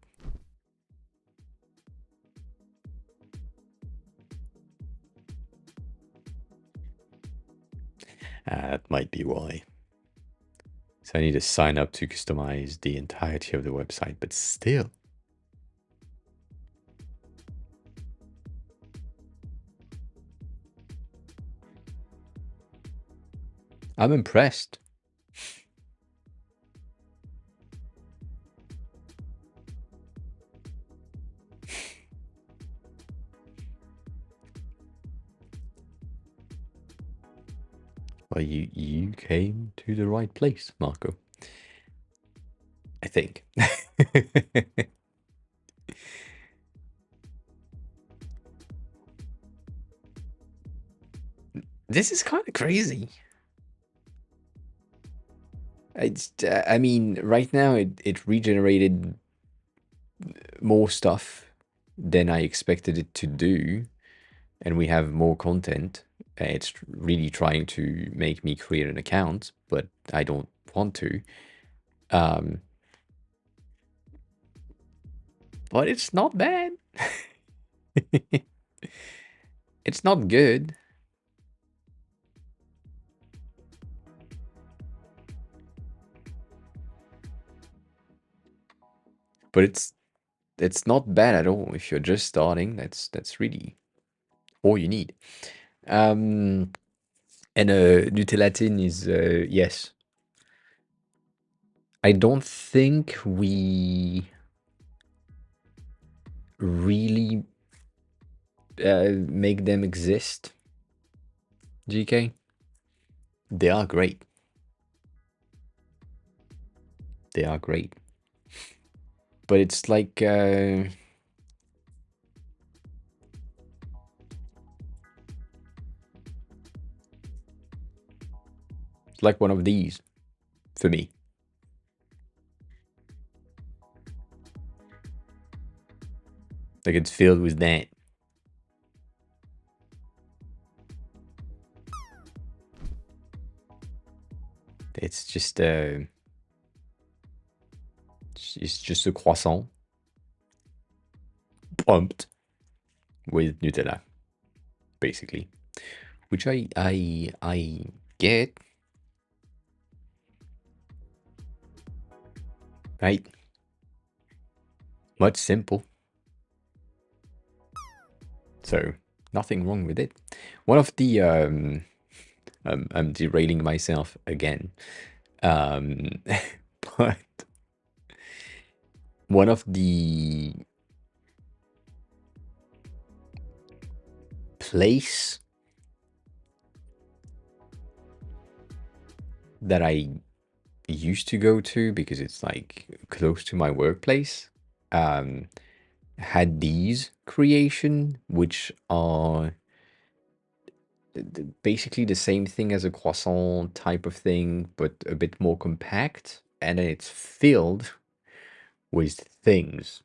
that might be why. So I need to sign up to customize the entirety of the website, but still. I'm impressed. Well, you came to the right place, Marco. I think. This is kind of crazy. I mean, right now it regenerated more stuff than I expected it to do, and we have more content. It's really trying to make me create an account, but I don't want to. Um, but it's not bad. It's not good, but it's not bad at all. If you're just starting, that's really all you need. Um, and Nutellatin is yes. I don't think we really make them exist. GK, they are great. They are great, but it's like one of these for me. Like it's filled with that. It's just it's just a croissant pumped with Nutella, basically, which I get, right? Much simple. So nothing wrong with it. One of the I'm derailing myself again. Um, but one of the place that I used to go to because it's like close to my workplace had these creation, which are basically the same thing as a croissant type of thing, but a bit more compact, and then it's filled with things.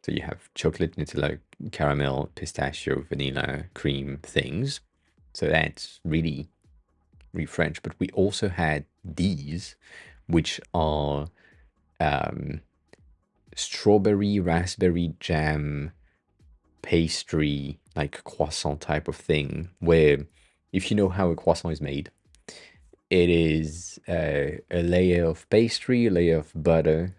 So you have chocolate, Nutella, caramel, pistachio, vanilla, cream things. So that's really, really French. But we also had these, which are strawberry, raspberry jam, pastry, like croissant type of thing, where if you know how a croissant is made, it is a layer of pastry, a layer of butter,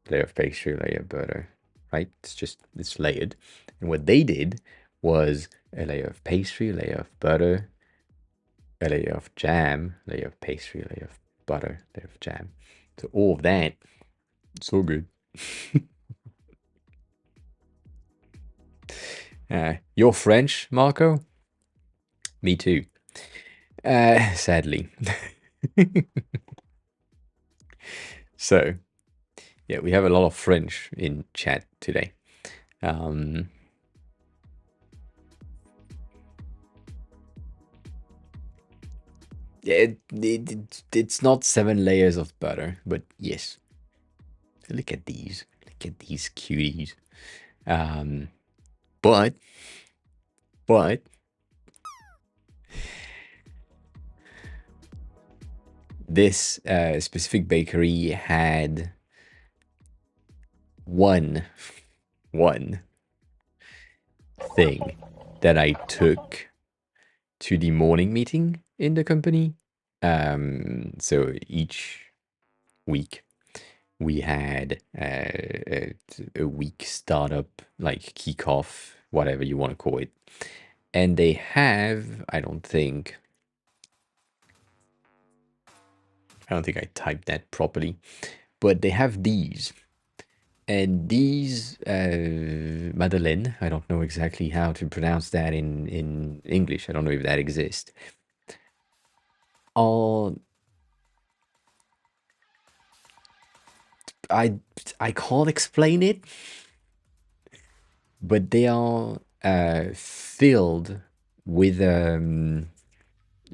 layer of pastry, layer of butter, right? It's layered. And what they did was a layer of pastry, a layer of butter, a layer of jam, layer of pastry, layer of butter, layer of jam. So all of that, so good. You're French, Marco? Me too. Sadly. So, yeah, we have a lot of French in chat today. It's not 7 layers of butter, but yes. Look at these. Look at these cuties. But this specific bakery had one thing that I took to the morning meeting in the company. So each week we had a week startup, like kickoff, whatever you want to call it. And they have, I don't think I typed that properly, but they have these. And these, Madeleine, I don't know exactly how to pronounce that in English. I don't know if that exists. Are I I can't explain it, but they are filled with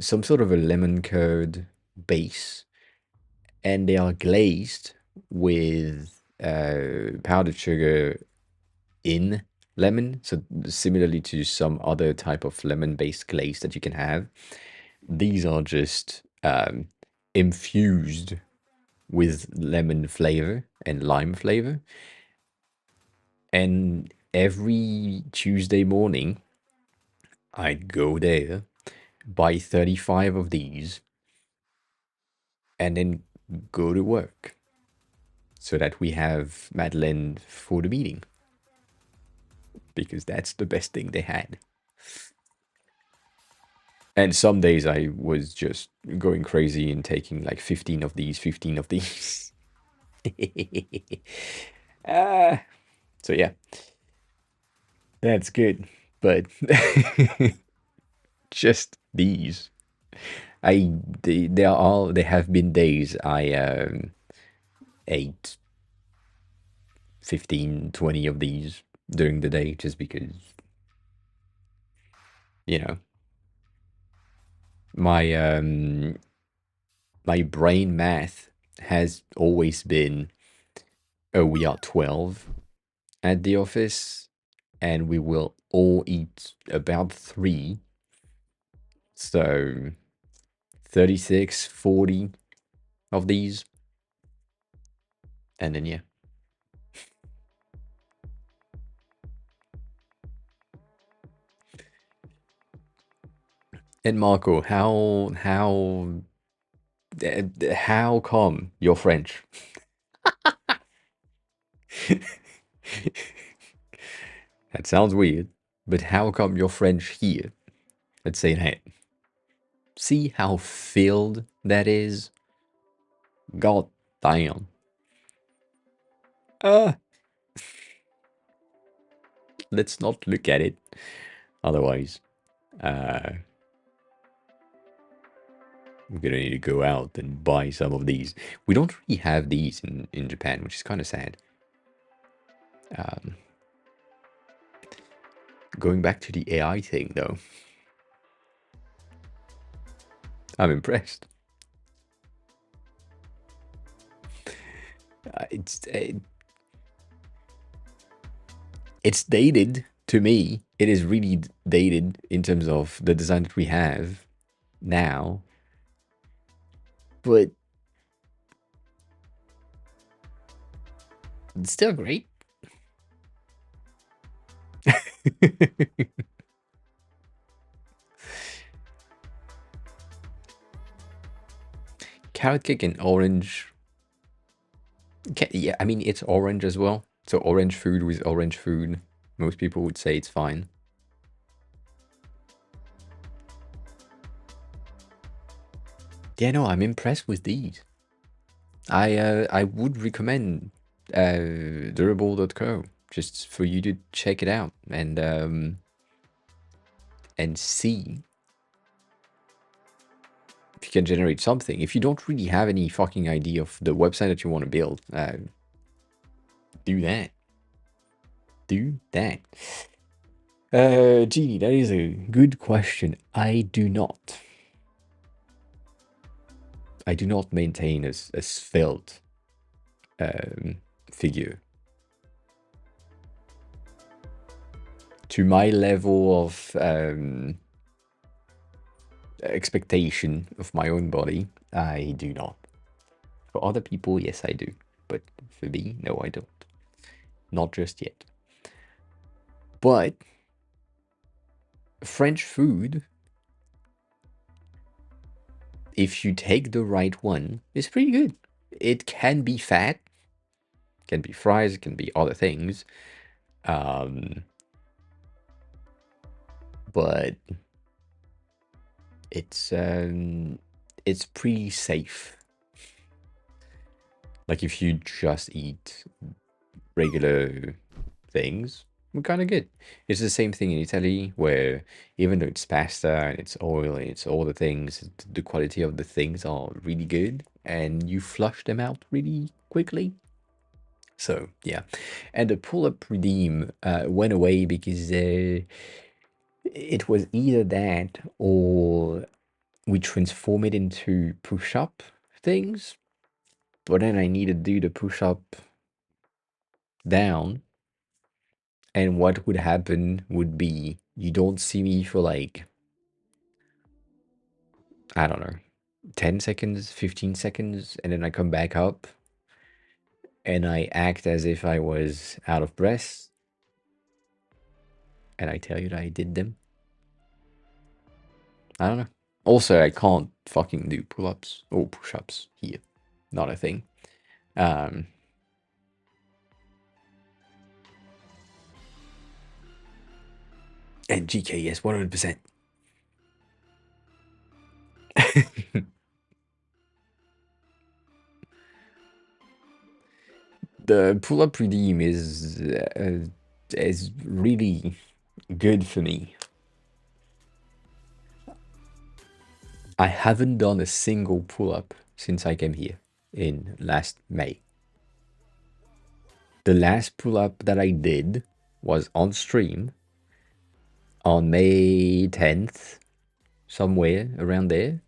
some sort of a lemon curd base, and they are glazed with powdered sugar in lemon. So similarly to some other type of lemon-based glaze that you can have, these are just infused with lemon flavor and lime flavor. And every Tuesday morning, I'd go there, buy 35 of these, and then go to work so that we have Madeleine for the meeting. Because that's the best thing they had. And some days I was just going crazy and taking like 15 of these, 15 of these. uh, so yeah, that's good. But just these. There have been days I ate 15, 20 of these during the day just because, you know, my my brain math has always been, oh, we are 12 at the office and we will all eat about 3. So 36, 40 of these. And then, yeah. And Marco, how come you're French? That sounds weird, but how come you're French here? Let's say that. See how filled that is? God damn. Uh, let's not look at it. Otherwise, we're gonna need to go out and buy some of these. We don't really have these in Japan, which is kind of sad. Going back to the AI thing, though, I'm impressed. It's dated to me. It is really dated in terms of the design that we have now, but it's still great. Carrot cake and orange. Yeah, I mean, it's orange as well. So orange food with orange food. Most people would say it's fine. Yeah, no, I'm impressed with these. I would recommend durable.co just for you to check it out and see if you can generate something. If you don't really have any fucking idea of the website that you want to build, do that. Do that. Genie, that is a good question. I do not maintain a svelte figure. To my level of expectation of my own body, I do not. For other people, yes, I do. But for me, no, I don't. Not just yet. But French food, if you take the right one, is pretty good. It can be fat, can be fries, it can be other things. But it's pretty safe. Like if you just eat regular things, we're kind of good. It's the same thing in Italy, where even though it's pasta and it's oil and it's all the things, the quality of the things are really good, and you flush them out really quickly. So yeah, and the pull-up redeem went away because it was either that or we transform it into push-up things. but then I need to do the push-up down, and what would happen would be you don't see me for like, I don't know, 10 seconds, 15 seconds, and then I come back up and I act as if I was out of breath, and I tell you that I did them. I don't know. Also, I can't fucking do pull-ups or push-ups here. Not a thing. Um, and GK, yes, 100%. The pull-up redeem is really good for me. I haven't done a single pull-up since I came here in last May. The last pull-up that I did was on stream on May 10th, somewhere around there.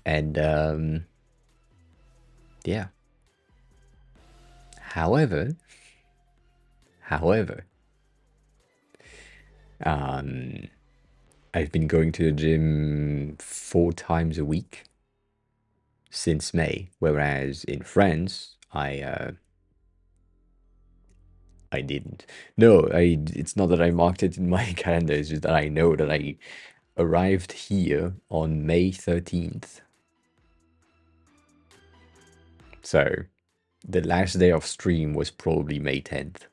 And yeah. However, I've been going to the gym 4 times a week since May, whereas in France, I didn't. No, it's not that I marked it in my calendar, it's just that I know that I arrived here on May 13th. So the last day of stream was probably May 10th.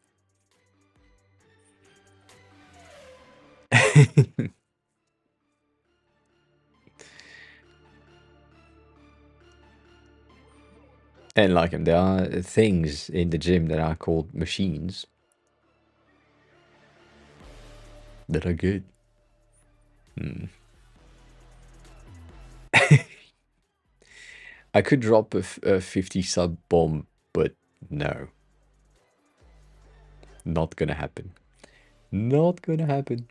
And like there are things in the gym that are called machines that are good. I could drop a 50 sub bomb, but no. Not gonna happen. Not gonna happen.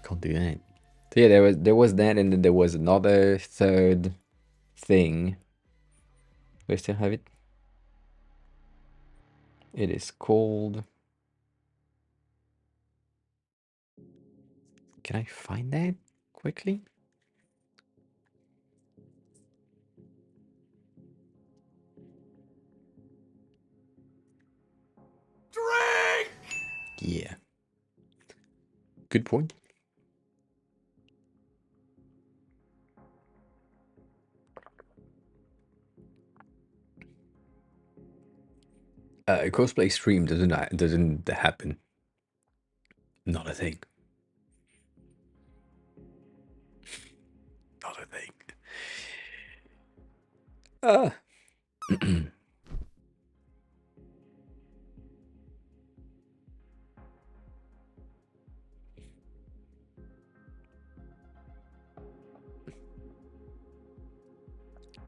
Can't do that. So yeah, there was that, and then there was another third thing. Do I still have it? It is called. Can I find that quickly? Drink! Yeah. Good point. Cosplay stream doesn't happen. Not a thing. Not a thing.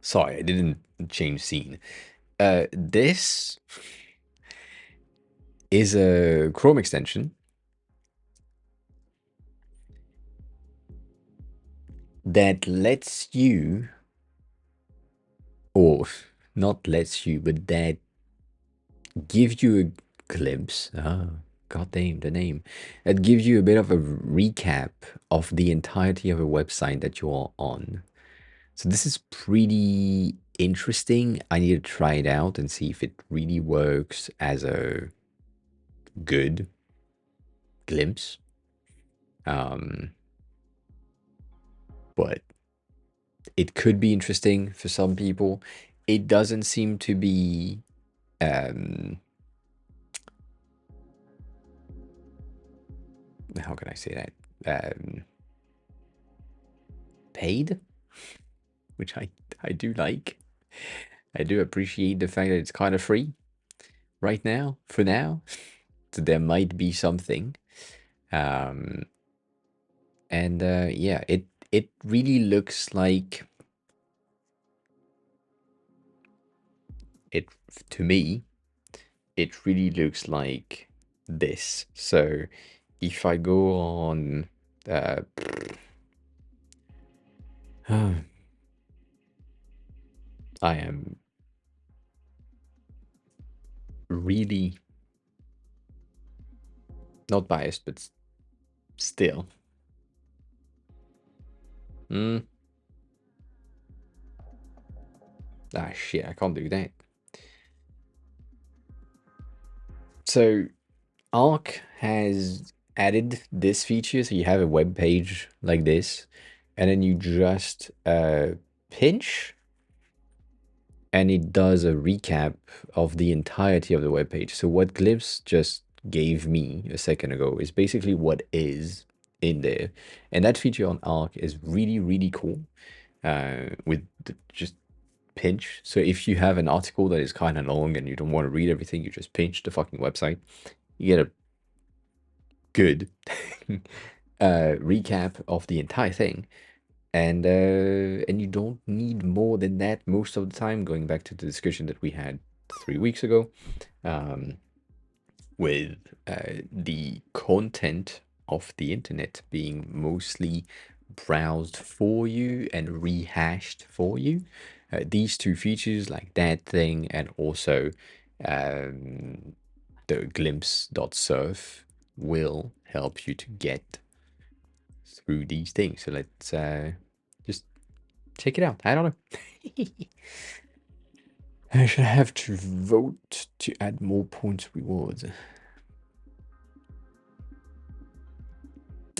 Sorry, I didn't change scene. This is a Chrome extension that lets you, or not lets you, but that gives you a glimpse. Oh, goddamn, the name. That gives you a bit of a recap of the entirety of a website that you're on. So this is pretty interesting. I need to try it out and see if it really works as a good glimpse. But it could be interesting for some people. It doesn't seem to be how can I say that? Paid, which I do like. I do appreciate the fact that it's kind of free right now, for now. So there might be something. And yeah, it really looks like it, to me, it really looks like this. So if I go on I am really not biased, but still. Hmm. Ah, shit, I can't do that. So, Arc has added this feature, so you have a web page like this, and then you just pinch, and it does a recap of the entirety of the web page. So what Glimpse just gave me a second ago is basically what is in there, and that feature on Arc is really, really cool. With just pinch. So if you have an article that is kind of long and you don't want to read everything, you just pinch the fucking website. You get a good recap of the entire thing, and you don't need more than that most of the time. Going back to the discussion that we had 3 weeks ago, um, with the content of the internet being mostly browsed for you and rehashed for you. These two features, like that thing, and also um, the glimpse.surf, will help you to get through these things. So let's just check it out. I don't know. I should have to vote to add more points rewards.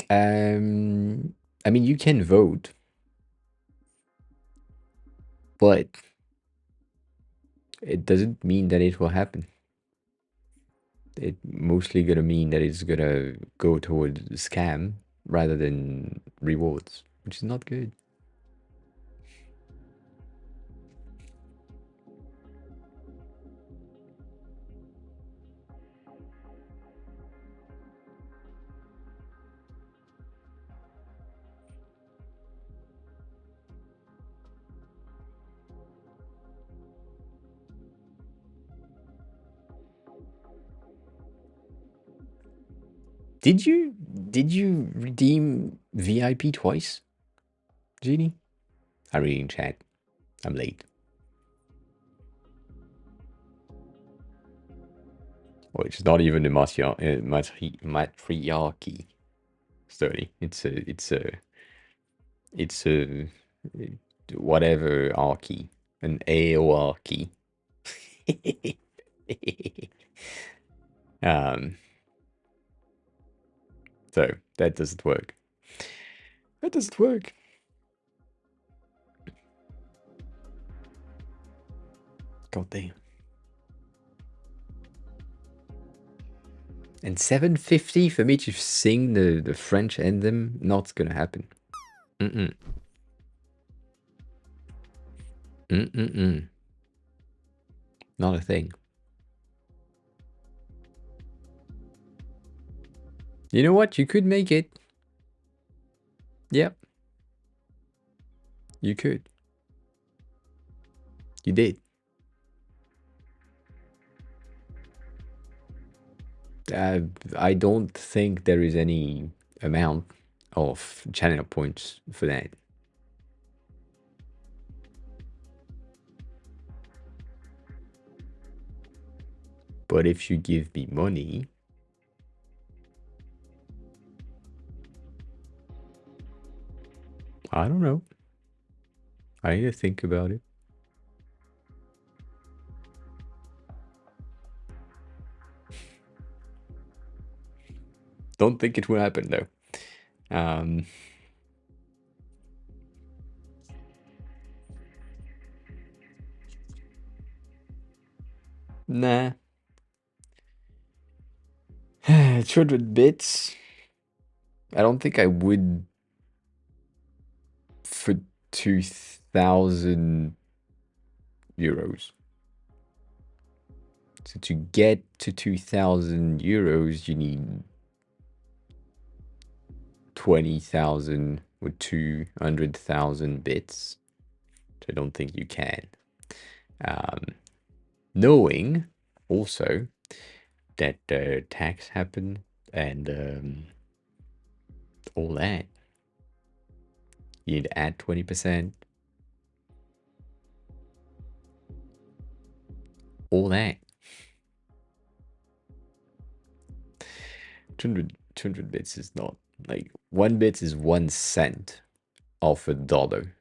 I mean, you can vote, but it doesn't mean that it will happen. It mostly gonna mean that it's gonna go towards scam rather than rewards, which is not good. Did you redeem VIP twice, Genie? I'm reading chat. I'm late. Well, it's not even a matriarchy study. It's a whatever archy, an AORchy. um, so that doesn't work. That doesn't work. God damn. And 750 for me to sing the French anthem, not gonna happen. Mm-mm. Mm-mm-mm. Not a thing. You know what? You could make it. Yep. You could. You did. I don't think there is any amount of channel points for that. But if you give me money, I don't know. I need to think about it. Don't think it will happen though. Nah. 200 bits. I don't think I would for 2,000 euros. So to get to 2,000 euros, you need 20,000 or 200,000 bits. So I don't think you can. Knowing also that tax happened and all that, You need to add 20%. All that. 200 bits is not like 1 bit is 1 cent of a dollar.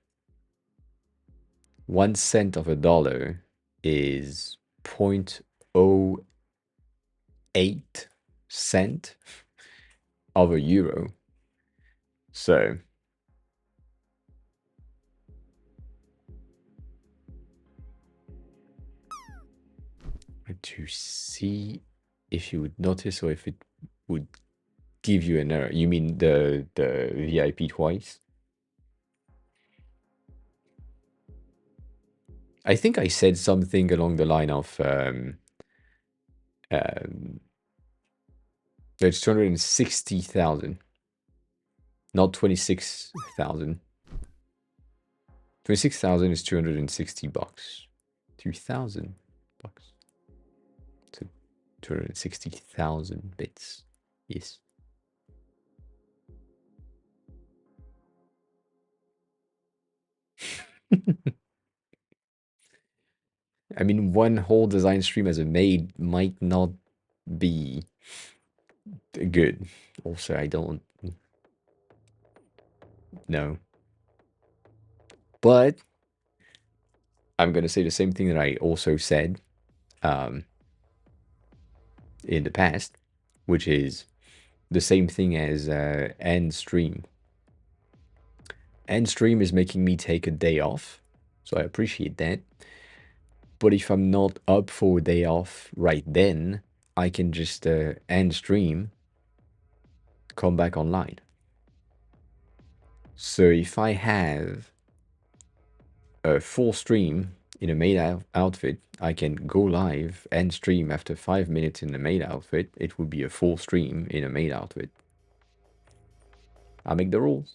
1 cent of a dollar is 0.08 cent of a euro. So to see if you would notice or if it would give you an error. You mean the VIP twice? I think I said something along the line of there's 260,000, not 26,000. 26,000 is 260 bucks. 2,000 bucks. So 260,000 bits. Yes. I mean, one whole design stream as a maid might not be good. Also, I don't know. But I'm going to say the same thing that I also said in the past, which is the same thing as end stream. End stream is making me take a day off, so I appreciate that. But if I'm not up for a day off right then, I can just end stream, come back online. So if I have a full stream in a maid outfit, I can go live and stream after 5 minutes in the maid outfit. It would be a full stream in a maid outfit. I make the rules.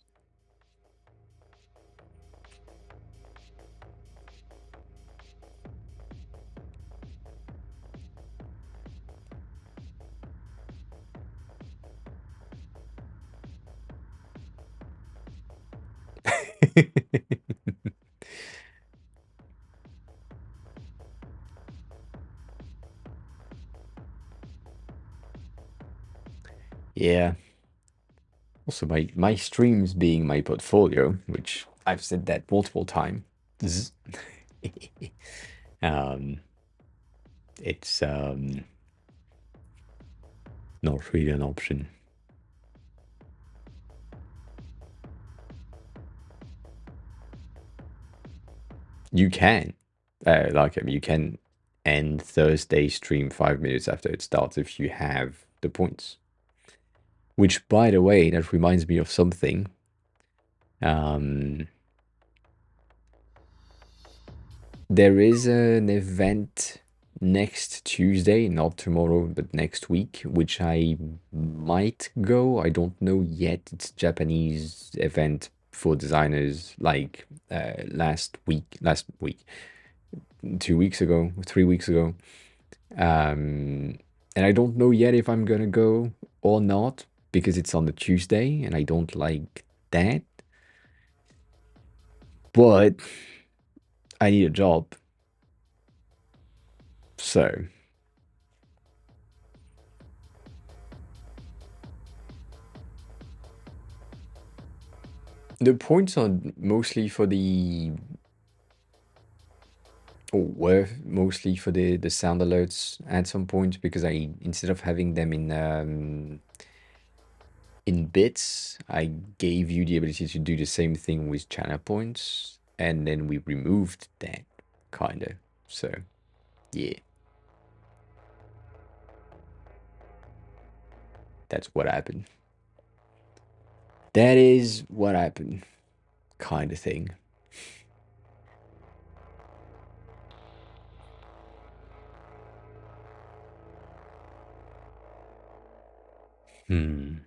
Yeah. Also, my streams being my portfolio, which I've said that multiple times. It's not really an option. You can, you can end Thursday stream 5 minutes after it starts if you have the points. Which, by the way, that reminds me of something. There is an event next Tuesday, not tomorrow, but next week, which I might go. I don't know yet. It's a Japanese event for designers, like last week, 2 weeks ago, 3 weeks ago. And I don't know yet if I'm gonna go or not because it's on the Tuesday and I don't like that. But I need a job. So the points are mostly for the or were mostly for the sound alerts at some point because I instead of having them in bits, I gave you the ability to do the same thing with channel points, and then we removed that kinda. So yeah. That's what happened. That is what happened. Kind of thing. Hmm.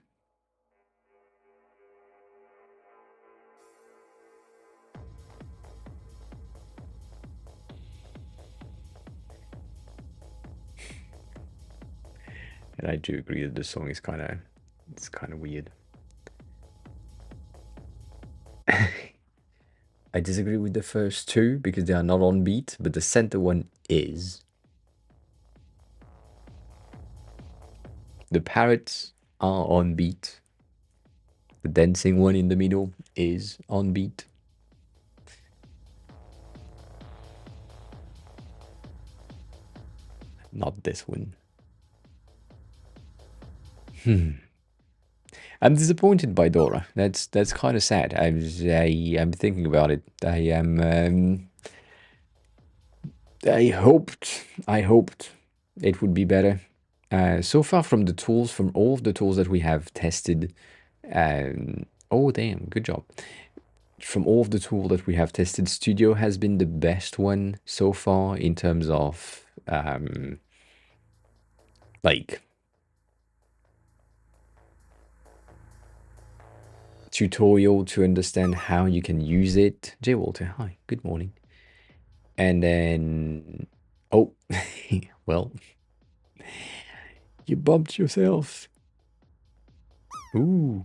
And I do agree that the song is kind of weird. I disagree with the first two because they are not on beat, but the center one is. The parrots are on beat. The dancing one in the middle is on beat. Not this one. I'm disappointed by Dora. That's kind of sad. I'm thinking about it. I hoped it would be better. So far from the tools, from all of the tools that we have tested, oh damn, good job. From all of the tools that we have tested, Studio has been the best one so far in terms of like tutorial to understand how you can use it. Jay Walter, hi, good morning. And then, oh, well, you bumped yourself. Ooh.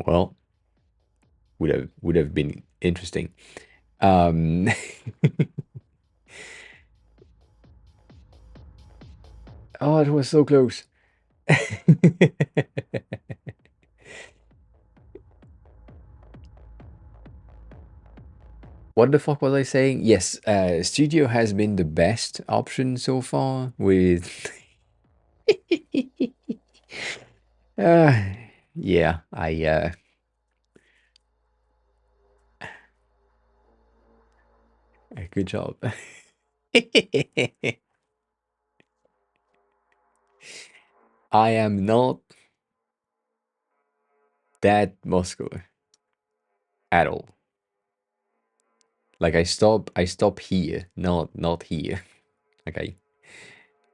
Well, would have been interesting. Oh, it was so close. What the fuck was I saying? Yes, Studio has been the best option so far with. Yeah, good job. I am not that muscular at all. Like I stop here, not here. Okay,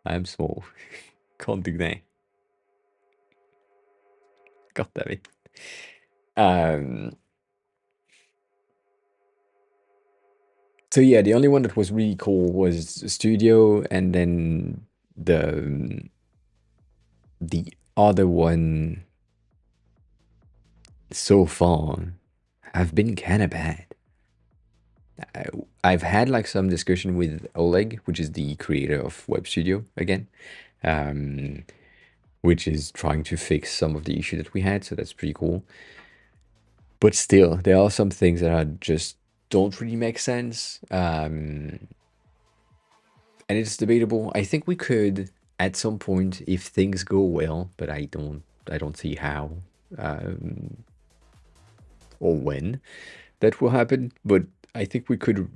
I'm small. Can't do that. God damn it. So yeah, the only one that was really cool was Studio, and then the other one so far have been kind of bad. I've had like some discussion with Oleg, which is the creator of Web Studio again, which is trying to fix some of the issue that we had. So that's pretty cool. But still, there are some things that are just don't really make sense. And it's debatable. I think we could at some point if things go well, but I don't see how or when that will happen. But I think we could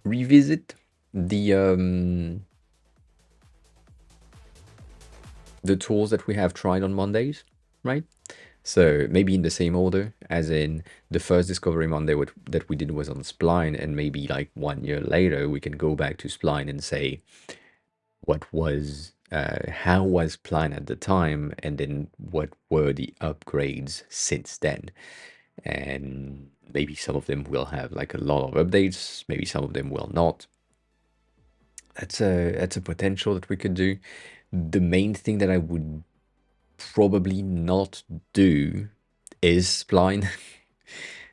revisit the tools that we have tried on Mondays, right? So maybe in the same order, as in the first Discovery Monday that we did was on Spline, and maybe like 1 year later we can go back to Spline and say what was how was Spline at the time, and then what were the upgrades since then. And maybe some of them will have like a lot of updates, maybe some of them will not. That's a potential that we could do. The main thing that I would probably not do is Spline.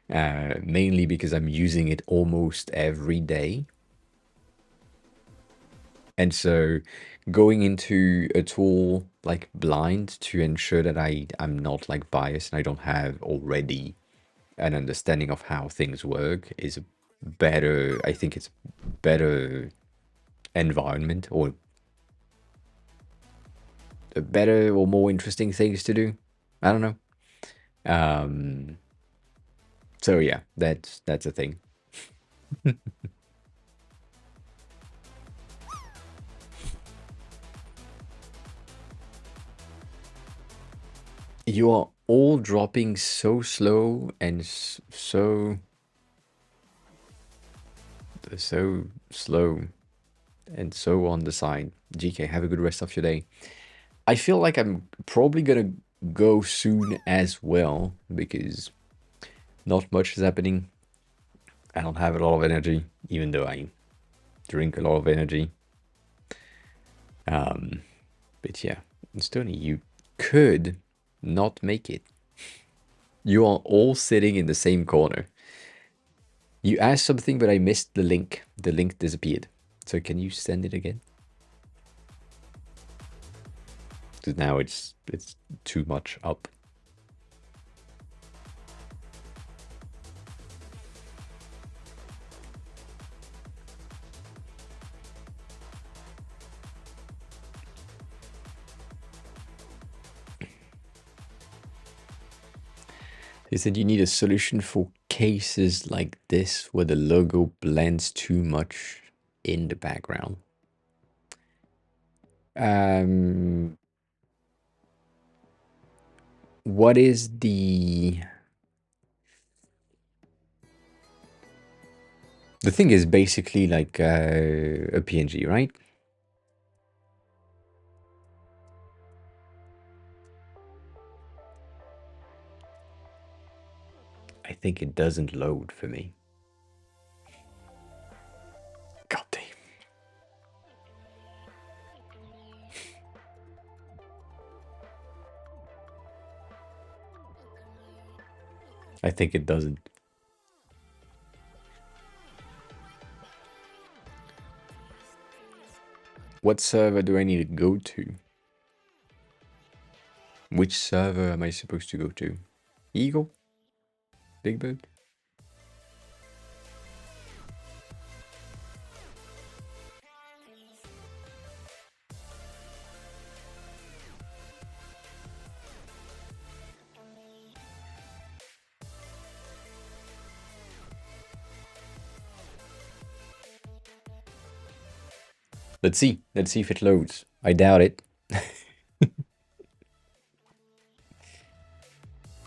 Mainly because I'm using it almost every day. And so going into a tool like Blind to ensure that I'm not like biased and I don't have already an understanding of how things work is better. I think it's better environment or a better or more interesting things to do. I don't know. So yeah, that's a thing. You are all dropping so slow and so slow and so on the side. GK, have a good rest of your day. I feel like I'm probably gonna go soon as well because not much is happening. I don't have a lot of energy, even though I drink a lot of energy. But yeah, Stoney, could not make it. You are all sitting in the same corner. You asked something, but I missed the link. The link disappeared. So can you send it again? Because now it's too much up. He said you need a solution for cases like this where the logo blends too much in the background. What is the thing is basically like a PNG, right? I think it doesn't load for me. God damn. I think it doesn't. What server do I need to go to? Which server am I supposed to go to? Eagle? Big Bird? Let's see. Let's see if it loads. I doubt it.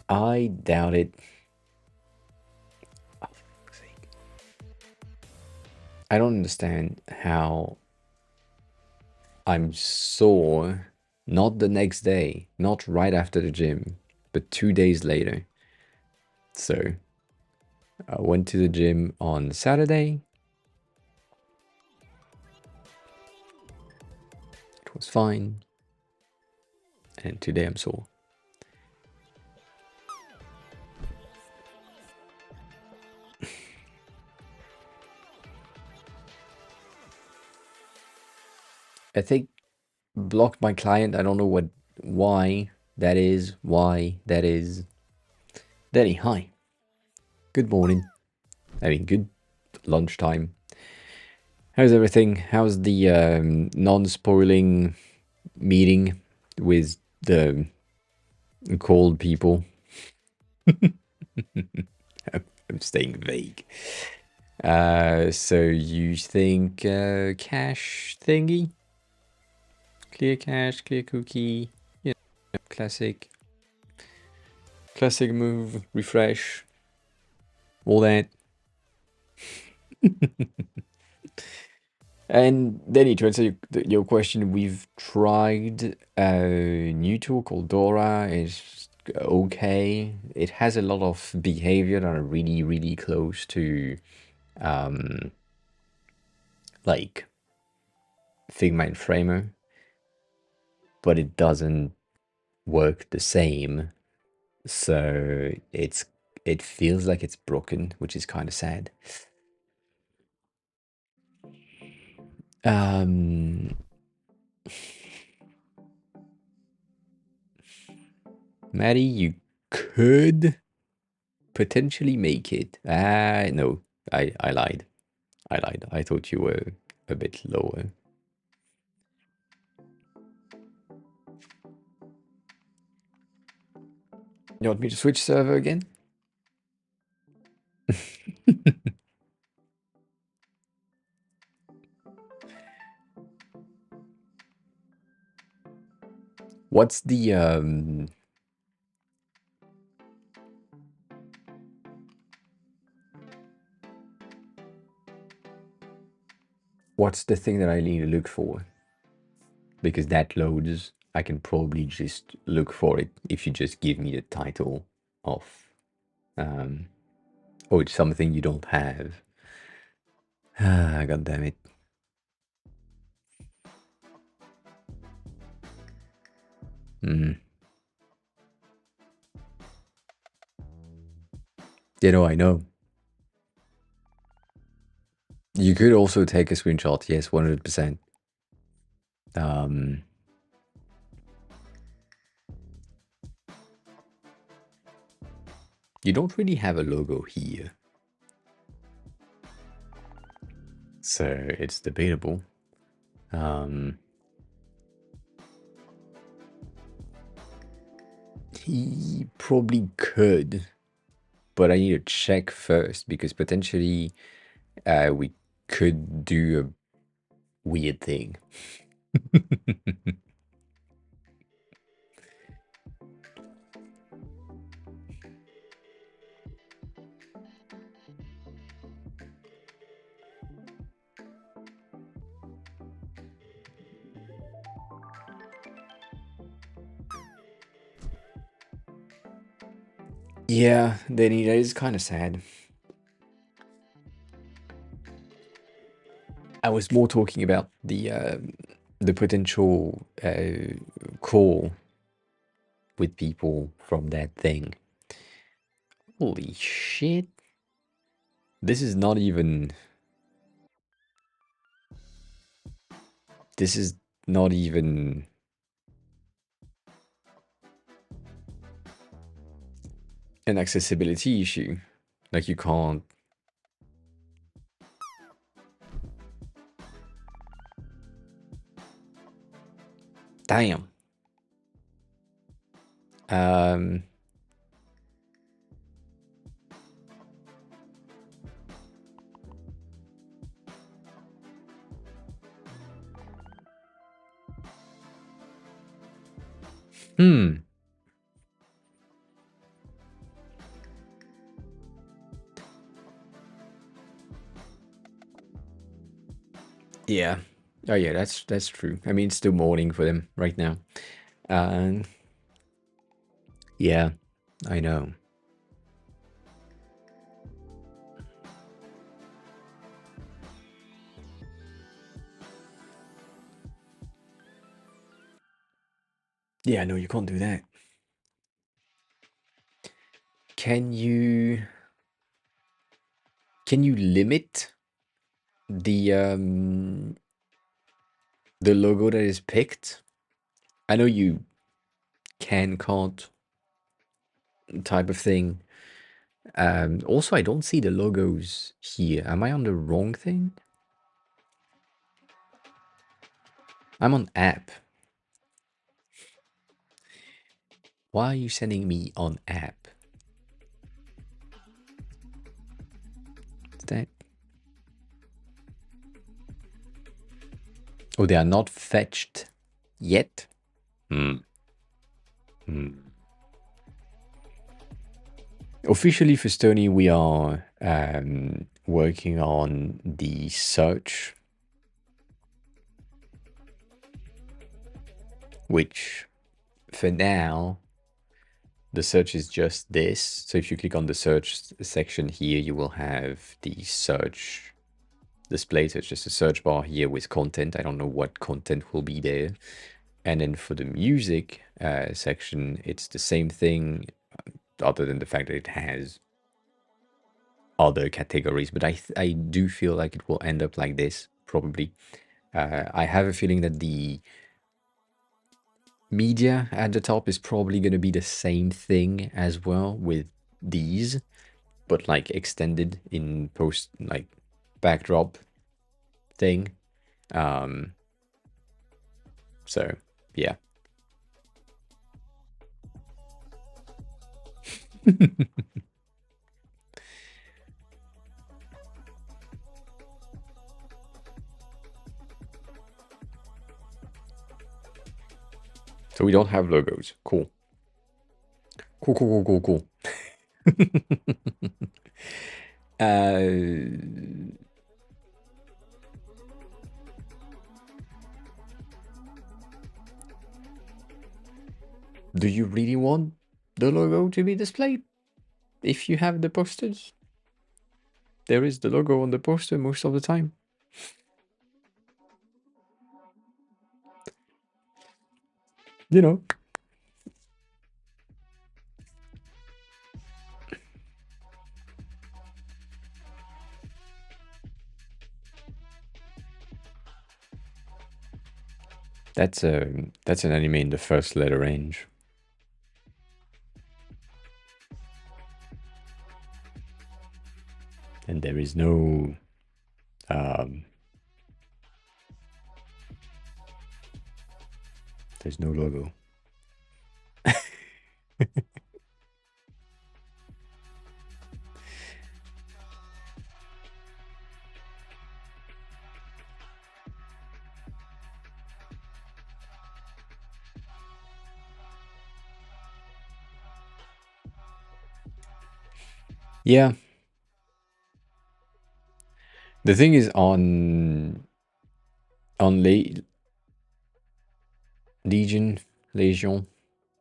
I doubt it. Oh, fuck's sake. I don't understand how I'm sore, not the next day, not right after the gym, but 2 days later. So I went to the gym on Saturday. It was fine. And today I'm sore. I think blocked my client. I don't know why that is. Why that is. Danny, hi. Good morning. I mean, good lunchtime. How's everything? How's the non-spoiling meeting with the cold people? I'm staying vague. So you think cache thingy? Clear cache, clear cookie, yeah, classic move, refresh, all that. And then to answer your question, we've tried a new tool called Dora. It's okay. It has a lot of behavior that are really, really close to like Figma and Framer, but it doesn't work the same. So it feels like it's broken, which is kind of sad. Maddie, you could potentially make it. No, I lied. I lied. I thought you were a bit lower. You want me to switch server again? What's the thing that I need to look for? Because that loads, I can probably just look for it if you just give me the title of oh, it's something you don't have. Ah, god damn it. You know, I know. You could also take a screenshot. Yes, 100%. Um, you don't really have a logo here, so it's debatable. He probably could, but I need to check first because potentially we could do a weird thing. Yeah, Danny, that is kind of sad. I was more talking about the potential call with people from that thing. Holy shit! This is not even. This is not even. An accessibility issue. Like you can't. Damn. Um. Hmm. Yeah. Oh yeah, that's true. I mean, it's still morning for them right now. Um. Yeah, I know. Yeah, no, you can't do that. Can you? Can you limit the the logo that is picked? I know you can't type of thing. Also, I don't see the logos here. Am I on the wrong thing? I'm on app. Why are you sending me on app? Is that? Oh, they are not fetched yet? Hmm. Hmm. Officially for Stony, we are working on the search, which for now, the search is just this. So if you click on the search section here, you will have the search display. So it's just a search bar here with content. I don't know what content will be there. And then for the music section, it's the same thing, other than the fact that it has other categories. But I do feel like it will end up like this, probably. I have a feeling that the media at the top is probably going to be the same thing as well with these, but like extended in post, like backdrop thing. Um, so, yeah. So we don't have logos. Cool. Cool, cool, cool, cool, cool. uh, do you really want the logo to be displayed? If you have the posters, there is the logo on the poster most of the time. You know. That's an anime in the first letter range. And there is no um, there's no logo. Yeah. The thing is on Legion, Legion,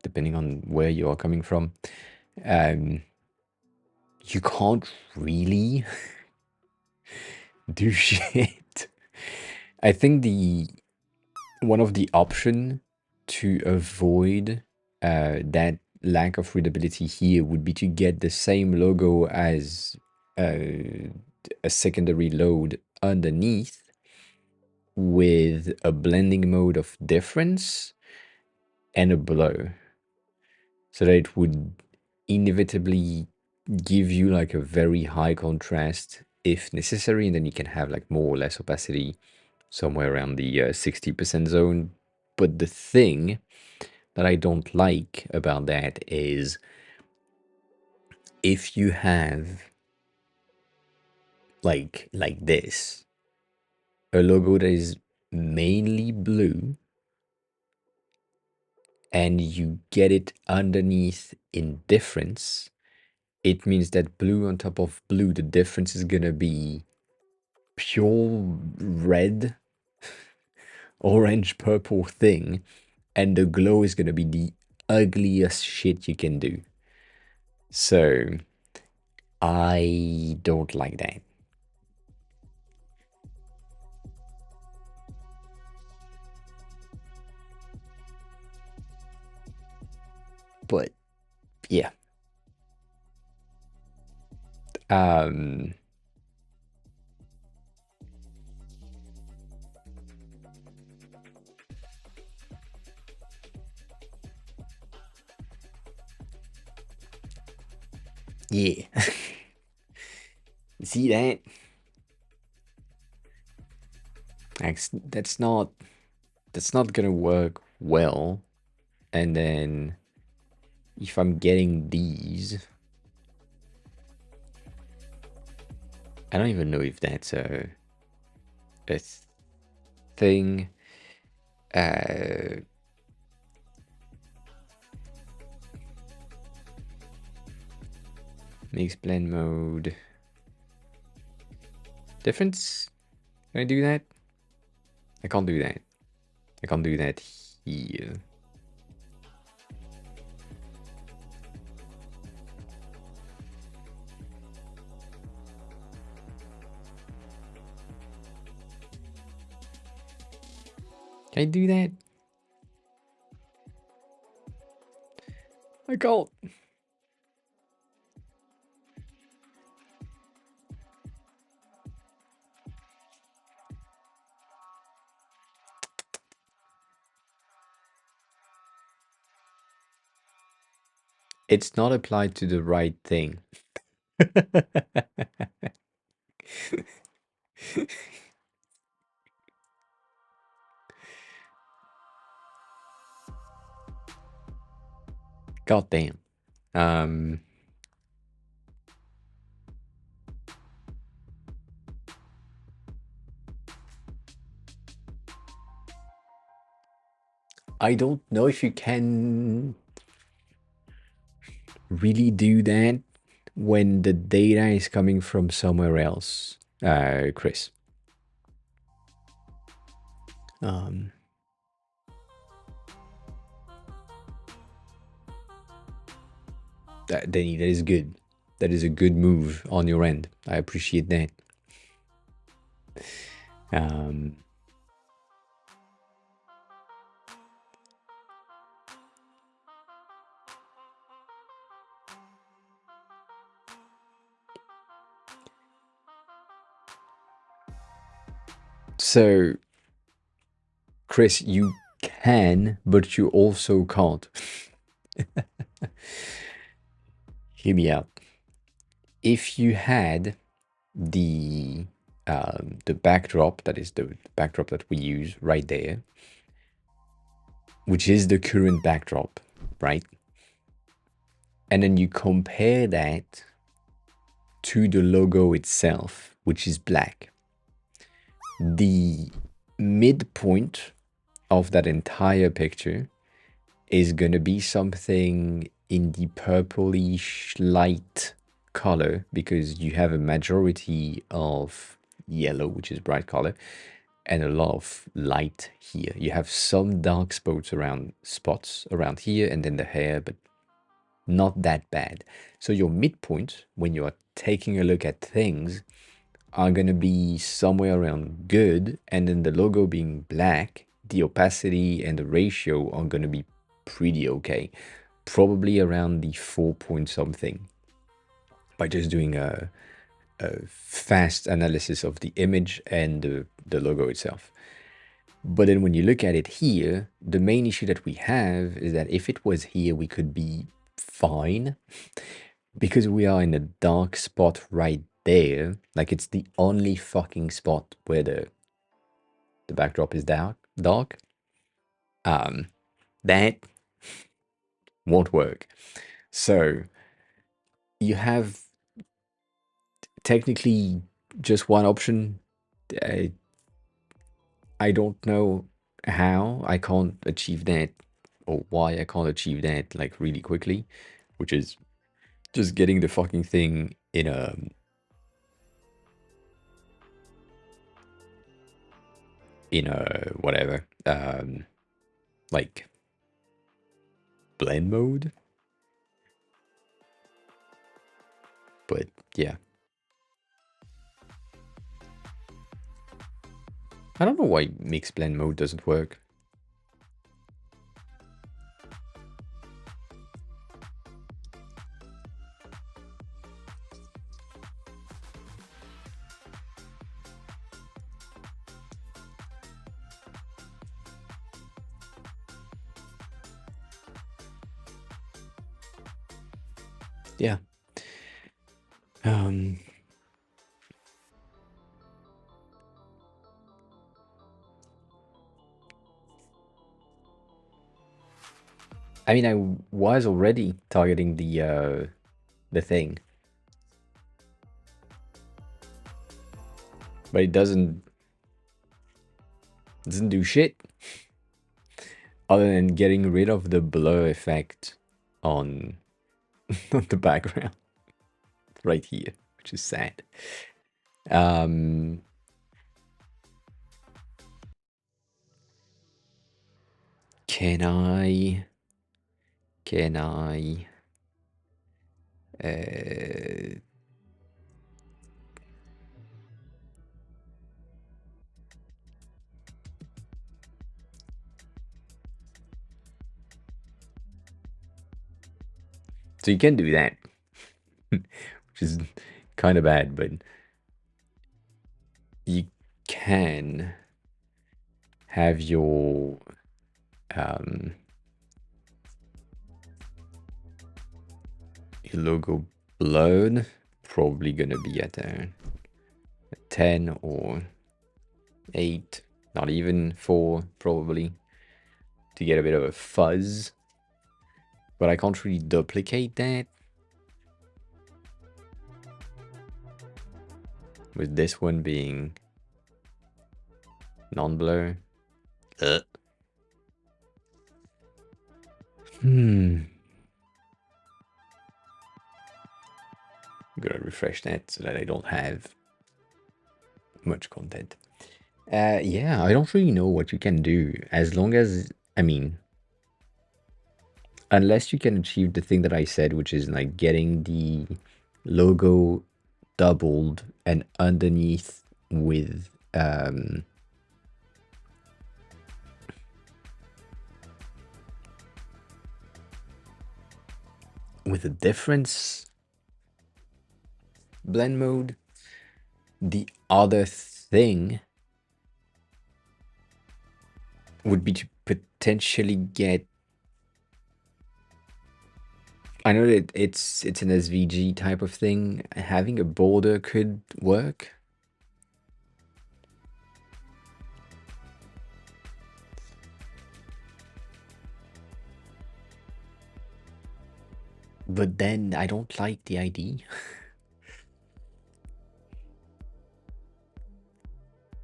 depending on where you are coming from, um, you can't really do shit. I think the one of the option to avoid that lack of readability here would be to get the same logo as uh, a secondary load underneath with a blending mode of difference and a blow, so that it would inevitably give you like a very high contrast if necessary, and then you can have like more or less opacity somewhere around the 60% zone. But the thing that I don't like about that is if you have like this, a logo that is mainly blue and you get it underneath in difference, it means that blue on top of blue, the difference is gonna be pure red, orange, purple thing, and the glow is gonna be the ugliest shit you can do. So I don't like that. But yeah. Um yeah. See that? That's not gonna work well. And then if I'm getting these, I don't even know if that's a thing. Uh Mix blend mode. Difference? Can I do that? I can't do that. I can't do that here. Can I do that? I can't. It's not applied to the right thing. God damn. I don't know if you can really do that when the data is coming from somewhere else, Chris. Um, Danny, that is good. That is a good move on your end. I appreciate that. Um, so, Chris, you can, but you also can't. Hear me out. If you had the backdrop, that is the backdrop that we use right there, which is the current backdrop, right? And then you compare that to the logo itself, which is black. The midpoint of that entire picture is gonna be something in the purplish light color, because you have a majority of yellow, which is bright color, and a lot of light here. You have some dark spots around here, and then the hair, but not that bad. So your midpoint, when you are taking a look at things, are going to be somewhere around good, and then the logo being black, the opacity and the ratio are going to be pretty okay. Probably around the 4 point something, by just doing a fast analysis of the image and the logo itself. But then when you look at it here, the main issue that we have is that if it was here, we could be fine, because we are in a dark spot right there. Like, it's the only fucking spot where the backdrop is dark. That won't work. So you have technically just one option. I don't know how I can't achieve that, or why I can't achieve that like really quickly, which is just getting the fucking thing in a whatever, like blend mode. But yeah, I don't know why mix blend mode doesn't work. Yeah. I mean, I was already targeting the thing, but it doesn't do shit other than getting rid of the blur effect on on the background right here, which is sad. Can I so you can do that, which is kind of bad, but you can have your logo blurred, probably gonna be at a 10 or 8, not even 4 probably, to get a bit of a fuzz. But I can't really duplicate that with this one being non-blur. I'm gonna refresh that so that I don't have much content. Yeah, I don't really know what you can do, as long as, I mean, unless you can achieve the thing that I said, which is like getting the logo doubled and underneath with a difference blend mode. The other thing would be to potentially get. I know that it's an SVG type of thing. Having a border could work. But then I don't like the ID.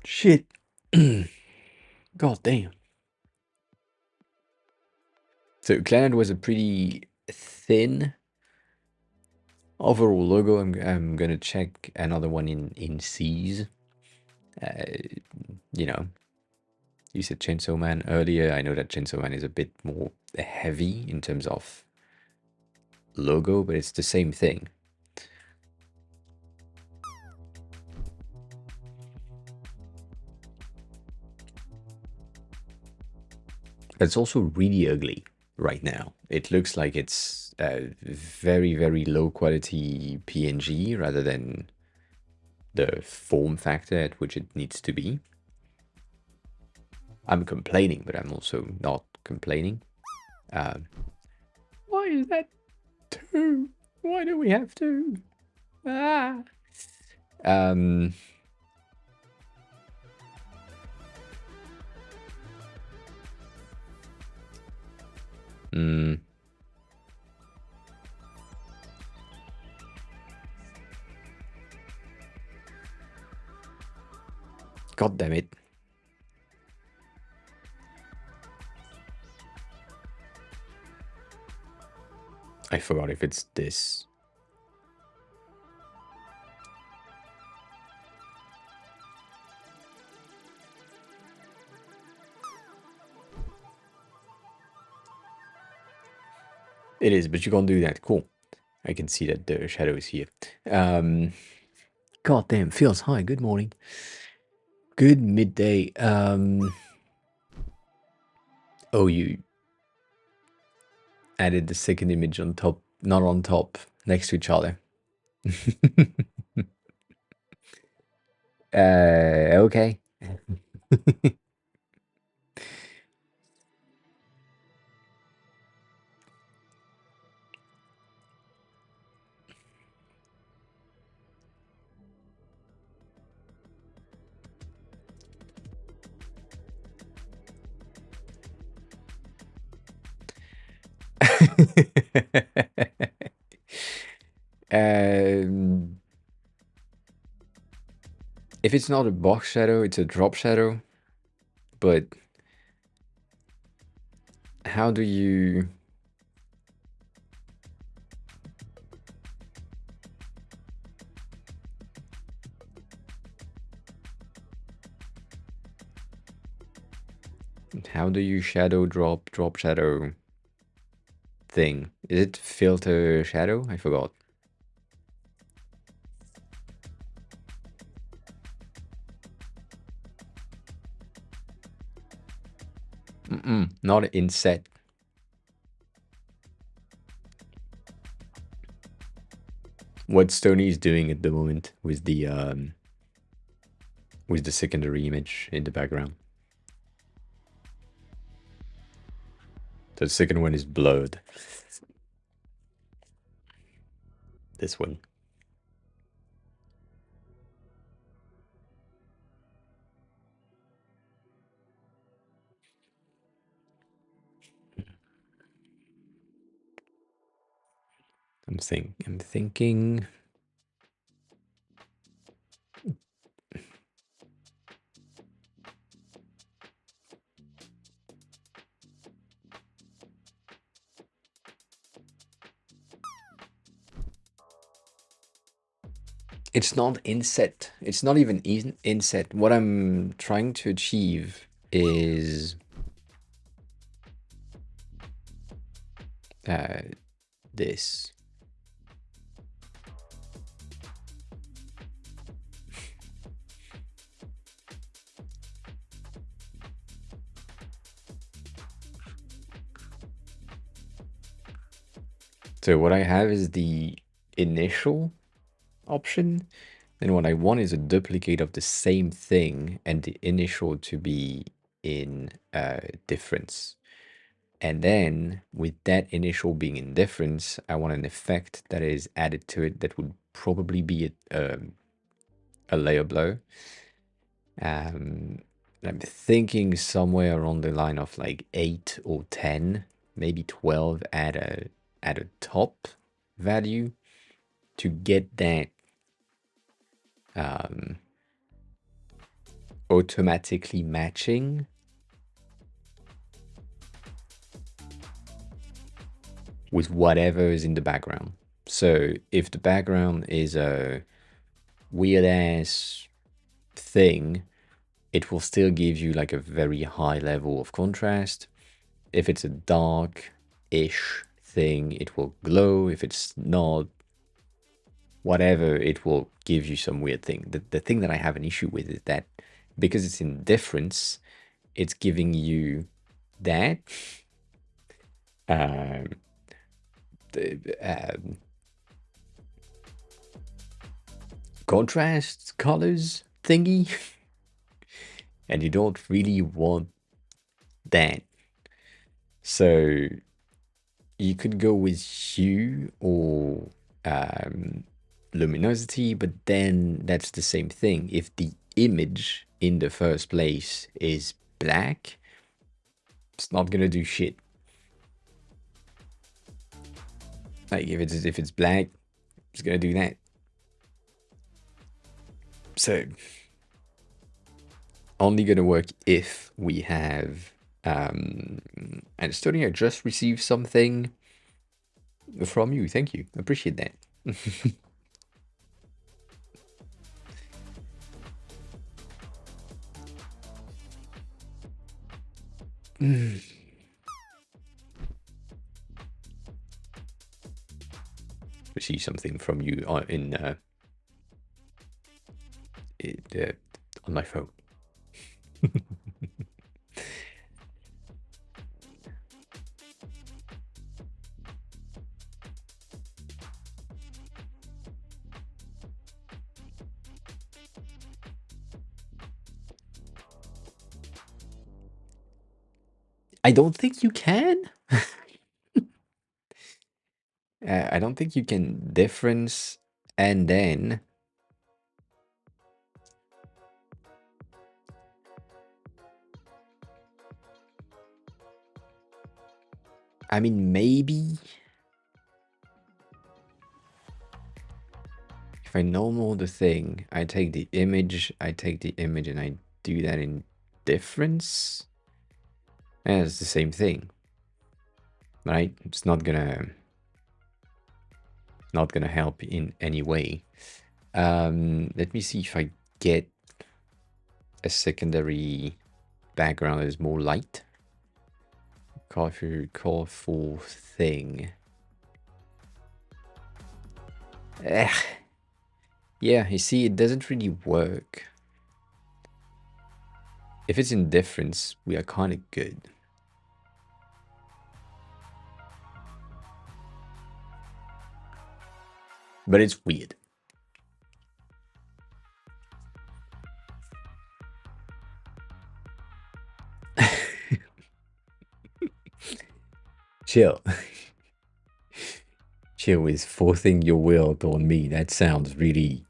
Shit. God damn. So Clannad was a pretty thin overall logo. I'm gonna check another one in C's. You know, you said Chainsaw Man earlier. I know that Chainsaw Man is a bit more heavy in terms of logo, but it's the same thing. It's also really ugly right now. It looks like it's a very, very low quality PNG rather than the form factor at which it needs to be. I'm complaining, but I'm also not complaining. Why is that two? Why do we have two? Ah. Um. Mm, God damn it. I forgot if it's this. It is, but you can't do that. Cool. I can see that the shadow is here. God damn, feels high. Good morning. Good midday. Oh, you added the second image on top, not on top, next to each other. Okay. Um, if it's not a box shadow, it's a drop shadow. But how do you... How do you shadow drop shadow thing? Is it filter shadow? I forgot. Not inset. What Stony is doing at the moment with the secondary image in the background. The second one is blurred. This one. I'm thinking. It's not inset. It's not even inset. What I'm trying to achieve is this. So what I have is the initial option. Then what I want is a duplicate of the same thing and the initial to be in difference. And then with that initial being in difference, I want an effect that is added to it that would probably be a layer blow. I'm thinking somewhere around the line of like 8 or 10, maybe 12 at a top value to get that automatically matching with whatever is in the background. So if the background is a weird ass thing, it will still give you like a very high level of contrast. If it's a dark-ish thing, it will glow. If it's not, whatever, it will give you some weird thing. The thing that I have an issue with is that because it's in difference, it's giving you that contrast colors thingy, and you don't really want that. So you could go with hue or luminosity, but then that's the same thing. If the image in the first place is black, it's not gonna do shit. Like if it's black, it's gonna do that. So only gonna work if we have and Studio, I just received something from you. Thank you. Appreciate that. Receive something from you on my phone. I don't think you can. I don't think you can difference and then I mean maybe if I normal the thing, I take the image and I do that in difference. And it's the same thing. Right? It's not gonna help in any way. Let me see if I get a secondary background that is more light. Colorful thing. Yeah, you see, it doesn't really work. If it's in difference, we are kind of good. But it's weird. Chill. Chill is forcing your will on me. That sounds really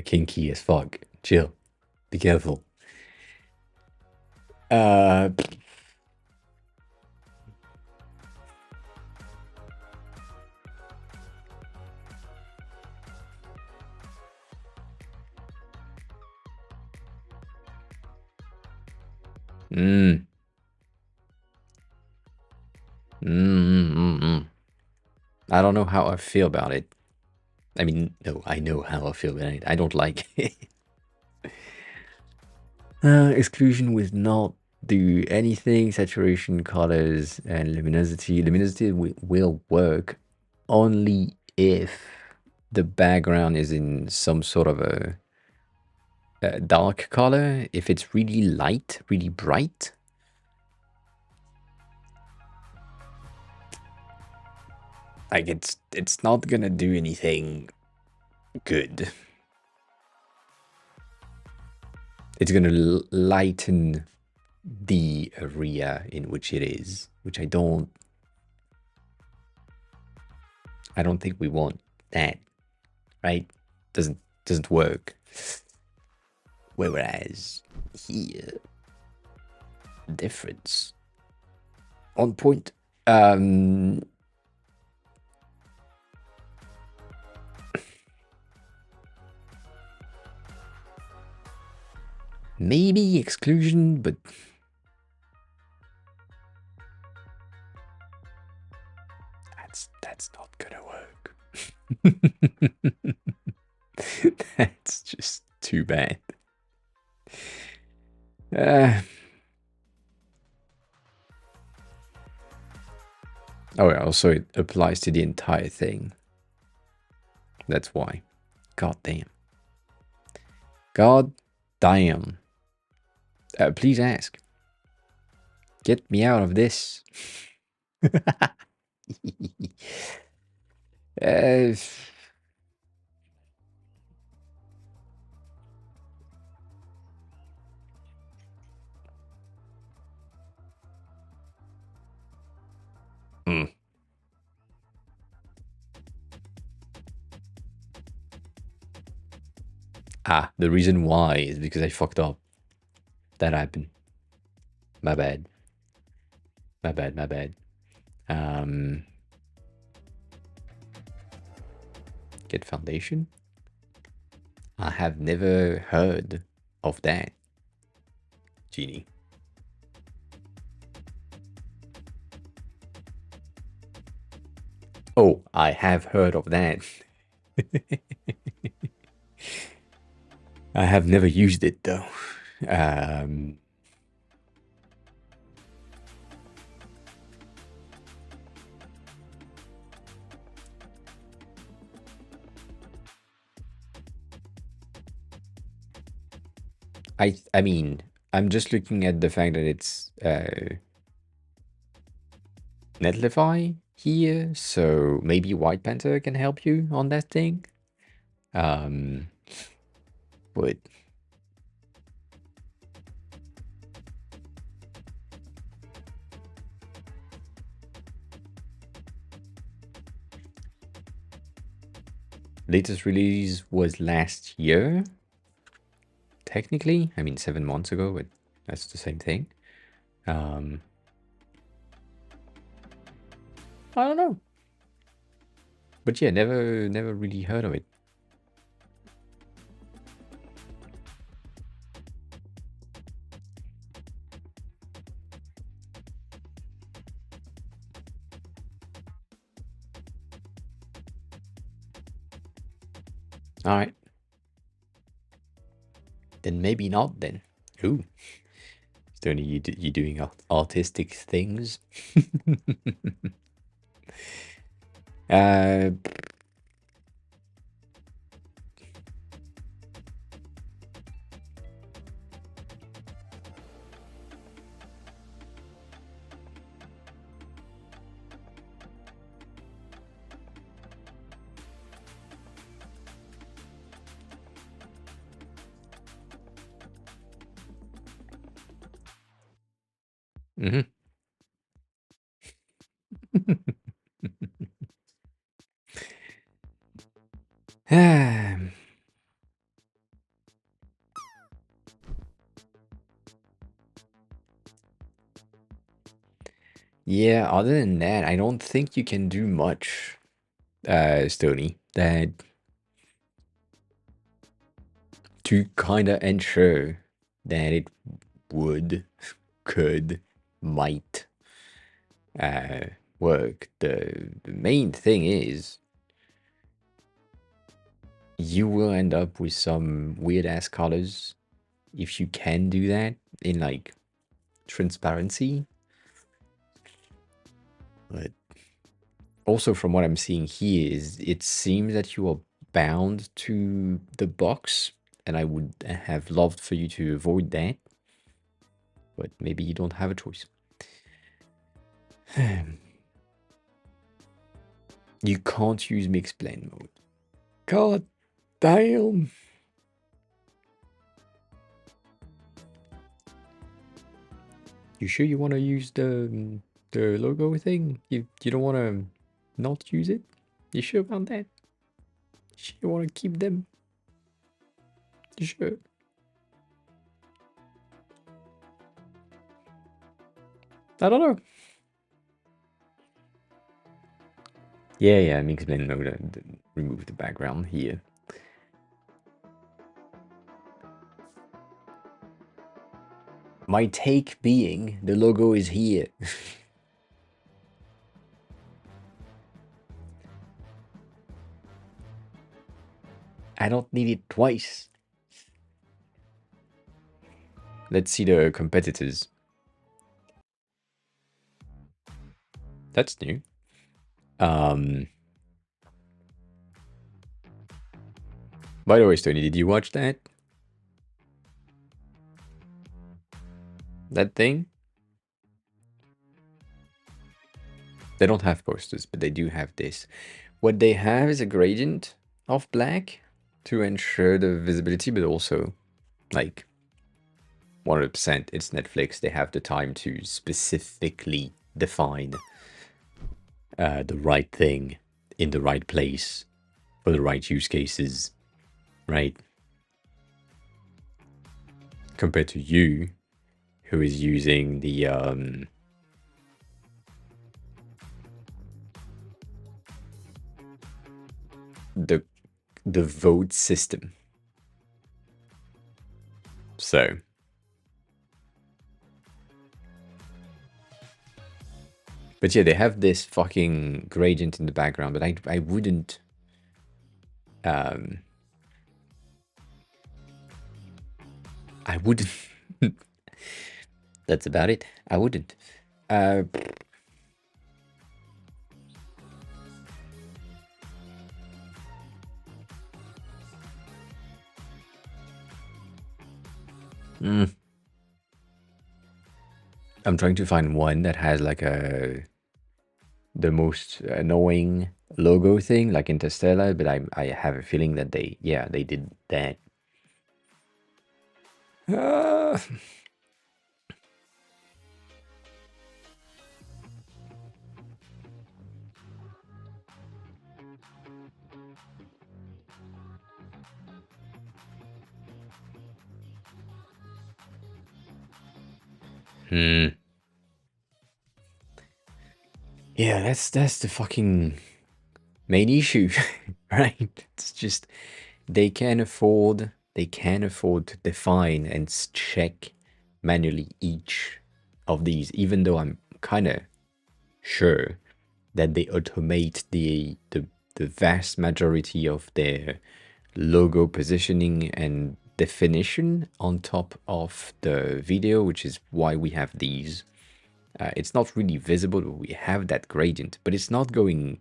kinky as fuck. Chill. Be careful. I don't know how I feel about it. I mean, no, I know how I feel about it. I don't like it. Exclusion will not do anything. Saturation, colors, and luminosity. Luminosity will work only if the background is in some sort of a dark color. If it's really light, really bright, like it's not gonna do anything good. It's gonna lighten the area in which it is, which I don't think we want that, right? Doesn't work. Whereas here, difference on point. Maybe exclusion, but that's not gonna work. That's just too bad. Oh, yeah, also it applies to the entire thing. That's why. God damn. God damn. Please ask. Get me out of this. uh, mm. The reason why is because I fucked up. That happened. My bad. My bad, my bad. Get foundation? I have never heard of that. Genie. Oh, I have heard of that. I have never used it though. I mean, I'm just looking at the fact that it's Netlify here, so maybe White Panther can help you on that thing. But latest release was last year. Technically, I mean 7 months ago, but that's the same thing. I don't know. But yeah, never really heard of it. All right. Then maybe not then. Ooh. Stoney, you doing artistic things? Mm-hmm. Yeah, other than that, I don't think you can do much, Stoney, that to kind of ensure that it would, could, might work. The main thing is you will end up with some weird ass colors if you can do that in like transparency. But also from what I'm seeing here is it seems that you are bound to the box, and I would have loved for you to avoid that. But maybe you don't have a choice. You can't use mix blend mode. God damn. You sure you want to use the logo thing? You don't want to not use it? You sure about that? You sure you want to keep them? You sure? I don't know. Yeah, I'm explaining mode. Remove the background here. My take being the logo is here. I don't need it twice. Let's see the competitors. That's new. By the way, Stony, did you watch that? That thing? They don't have posters, but they do have this. What they have is a gradient of black to ensure the visibility, but also, like, 100%, it's Netflix. They have the time to specifically define the right thing in the right place for the right use cases, right? Compared to you, who is using the vote system. So but yeah, they have this fucking gradient in the background, but I wouldn't I wouldn't that's about it. I wouldn't. I'm trying to find one that has like the most annoying logo thing, like Interstellar, but I have a feeling that they did that. Yeah, that's the fucking main issue, right? It's just they can afford to define and check manually each of these, even though I'm kind of sure that they automate the vast majority of their logo positioning and definition on top of the video, which is why we have these. It's not really visible, but we have that gradient, but it's not going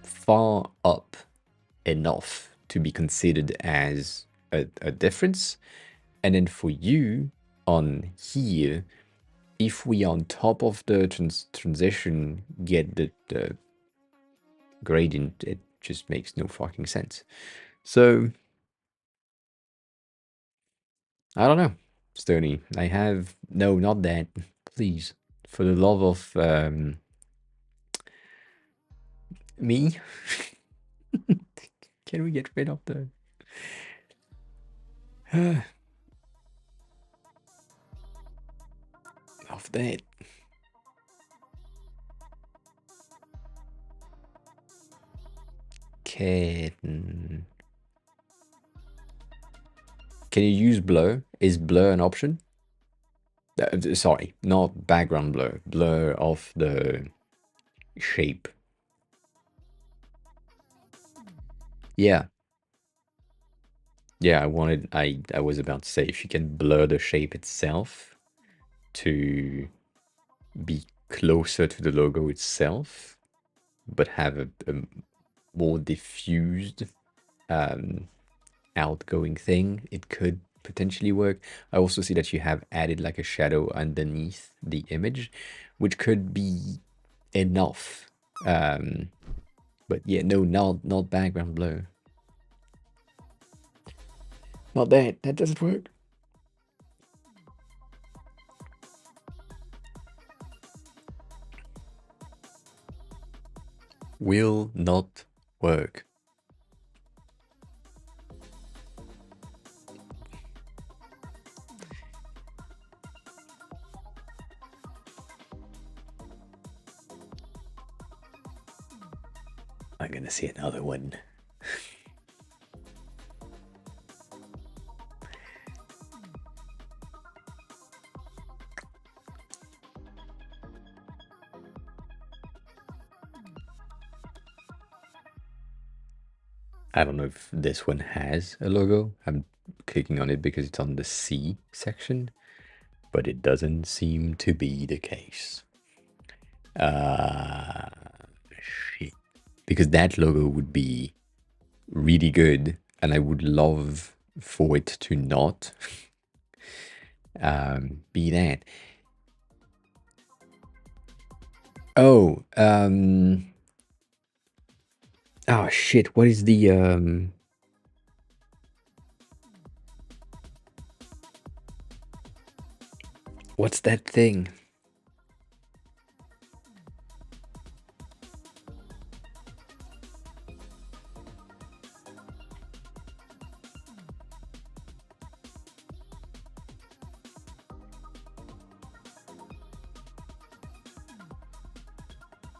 far up enough to be considered as a difference. And then for you on here, if we on top of the transition get the gradient, it just makes no fucking sense. So I don't know, Stony. I have no, not that. Please, for the love of me, can we get rid of the of that? Can you use blur? Is blur an option? Sorry, not background blur. Blur of the shape. Yeah. Yeah, I was about to say if you can blur the shape itself to be closer to the logo itself, but have a more diffused outgoing thing, it could potentially work. I also see that you have added like a shadow underneath the image, which could be enough. But yeah, no, not background blur. Not that. That doesn't work. Will not work. I'm gonna see another one. I don't know if this one has a logo. I'm clicking on it because it's on the C section, but it doesn't seem to be the case. Shit. Because that logo would be really good, and I would love for it to not be that. Oh, oh shit, what is the what's that thing?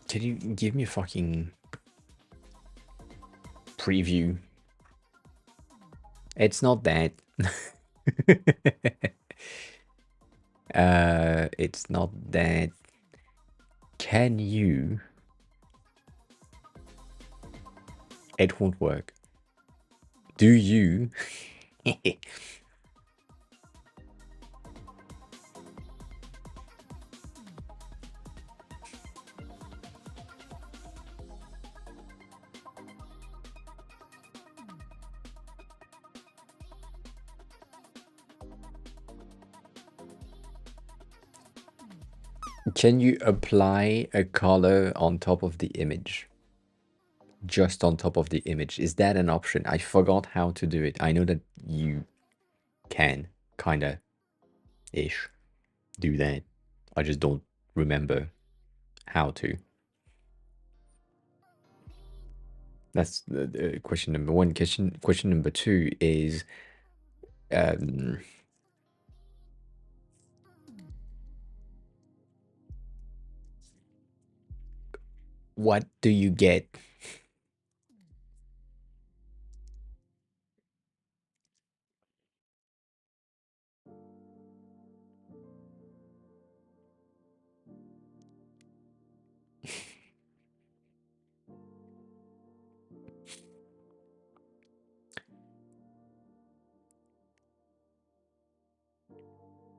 Can you give me a fucking preview? It's not that. It's not that. Can you? It won't work. Do you? Can you apply a color on top of the image? Just on top of the image. Is that an option? I forgot how to do it. I know that you can, kinda, ish, do that. I just don't remember how to. That's the question number one. Question number two is, what do you get?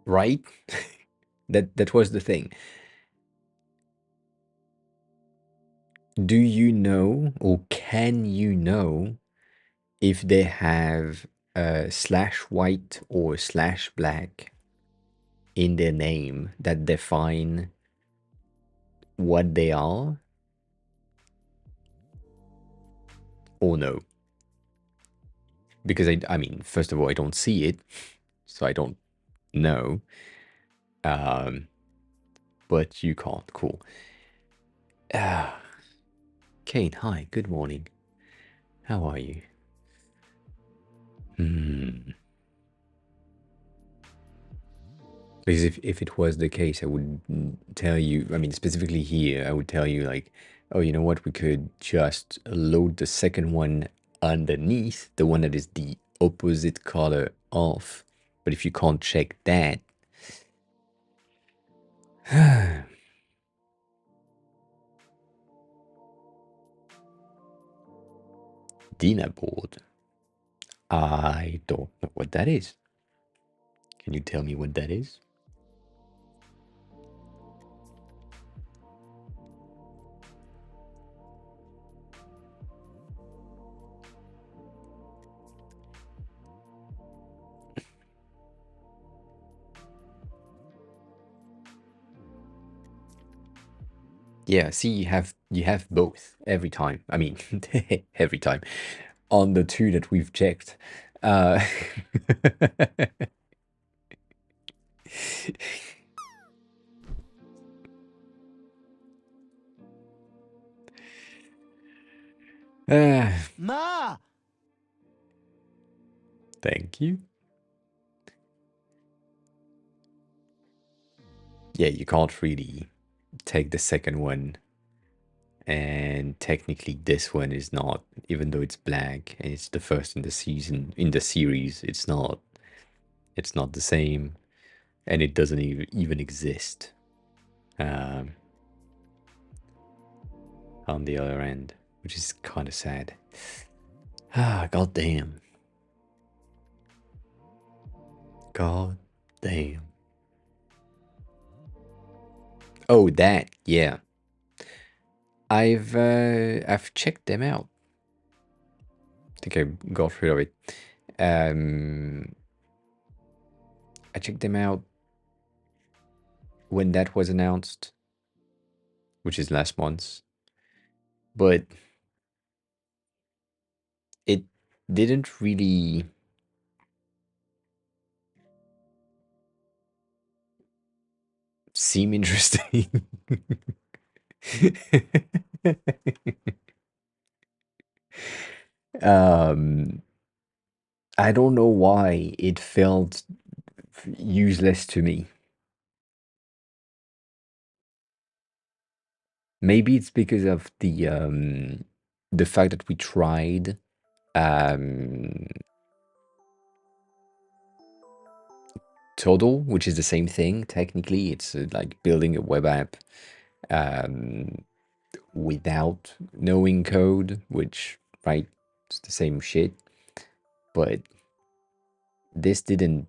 Right? That was the thing. Do you know, or can you know, if they have slash white or slash black in their name that define what they are, or no? Because I mean, first of all, I don't see it, so I don't know. But you can't. Cool. Kane, hi. Good morning. How are you? Because if it was the case, I would tell you, I mean, specifically here, I would tell you, like, oh, you know what? We could just load the second one underneath, the one that is the opposite color of. But if you can't check that, Dina board, I don't know what that is. Can you tell me what that is? Yeah, see, you have both every time. I mean, every time on the two that we've checked. Uh, Ah,
Ma!
thank you. Yeah, you can't really take the second one, and technically this one is not, even though it's black and it's the first in the season in the series, it's not the same, and it doesn't even exist um, on the other end, which is kind of sad. Ah, god damn. God damn. Oh, that, yeah. I've checked them out. I think I got rid of it. Um, I checked them out when that was announced, which is last month, but it didn't really seem interesting. um, I don't know why it felt useless to me. Maybe it's because of the fact that we tried um Total, which is the same thing technically. It's like building a web app um without knowing code, which, right, it's the same shit. But this didn't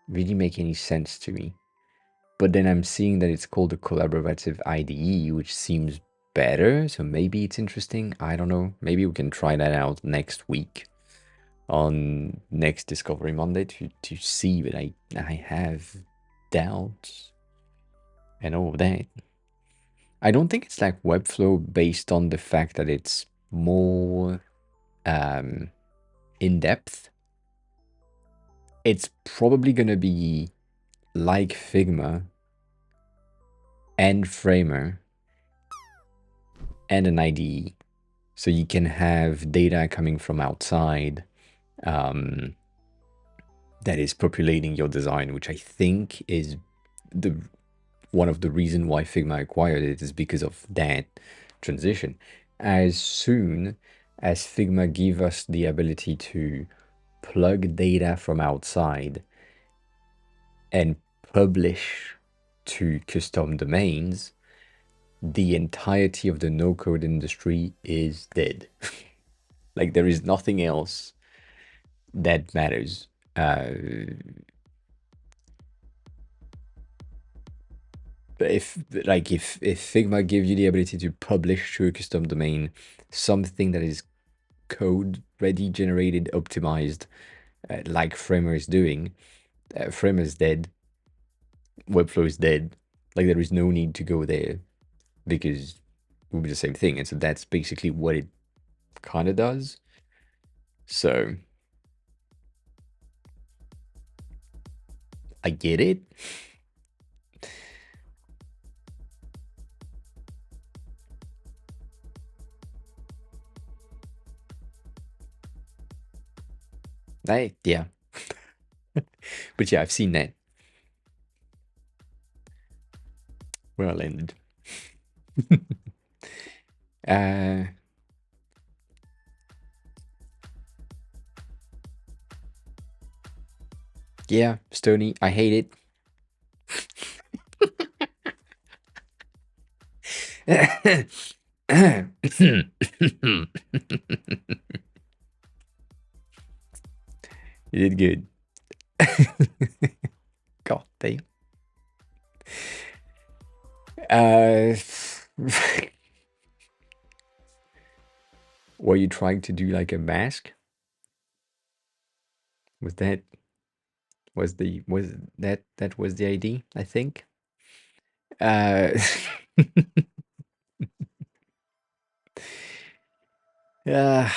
really make any sense to me. But then I'm seeing that it's called a collaborative IDE, which seems better. So maybe it's interesting. I don't know. Maybe we can try that out next week on next Discovery Monday to see. But I have doubts and all of that. I don't think it's like Webflow based on the fact that it's more in depth. It's probably gonna be like Figma and Framer and an IDE. So you can have data coming from outside um, that is populating your design, which I think is the one of the reason why Figma acquired it is because of that transition. As soon as Figma give us the ability to plug data from outside and publish to custom domains, the entirety of the no-code industry is dead. Like there is nothing else that matters. If if Figma gives you the ability to publish to a custom domain something that is code ready, generated, optimized, like Framer is doing, Framer is dead. Webflow is dead. Like there is no need to go there because it will be the same thing. And so that's basically what it kind of does. So I get it. Yeah. But yeah, I've seen that. Well ended. uh, yeah, Stony, I hate it. You did good. God damn. Were you trying to do like a mask? Was that that was the idea? I think. Uh, uh,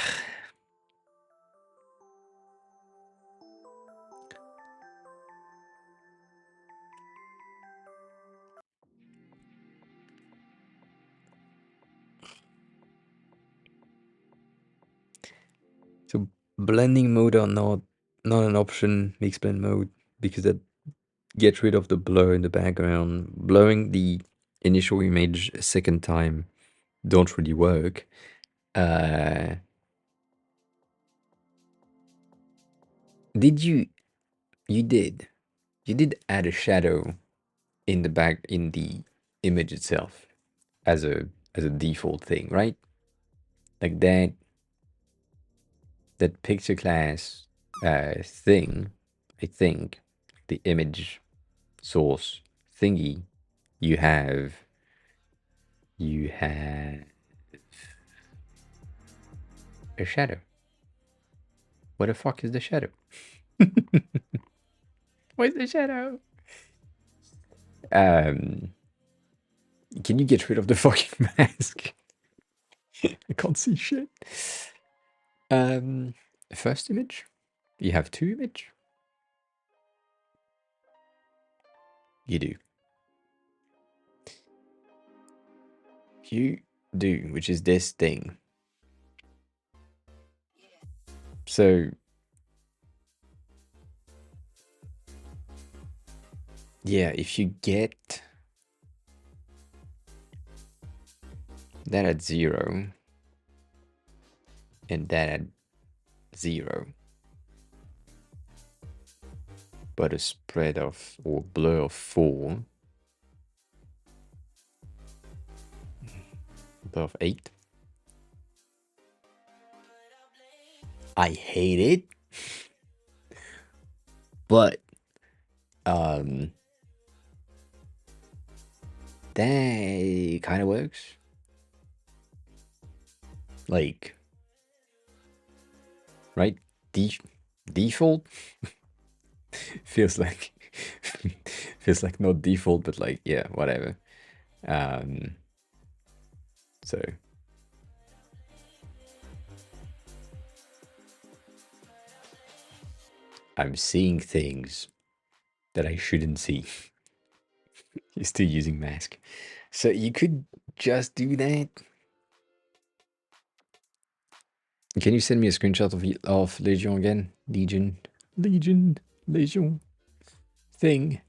blending mode are not an option, mixed blend mode, because that gets rid of the blur in the background. Blurring the initial image a second time don't really work. Did you did add a shadow in the back in the image itself as a default thing, right? Like that picture class thing, I think the image source thingy, you have a shadow. What the fuck is the shadow? Where's the shadow? Um, can you get rid of the fucking mask? I can't see shit. First image. You have two image. You do. You do, which is this thing. So yeah, if you get that at 0 and that at 0, but a spread of or blur of 4, blur of 8. I hate it, but that kind of works. Like, right? Default feels like feels like not default, but like yeah, whatever. So I'm seeing things that I shouldn't see. You're still using mask, so you could just do that. Can you send me a screenshot of Legion again? Legion thing.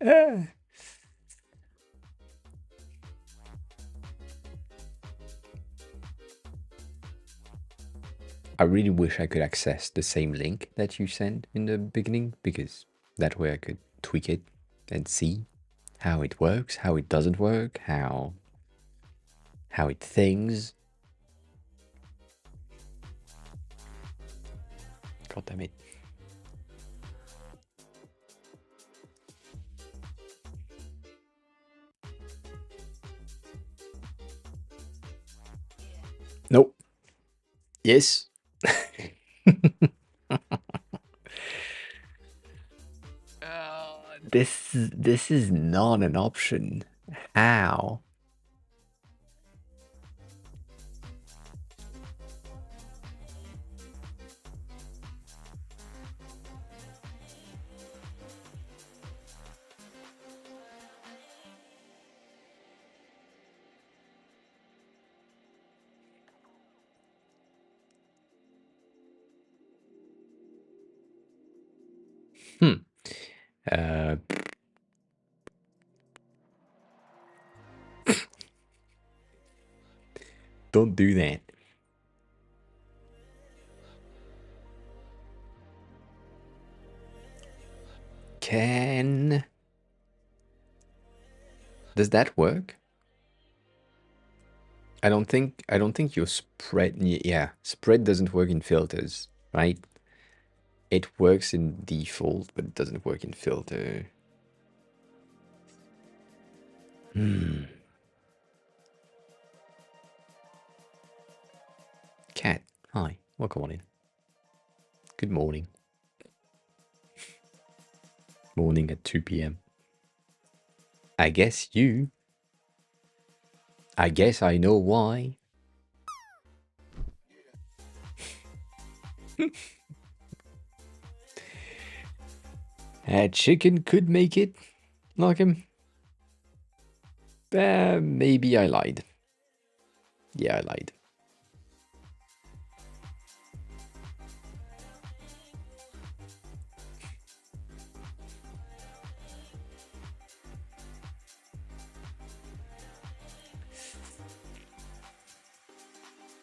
I really wish I could access the same link that you sent in the beginning, because that way I could tweak it and see how it works, how it doesn't work, how it thinks. God damn it. Nope. Yes. This is not an option. How? Uh, don't do that. Does that work? I don't think your spread, yeah, spread doesn't work in filters, right? It works in default, but it doesn't work in filter. Cat, hi, welcome on in. Good morning. Morning at 2 p.m. I guess I know why. A chicken could make it, like him. Maybe I lied. Yeah, I lied.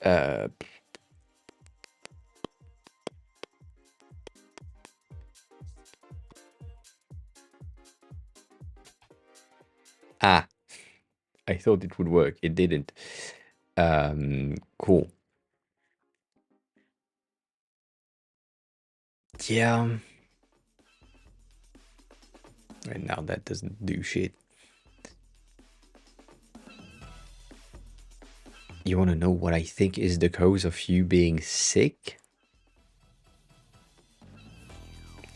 Uh, ah, I thought it would work. It didn't. Cool. Yeah. Right now that doesn't do shit. You want to know what I think is the cause of you being sick?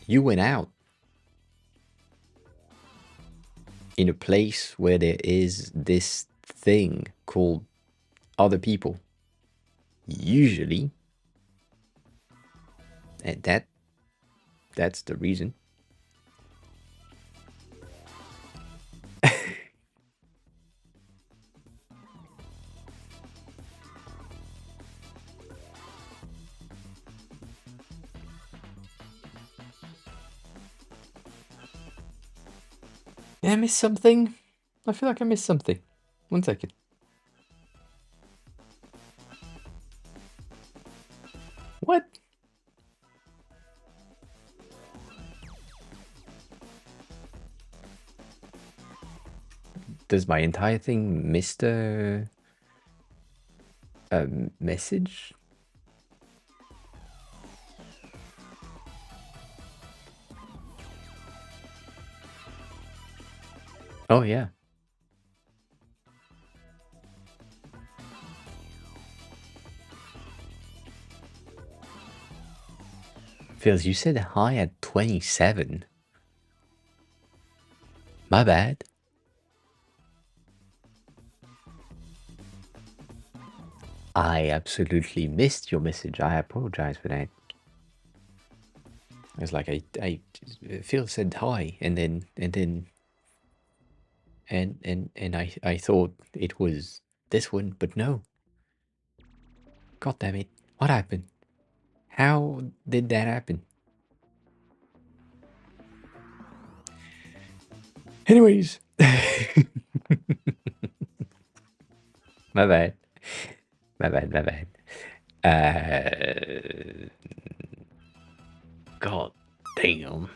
You went out in a place where there is this thing called other people. Usually, and that's the reason. Did I miss something? I feel like I missed something. 1 second. What? Does my entire thing miss the message? Oh yeah. Phils, you said hi at 27. My bad. I absolutely missed your message. I apologize for that. It's like Phil said hi, and I thought it was this one, but no. God damn it! What happened? How did that happen? Anyways, my bad, my bad, my bad. God damn.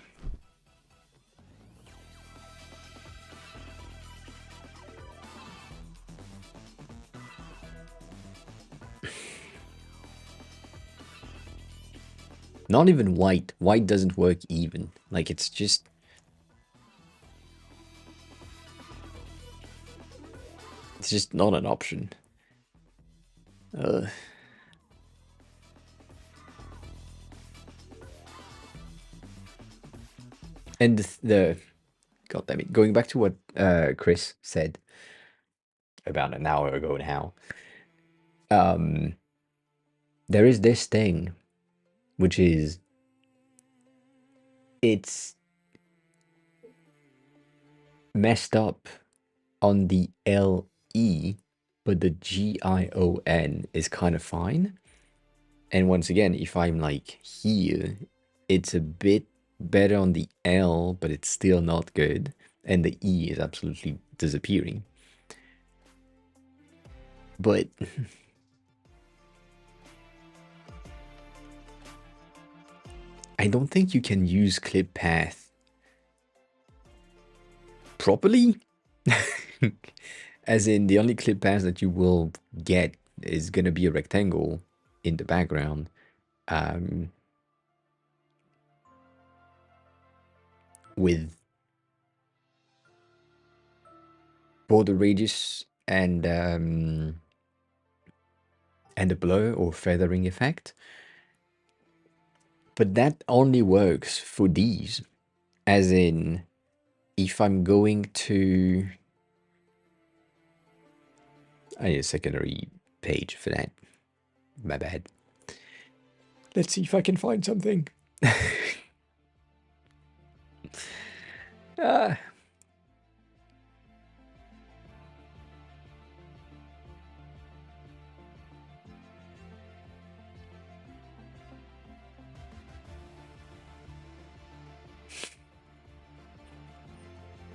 Not even white. White doesn't work even. Like it's just. It's just not an option. And the God damn it, going back to what Chris said about an hour ago now, there is this thing, which is it's messed up on the LE, but the GION is kind of fine. And once again, if I'm like here, it's a bit better on the L, but it's still not good. And the E is absolutely disappearing. But I don't think you can use clip path properly. As in, the only clip path that you will get is gonna be a rectangle in the background. With border radius and a blur or feathering effect. But that only works for these. As in, if I'm going to... I need a secondary page for that. My bad. Let's see if I can find something.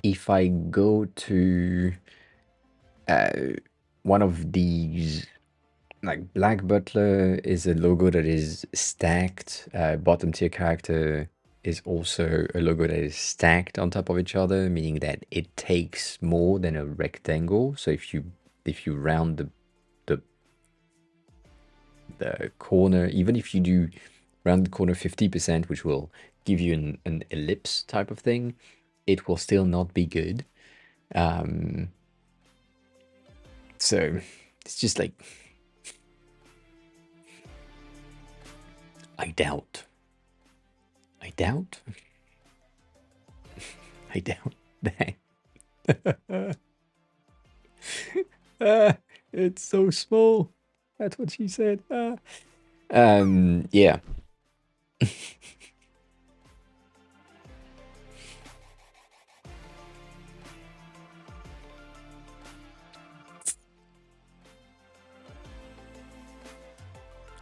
If I go to one of these like Black Butler is a logo that is stacked. Bottom tier character is also a logo that is stacked on top of each other, meaning that it takes more than a rectangle. So if you round the the corner, even if you do round the corner 50%, which will give you an ellipse type of thing, it will still not be good. So it's just like, I doubt. I doubt. I doubt that. It's so small. That's what she said. Yeah.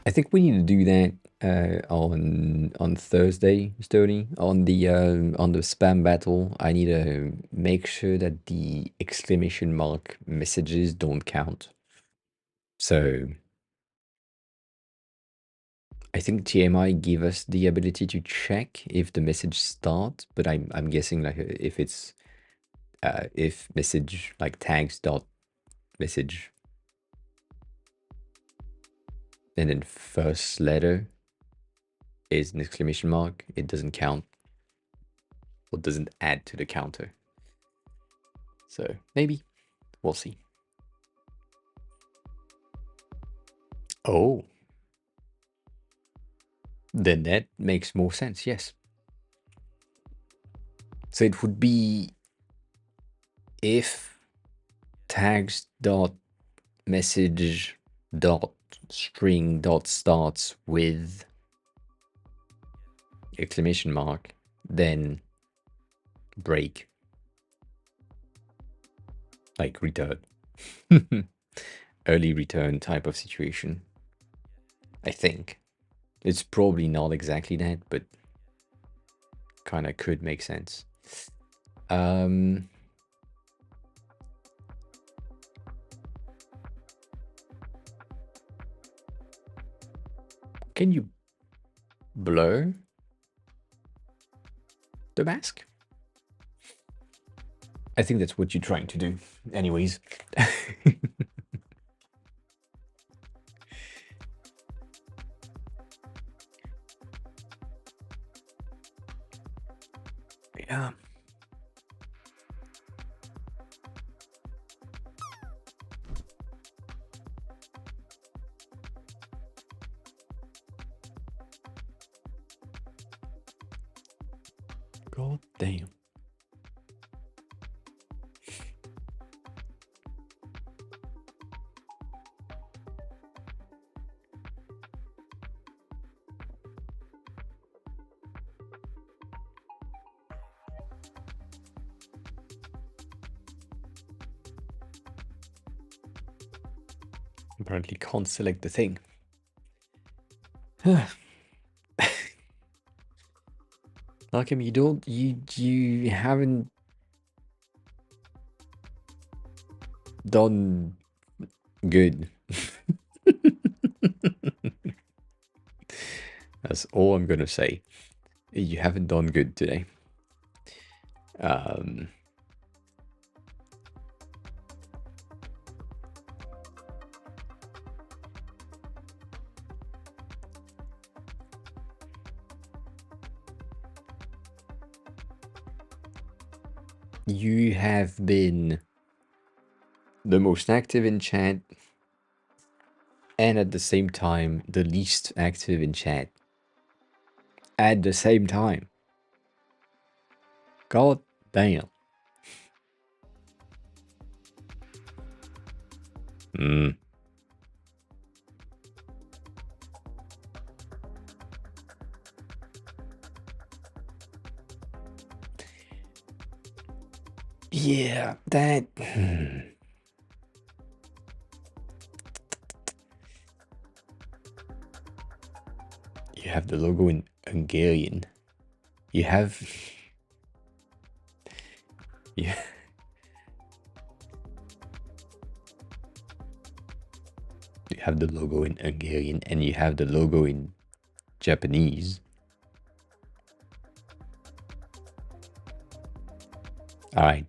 I think we need to do that on Thursday, Stony, on the spam battle. I need to make sure that the exclamation mark messages don't count. So I think TMI give us the ability to check if the message starts, but I'm guessing like if it's if message like tags dot message and then first letter is an exclamation mark, it doesn't count or doesn't add to the counter. So maybe we'll see. Oh, then that makes more sense. Yes. So it would be if tags dot message dot string dot starts with exclamation mark, then break, like return. Early return type of situation. I think it's probably not exactly that, but kind of could make sense. Can you blur the mask? I think that's what you're trying to do. Anyways. Yeah. God damn. Apparently can't select the thing. Malcolm, you haven't done good. That's all I'm gonna say. You haven't done good today. You have been the most active in chat and at the same time the least active in chat at the same time. God damn. Yeah, that. You have the logo in Hungarian. You have. Yeah. You have the logo in Hungarian and you have the logo in Japanese. All right.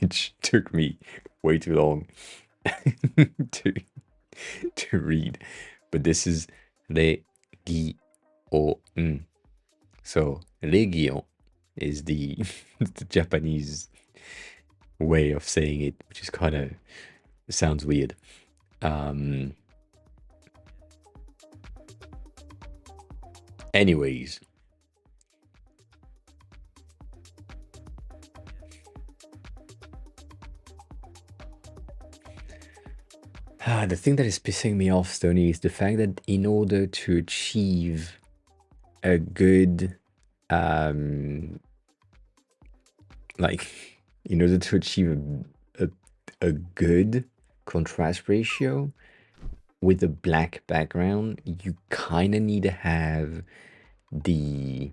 Which took me way too long to read. But this is Region. So Region is the the Japanese way of saying it, which is kind of sounds weird. Anyways, the thing that is pissing me off, Stony, is the fact that in order to achieve a good, like, in order to achieve a good contrast ratio with a black background, you kind of need to have the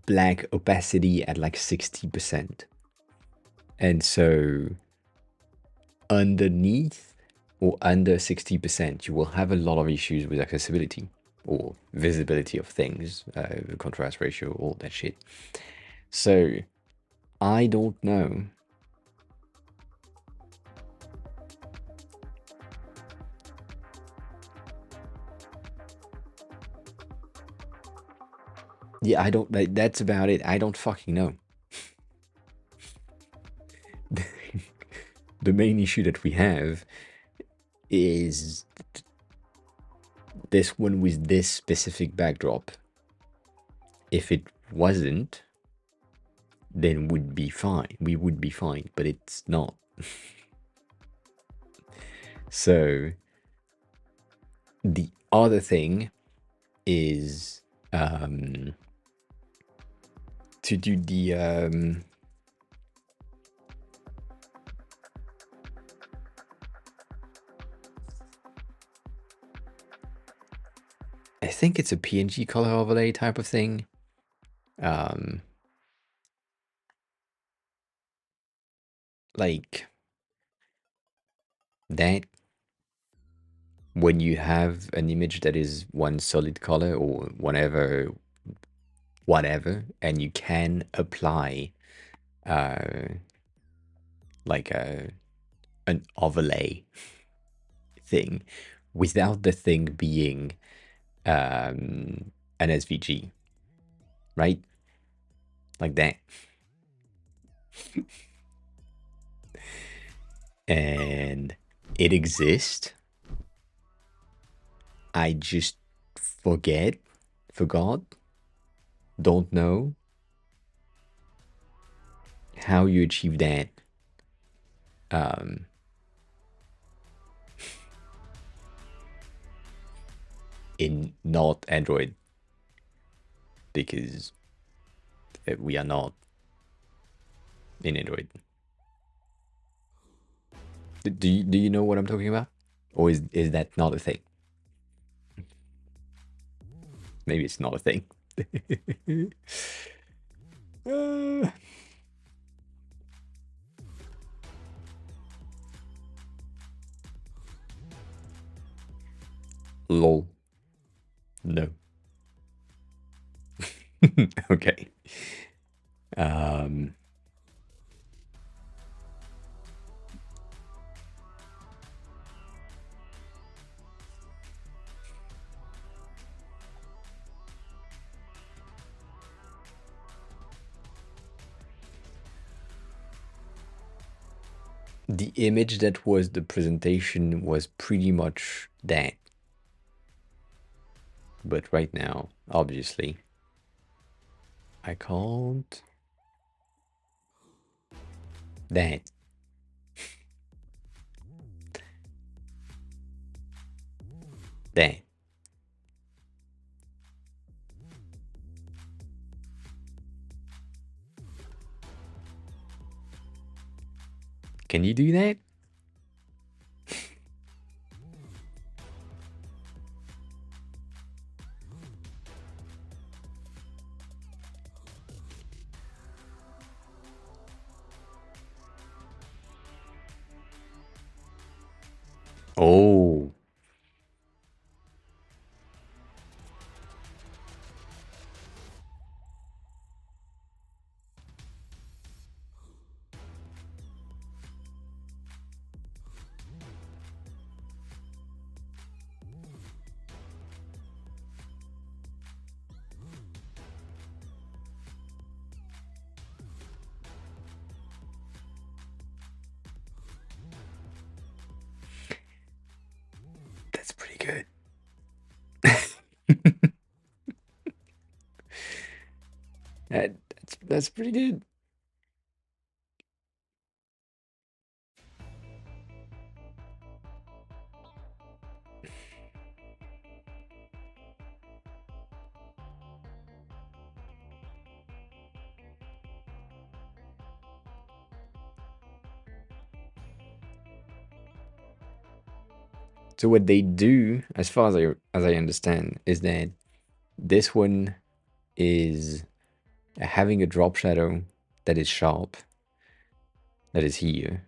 black opacity at like 60%. And so underneath or under 60%, you will have a lot of issues with accessibility or visibility of things, contrast ratio, all that shit. So I don't know. Yeah, I don't, that's about it. I don't fucking know. The main issue that we have is this one with this specific backdrop. If it wasn't, then would be fine. We would be fine, but it's not. So the other thing is to do the I think it's a PNG color overlay type of thing. Like that, when you have an image that is one solid color or whatever, and you can apply like an overlay thing without the thing being an SVG, right? Like that. And it exists. I just forgot, don't know how you achieve that. In not Android, because we are not in Android. Do you know what I'm talking about? Or is that not a thing? Maybe it's not a thing. Lol. No. Okay. The image that was the presentation was pretty much that. But right now, obviously, I can't. That. That. Can you do that? That's pretty good. So what they do, as far as I understand, is that this one is having a drop shadow that is sharp, that is here.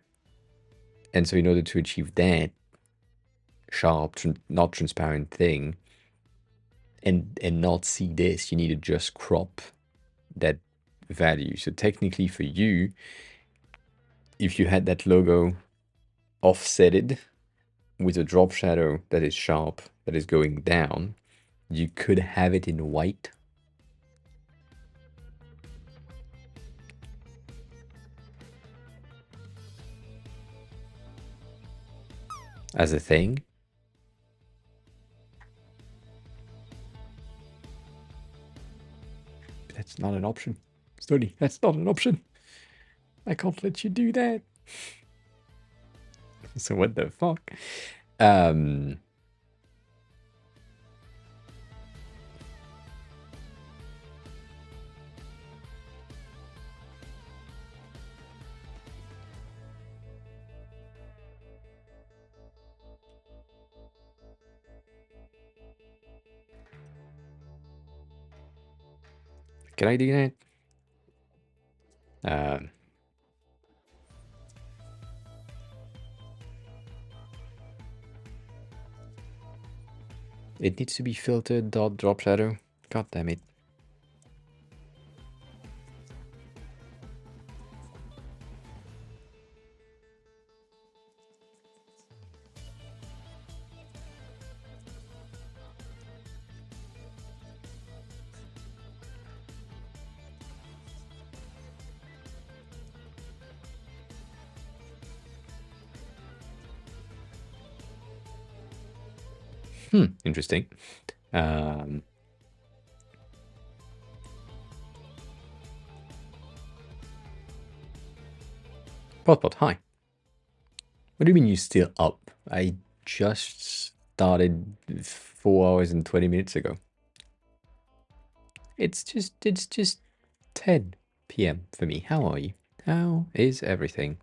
And so in order to achieve that sharp, not transparent thing, and not see this, you need to just crop that value. So technically for you, if you had that logo offsetted with a drop shadow that is sharp, that is going down, you could have it in white as a thing. But that's not an option. Stoney, that's not an option. I can't let you do that. So what the fuck? Um, can I do that? It needs to be filtered dot drop shadow. God damn it. Interesting. Potpot, hi. What do you mean you're still up? I just started 4 hours and 20 minutes ago. It's just 10 p.m. for me. How are you? How is everything?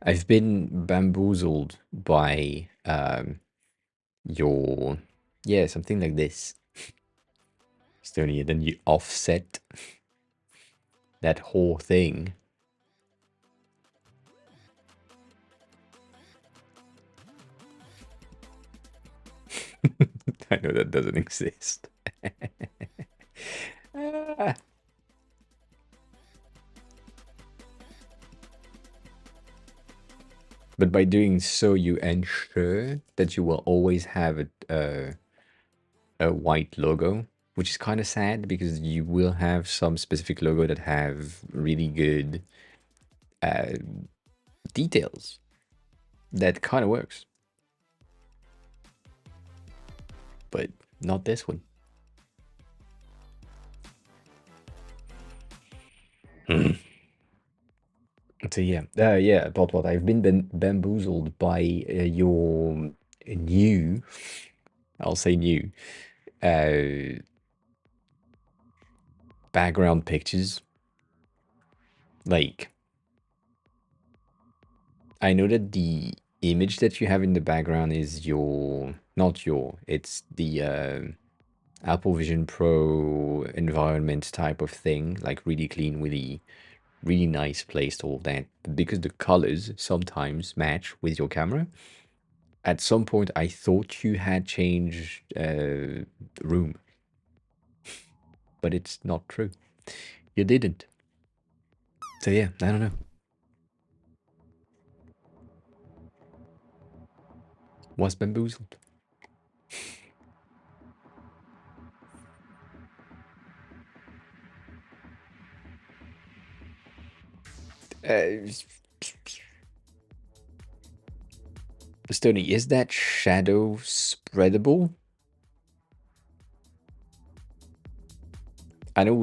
I've been bamboozled by your something like this. Stony, and then you offset that whole thing. I know that doesn't exist. But by doing so, you ensure that you will always have a white logo, which is kind of sad because you will have some specific logo that have really good details. That kind of works. But not this one. So yeah, about what I've been bamboozled by your new, I'll say new, background pictures. Like, I know that the image that you have in the background is it's the Apple Vision Pro environment type of thing, like really clean, really nice placed, all that. But because the colors sometimes match with your camera, at some point I thought you had changed room, but it's not true. You didn't. So yeah, I don't know. Was bamboozled. Stony, is that shadow spreadable? I know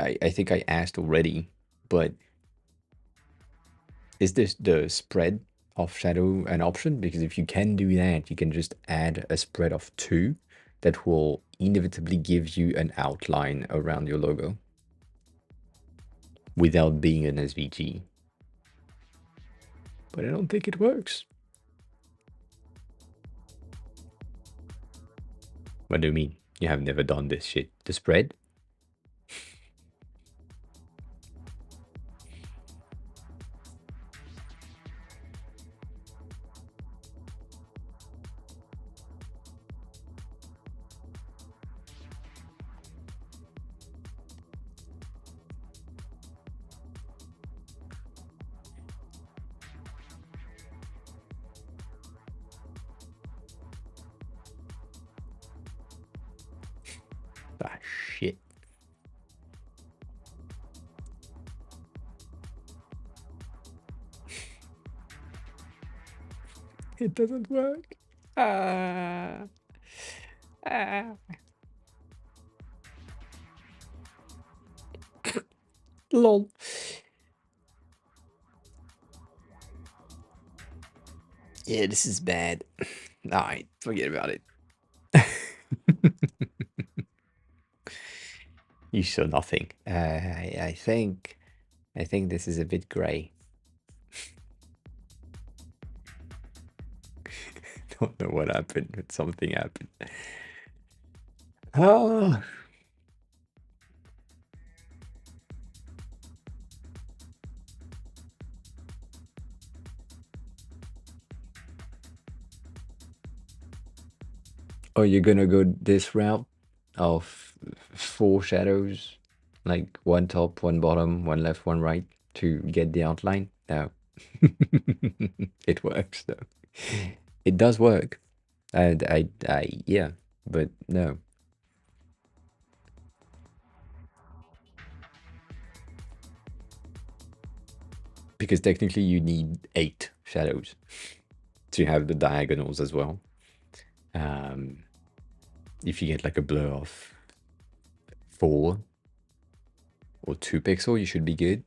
I think I asked already, but is this the spread of shadow an option? Because if you can do that, you can just add a spread of 2 that will inevitably give you an outline around your logo without being an SVG. But I don't think it works. What do you mean? You have never done this shit? The spread? Ah, shit. It doesn't work. Ah. Ah. Lol. Yeah, this is bad. Alright, forget about it. You saw nothing. I think this is a bit grey. Don't know what happened, but something happened. Oh. Oh, you're gonna go this route of 4 shadows, like 1 top, 1 bottom, 1 left, 1 right to get the outline? No. It works though. It does work. Yeah, but no. Because technically you need 8 shadows to have the diagonals as well. If you get like a blur of 4 or 2 pixel, you should be good.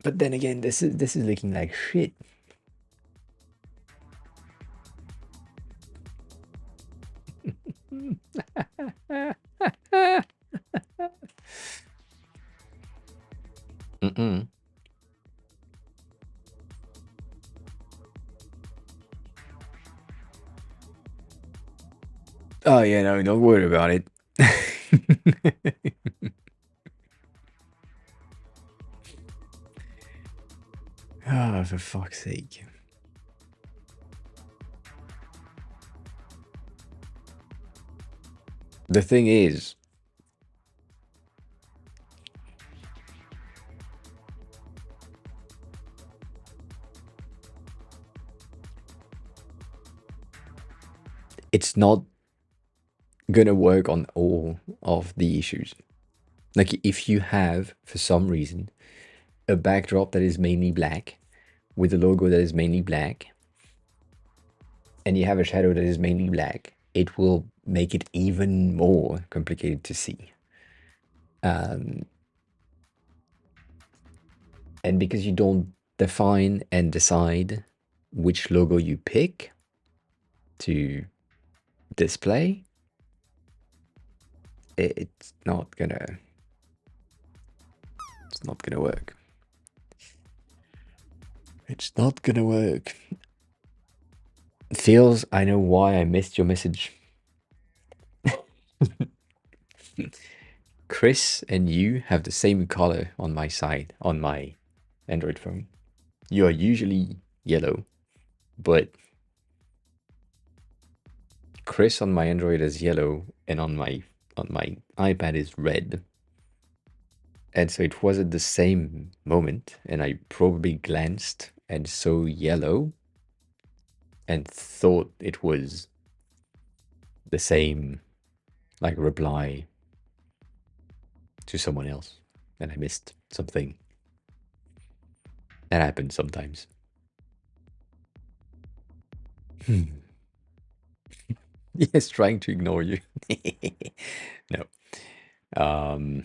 But then again, this is looking like shit. Mm-mm. Oh yeah, no, don't worry about it. Oh, for fuck's sake. The thing is, it's not gonna work on all of the issues. Like if you have, for some reason, a backdrop that is mainly black with a logo that is mainly black, and you have a shadow that is mainly black, it will make it even more complicated to see. And because you don't define and decide which logo you pick to display, it's not gonna work. It's not gonna work. Feels, I know why I missed your message. Chris and you have the same color on my side, on my Android phone. You are usually yellow, but Chris on my Android is yellow, and on my iPad is red. And so it was at the same moment, and I probably glanced and saw yellow and thought it was the same, like, reply to someone else, and I missed something. That happens sometimes. Yes, trying to ignore you. No. Um,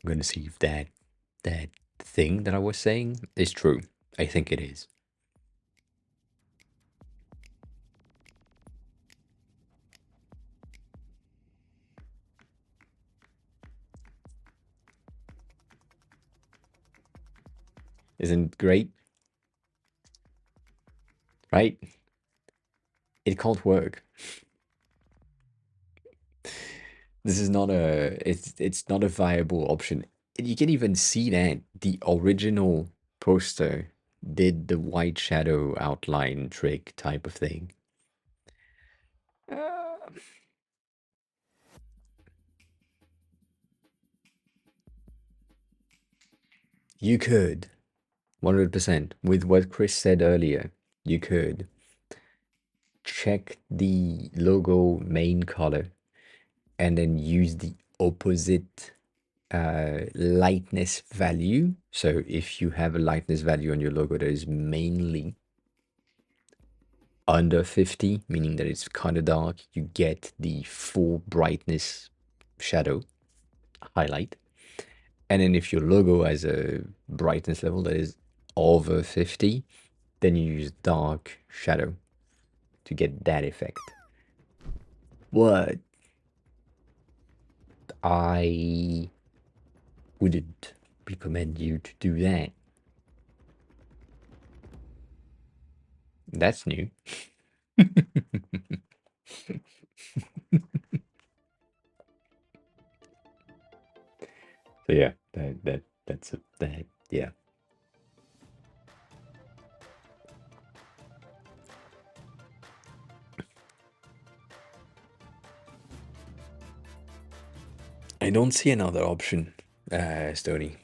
I'm gonna see if that thing that I was saying is true. I think it is. Isn't it great? Right? It can't work. This is not a it's not a viable option. You can even see that the original poster did the white shadow outline trick type of thing. You could, 100%, with what Chris said earlier, you could check the logo main color and then use the opposite lightness value. So if you have a lightness value on your logo that is mainly under 50, meaning that it's kind of dark, you get the full brightness shadow highlight. And then if your logo has a brightness level that is over 50, then you use dark shadow to get that effect. What I wouldn't recommend you to do that. That's new. So yeah, that yeah. I don't see another option, Stony.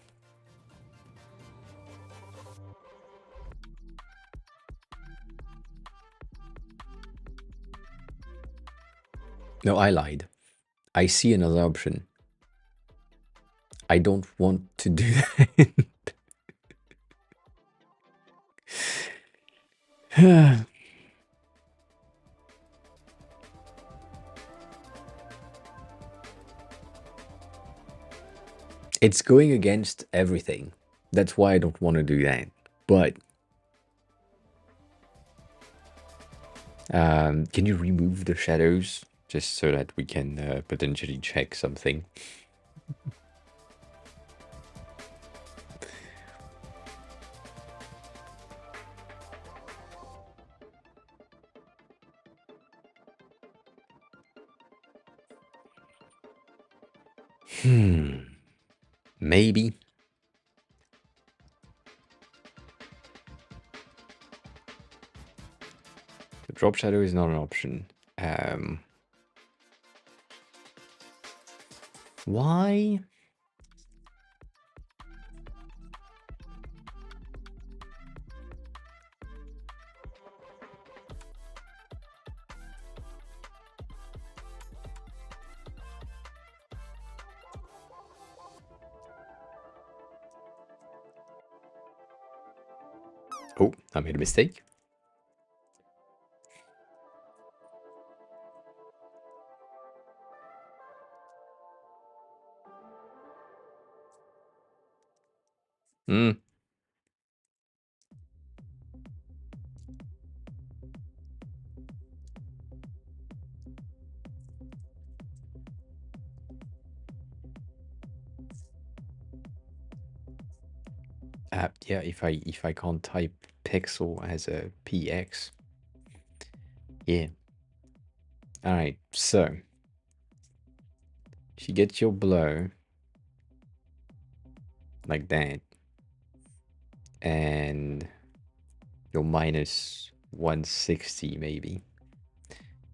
No, I lied. I see another option. I don't want to do that. It's going against everything. That's why I don't want to do that. But can you remove the shadows just so that we can potentially check something? Maybe. The drop shadow is not an option. Why? Oh, I made a mistake. Hmm. Yeah, if I can't type pixel as a px. Yeah. All right. So, if you get your blow like that, and your minus 160 maybe,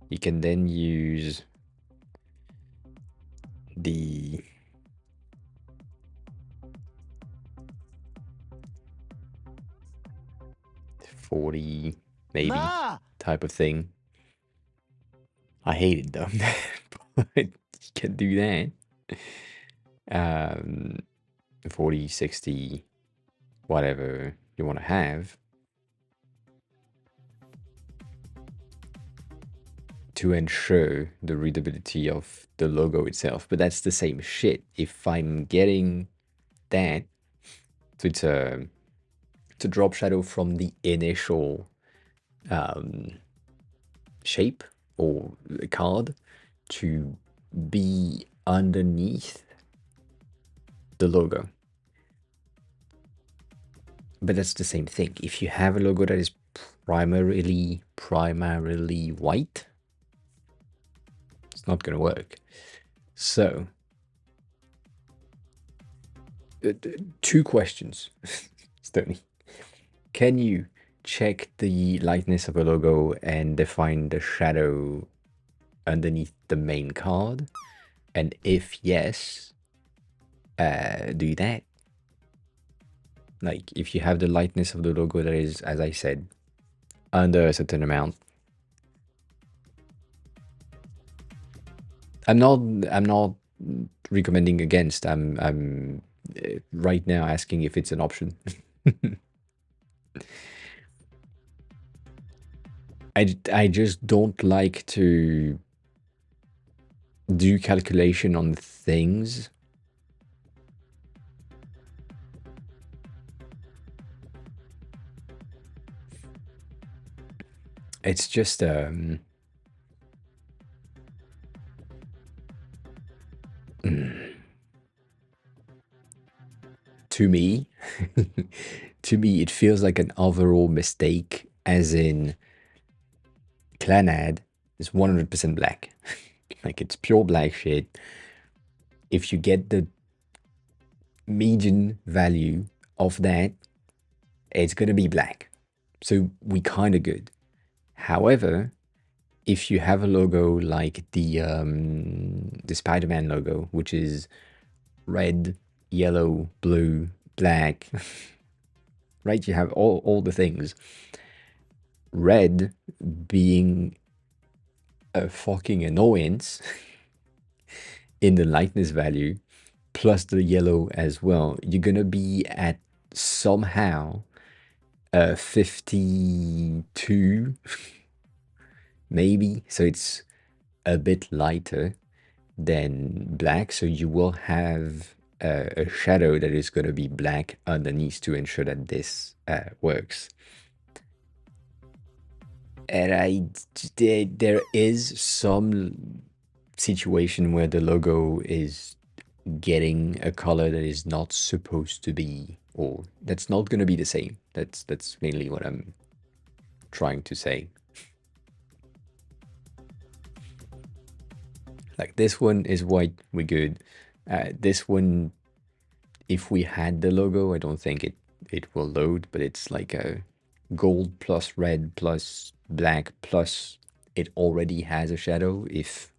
you can then use the .40 maybe type of thing. I hate it though, but you can do that. 40, 60, whatever. you want to have to ensure the readability of the logo itself. But that's the same shit. If I'm getting that, so it's a drop shadow from the initial shape or card to be underneath the logo. But that's the same thing. If you have a logo that is primarily white, it's not going to work. So, two questions, Stony. Can you check the lightness of a logo and define the shadow underneath the main card? And if yes, do that. Like, if you have the lightness of the logo that is, as I said, under a certain amount. I'm not recommending against. I'm right now asking if it's an option. I just don't like to do calculation on things. It's just to me, to me, it feels like an overall mistake, as in Clanad is 100% black. Like, it's pure black shit. If you get the median value of that, it's gonna be black. So we kind of good. However, if you have a logo like the Spider-Man logo, which is red, yellow, blue, black, right? You have all the things. Red being a fucking annoyance in the lightness value, plus the yellow as well. You're gonna be at somehow 52 maybe, so it's a bit lighter than black, so you will have a shadow that is going to be black underneath to ensure that this works. And there is some situation where the logo is getting a color that is not supposed to be, or that's not going to be the same. That's mainly what I'm trying to say. Like, this one is white, we're good. This one, if we had the logo, I don't think it will load, but it's like a gold plus red plus black plus it already has a shadow if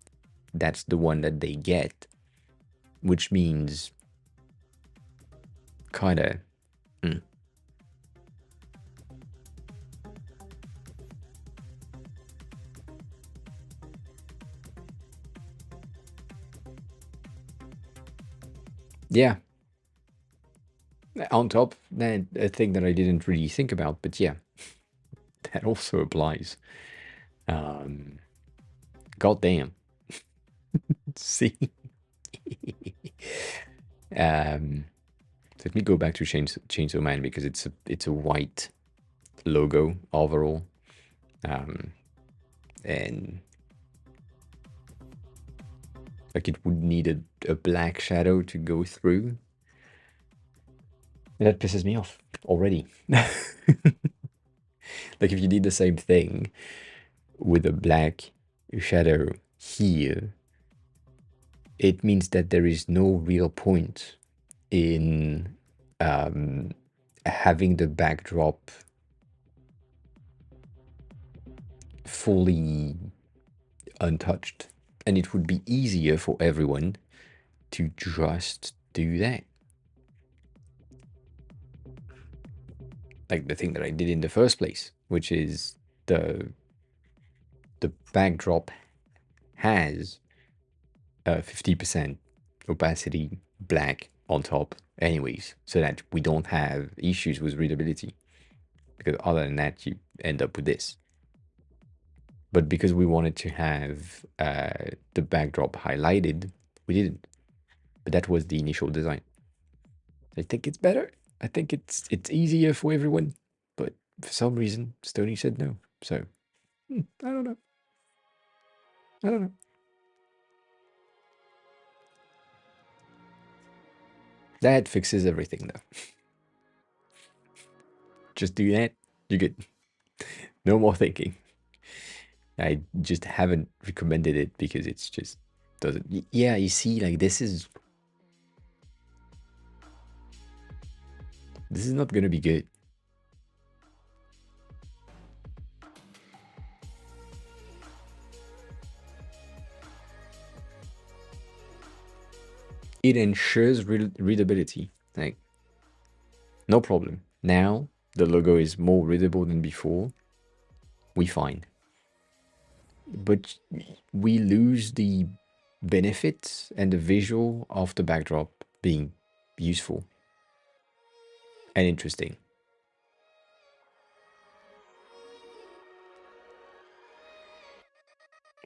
that's the one that they get, which means kind of yeah. On top, that a thing that I didn't really think about, but yeah, that also applies. God damn. See? Let me go back to Chainsaw Man because it's a white logo overall. And like, it would need a black shadow to go through. And that pisses me off already. Like, if you did the same thing with a black shadow here, it means that there is no real point in having the backdrop fully untouched. And it would be easier for everyone to just do that. Like the thing that I did in the first place, which is the backdrop has 50% opacity black on top anyways, so that we don't have issues with readability. Because other than that, you end up with this. But because we wanted to have the backdrop highlighted, we didn't. But that was the initial design. I think it's better. I think it's easier for everyone. But for some reason, Stoney said no. So I don't know. I don't know. That fixes everything though. Just do that. You're good. No more thinking. I just haven't recommended it because it's just doesn't. Yeah, you see, like this is not gonna be good. It ensures readability. Like, no problem. Now the logo is more readable than before. We fine. But we lose the benefits and the visual of the backdrop being useful and interesting.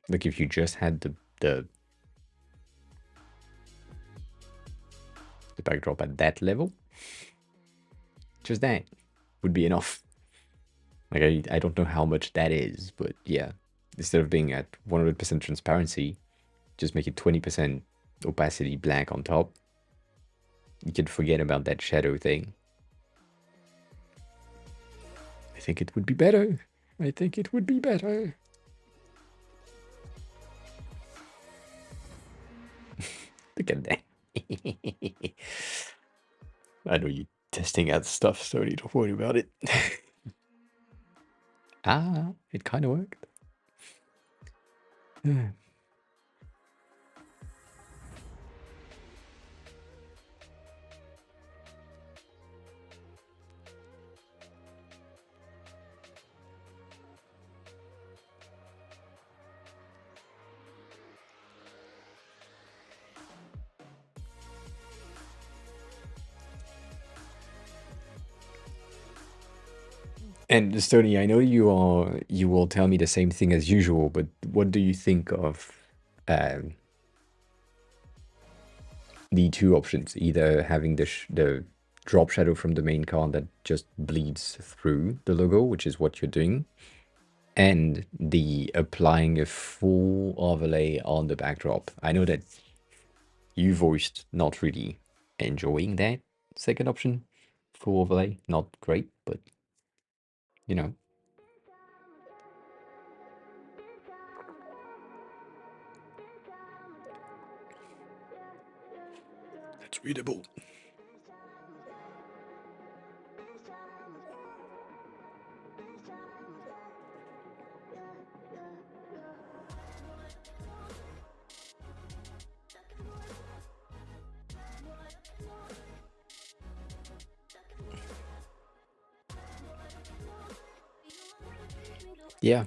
Like if you just had the backdrop at that level, just that would be enough. Like I don't know how much that is, but yeah, instead of being at 100% transparency, just make it 20% opacity black on top. You can forget about that shadow thing. I think it would be better. I think it would be better. Look at that. I know you're testing out stuff, so don't worry about it. Ah, it kind of worked. And Stoney, I know you will tell me the same thing as usual, but what do you think of the two options? Either having the drop shadow from the main card that just bleeds through the logo, which is what you're doing, and the applying a full overlay on the backdrop. I know that you voiced not really enjoying that second option, full overlay. Not great, but you know. It's readable. Yeah.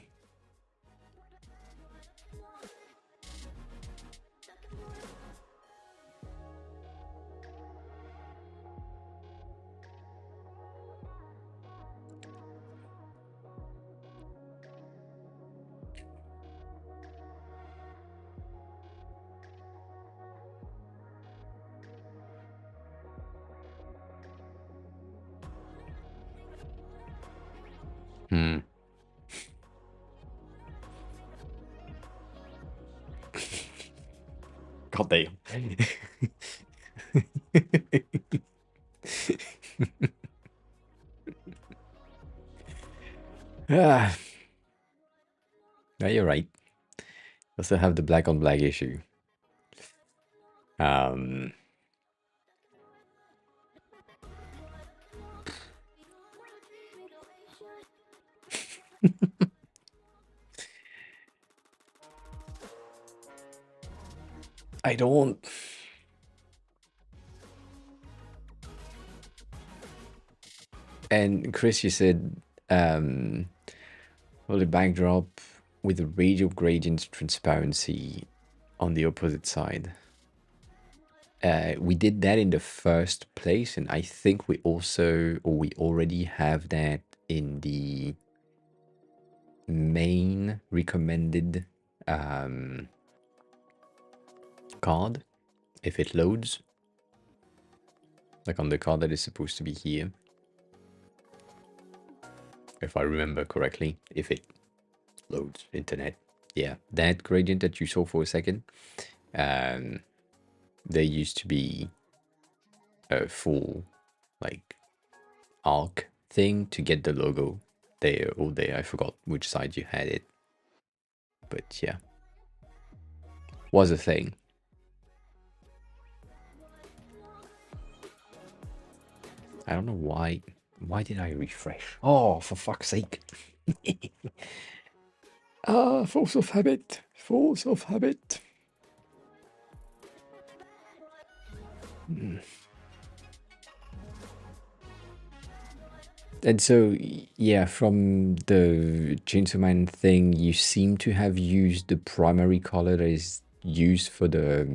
Hmm. God damn. Ah, no, you're right. Also have the black on black issue. Um, I don't. And Chris, you said, well, the backdrop with the radial gradient transparency on the opposite side. We did that in the first place, and I think we already have that in the main recommended card, if it loads. Like on the card that is supposed to be here. If I remember correctly, if it loads internet. Yeah, that gradient that you saw for a second, there used to be a full like arc thing to get the logo there or there. I forgot which side you had it, but yeah, was a thing. I don't know why. Why did I refresh? Oh, for fuck's sake! Force of habit. Force of habit. And so, yeah, from the Chainsaw Man thing, you seem to have used the primary color that is used for the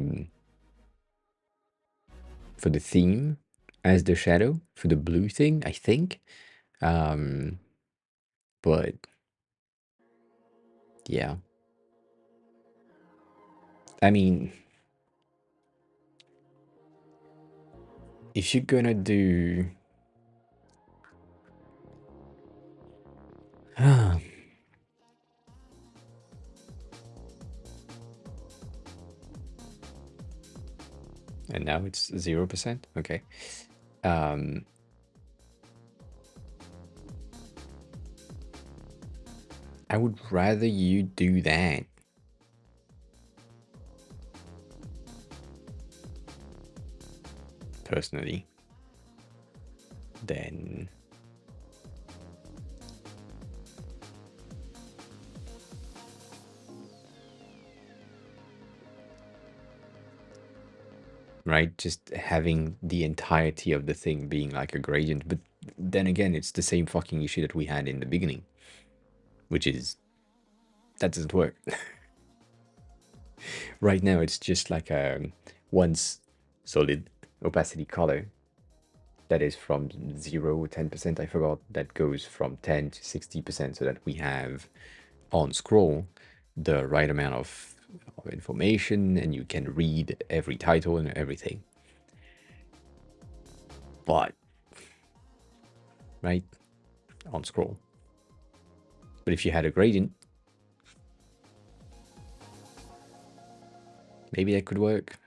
theme as the shadow for the blue thing, I think. But yeah, I mean, if you're gonna do, and now it's 0%. Okay. I would rather you do that personally than right, just having the entirety of the thing being like a gradient. But then again, it's the same fucking issue that we had in the beginning, which is that doesn't work. Right now, it's just like a once solid opacity color that is from 0 to 10%. I forgot that goes from 10 to 60% so that we have on scroll the right amount of information and you can read every title and everything. But right on scroll. But if you had a gradient, maybe that could work.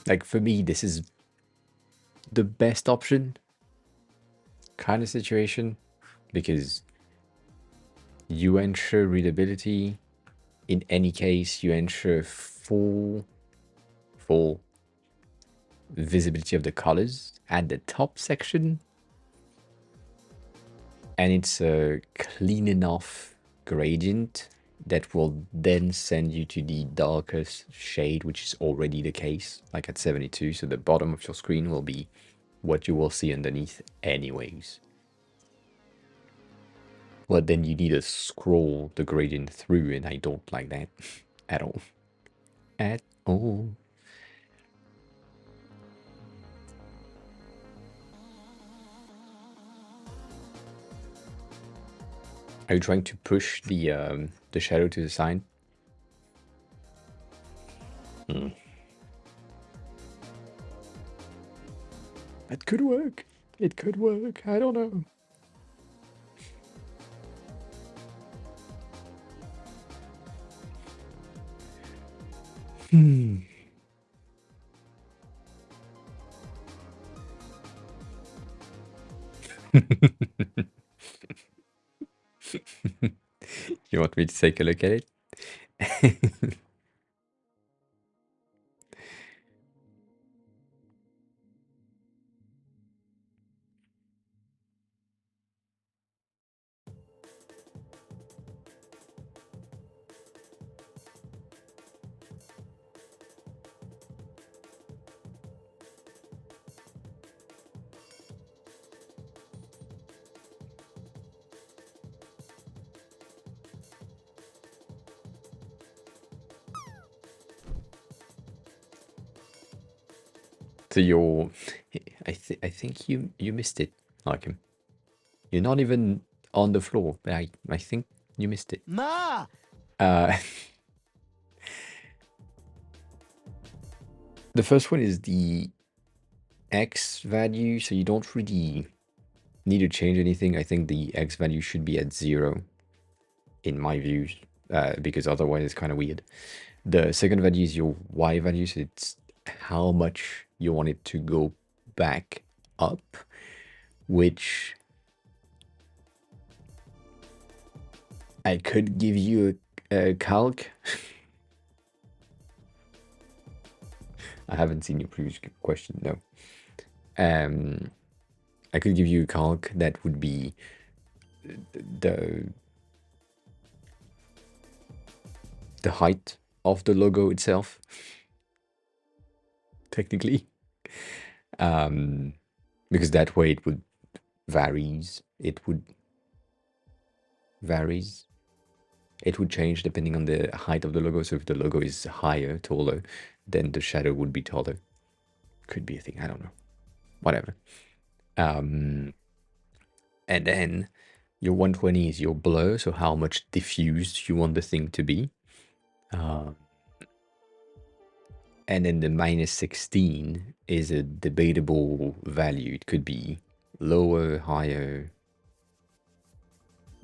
Like for me, this is the best option kind of situation because you ensure readability. In any case, you ensure full visibility of the colors at the top section. And it's a clean enough gradient that will then send you to the darkest shade, which is already the case, like at 72. So the bottom of your screen will be what you will see underneath anyways. Well, then you need to scroll the gradient through, and I don't like that at all. At all. Are you trying to push the shadow to the side? It could work. It could work. I don't know. You want me to take a look at it? So you're, I think you missed it, Arkham. You're not even on the floor, but I think you missed it.
Ma!
Uh, the first one is the X value, so you don't really need to change anything. I think the X value should be at 0 in my views, because otherwise it's kind of weird. The second value is your Y value, so it's how much you want it to go back up, which I could give you a calc. I haven't seen your previous question, no. I could give you a calc that would be the height of the logo itself, technically, because that way it would varies. It would change depending on the height of the logo. So if the logo is higher, taller, then the shadow would be taller. Could be a thing, I don't know. Whatever. And then your 120 is your blur, so how much diffused you want the thing to be. And then the -16 is a debatable value. It could be lower, higher,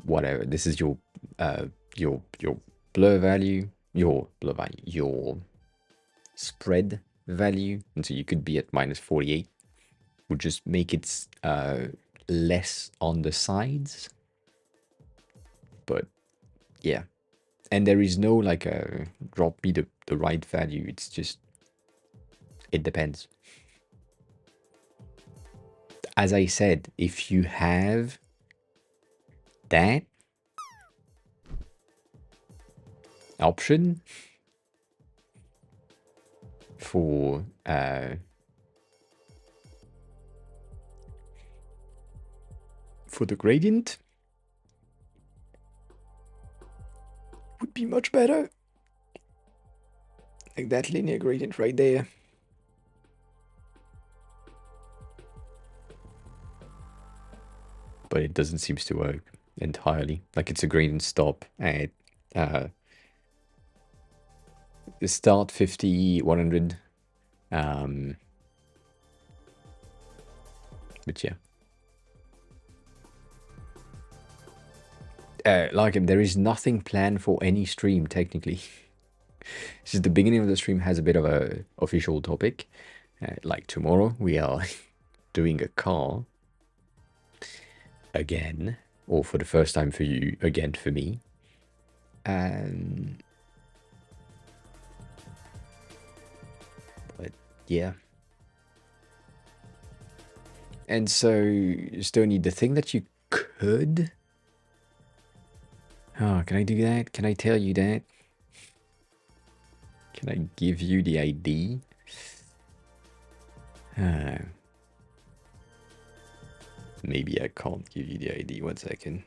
whatever. This is your blur value, your spread value, and so you could be at -48. Would just make it less on the sides, but yeah. And there is no like a drop me the right value. It's just, it depends. As I said, if you have that option for the gradient, would be much better. Like that linear gradient right there. But it doesn't seem to work entirely. Like it's a gradient stop at start 50, 100. But yeah. Like there is nothing planned for any stream technically. It's just the beginning of the stream has a bit of a official topic. Like tomorrow we are doing a car again, or for the first time for you, again for me. But yeah. And so, Stony, the thing that you could... Oh, can I do that? Can I tell you that? Can I give you the ID? Maybe I can't give you the ID. 1 second.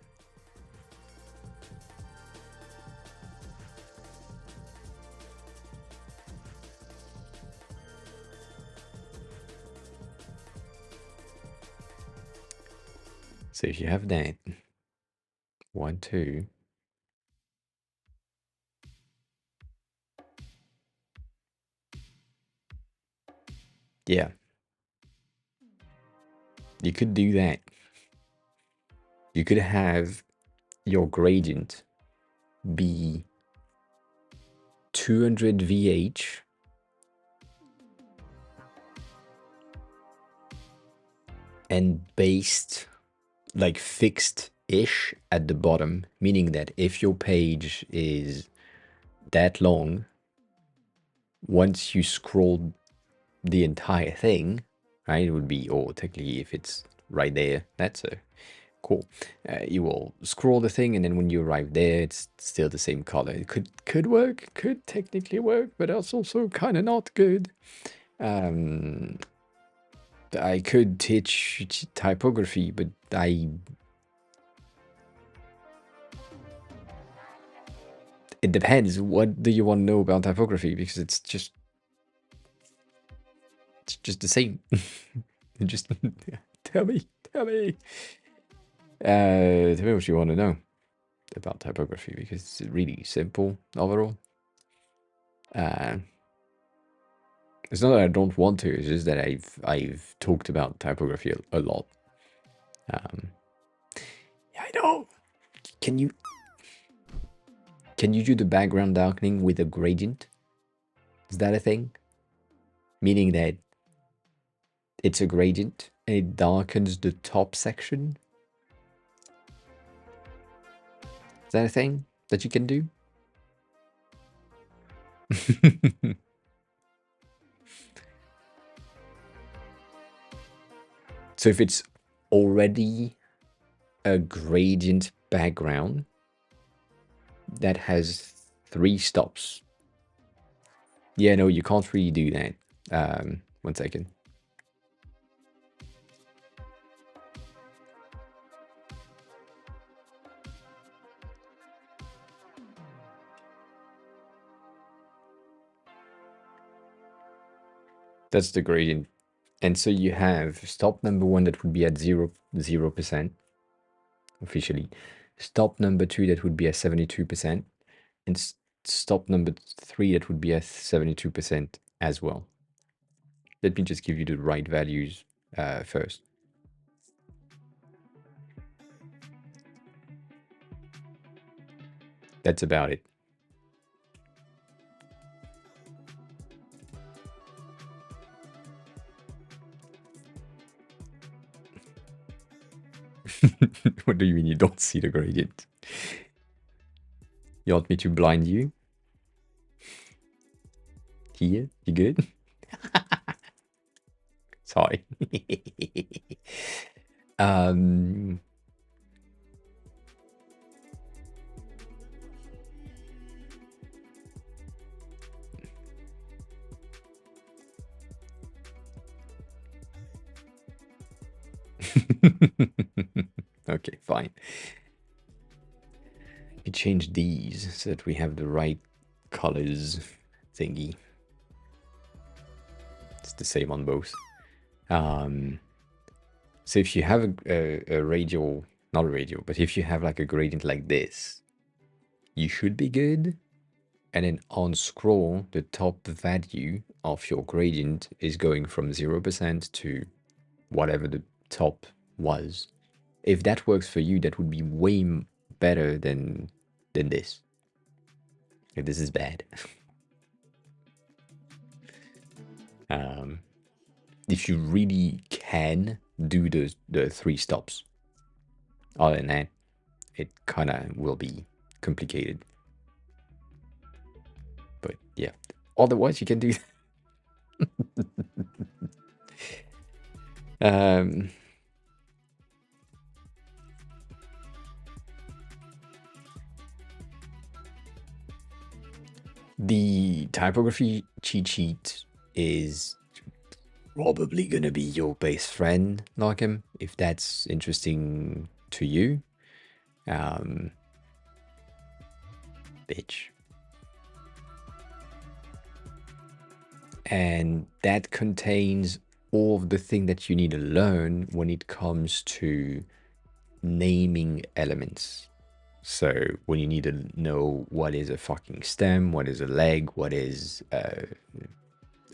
So if you have that, 1, 2. Yeah. You could do that. You could have your gradient be 200 VH and based, like fixed-ish at the bottom, meaning that if your page is that long, once you scroll the entire thing, right, it would be, or technically if it's right there, that's a cool. You will scroll the thing, and then when you arrive there, it's still the same color. It could work, could technically work, but that's also kind of not good. I could teach typography, but it depends. What do you want to know about typography? Because it's just the same. Just tell me. Tell me what you want to know about typography, because it's really simple overall. It's not that I don't want to, it's just that I've talked about typography a lot. Yeah, I know. Can you do the background darkening with a gradient? Is that a thing? Meaning that it's a gradient and it darkens the top section? Is that a thing that you can do? So if it's already a gradient background that has 3 stops. Yeah, no, you can't really do that. 1 second. That's the gradient. And so you have stop number 1 that would be at 0% officially. Stop number 2 that would be at 72%. And stop number 3 that would be at 72% as well. Let me just give you the right values first. That's about it. What do you mean you don't see the gradient? You want me to blind you? Here? You good? Sorry. Okay, fine. We change these so that we have the right colors thingy. It's the same on both. So if you have a radial, not a radial, but if you have like a gradient like this, you should be good. And then on scroll, the top value of your gradient is going from 0% to whatever the top was. If that works for you, that would be way better than this. If this is bad. If you really can do the 3 stops. Other than that, it kind of will be complicated. But yeah, otherwise you can do the typography cheat sheet is probably gonna be your best friend, Larkham, if that's interesting to you. Bitch. And that contains all of the thing that you need to learn when it comes to naming elements. So when you need to know what is a fucking stem, what is a leg, what is a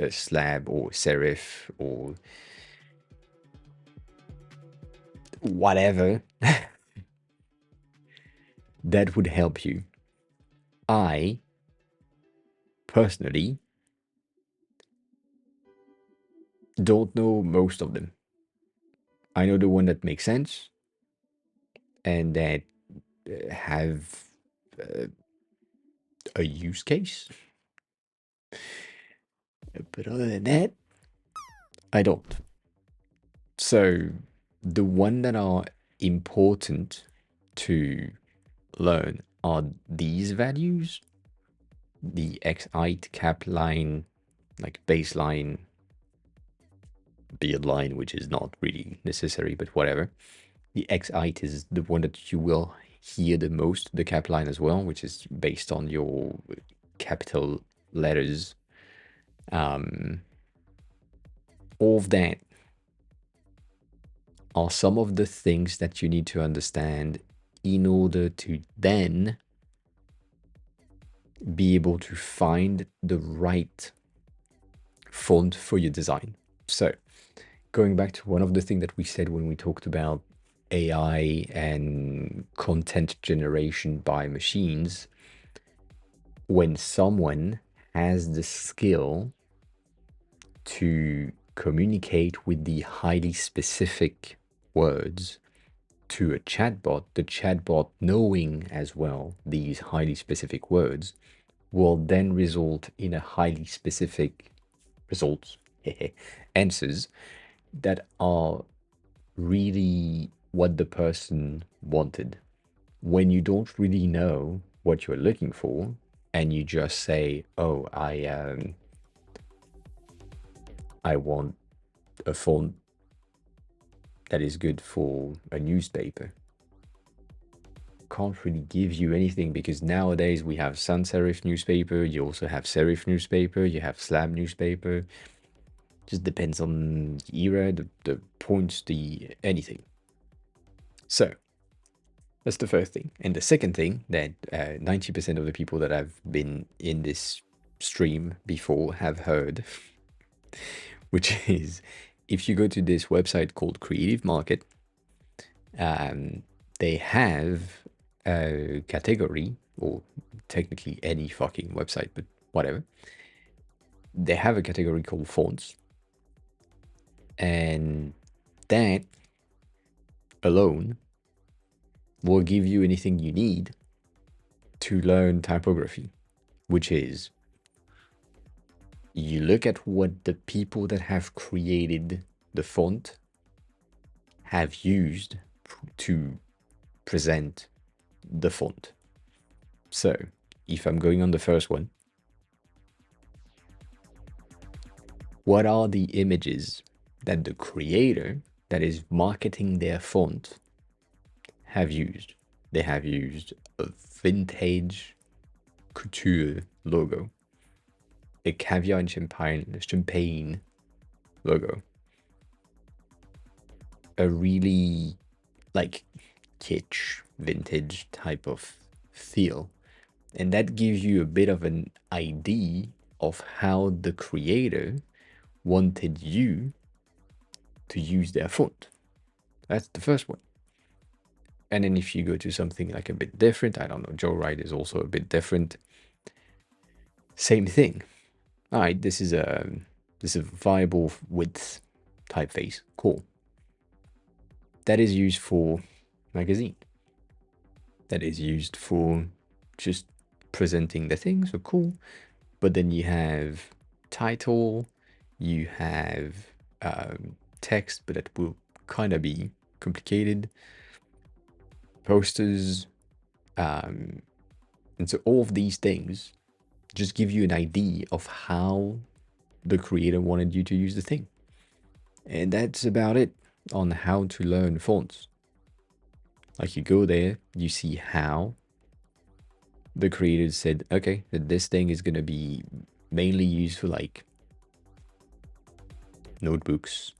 slab or serif or whatever, that would help you. I personally don't know most of them. I know the one that makes sense and that have a use case. But other than that, I don't. So the one that are important to learn are these values. The X height, cap line, like baseline, beard line, which is not really necessary, but whatever. The X height is the one that you will hear the most, the cap line as well, which is based on your capital letters. All of that are some of the things that you need to understand in order to then be able to find the right font for your design. So, going back to one of the things that we said when we talked about AI and content generation by machines, when someone has the skill to communicate with the highly specific words to a chatbot, the chatbot knowing as well these highly specific words will then result in a highly specific results, answers that are really what the person wanted. When you don't really know what you're looking for and you just say, "Oh, I want a font that is good for a newspaper," can't really give you anything because nowadays we have sans serif newspaper, you also have serif newspaper, you have slab newspaper. Just depends on the era, the points, the anything. So that's the first thing. And the second thing that 90% of the people that have been in this stream before have heard, which is if you go to this website called Creative Market, they have a category, or technically any fucking website, but whatever. They have a category called fonts. And that alone will give you anything you need to learn typography, which is you look at what the people that have created the font have used to present the font. So if I'm going on the first one, what are the images that the creator that is marketing their font have used? They have used a vintage couture logo, a caviar and champagne logo, a really like kitsch vintage type of feel. And that gives you a bit of an idea of how the creator wanted you to use their font. That's the first one. And then if you go to something like a bit different, I don't know, Joe Wright is also a bit different. Same thing. All right, this is a viable width typeface. Cool. That is used for magazine. That is used for just presenting the thing, so cool. But then you have title, you have text, but that will kind of be complicated. Posters, and so all of these things just give you an idea of how the creator wanted you to use the thing. And that's about it on how to learn fonts. Like you go there, you see how the creators said, okay, that this thing is going to be mainly used for like notebooks,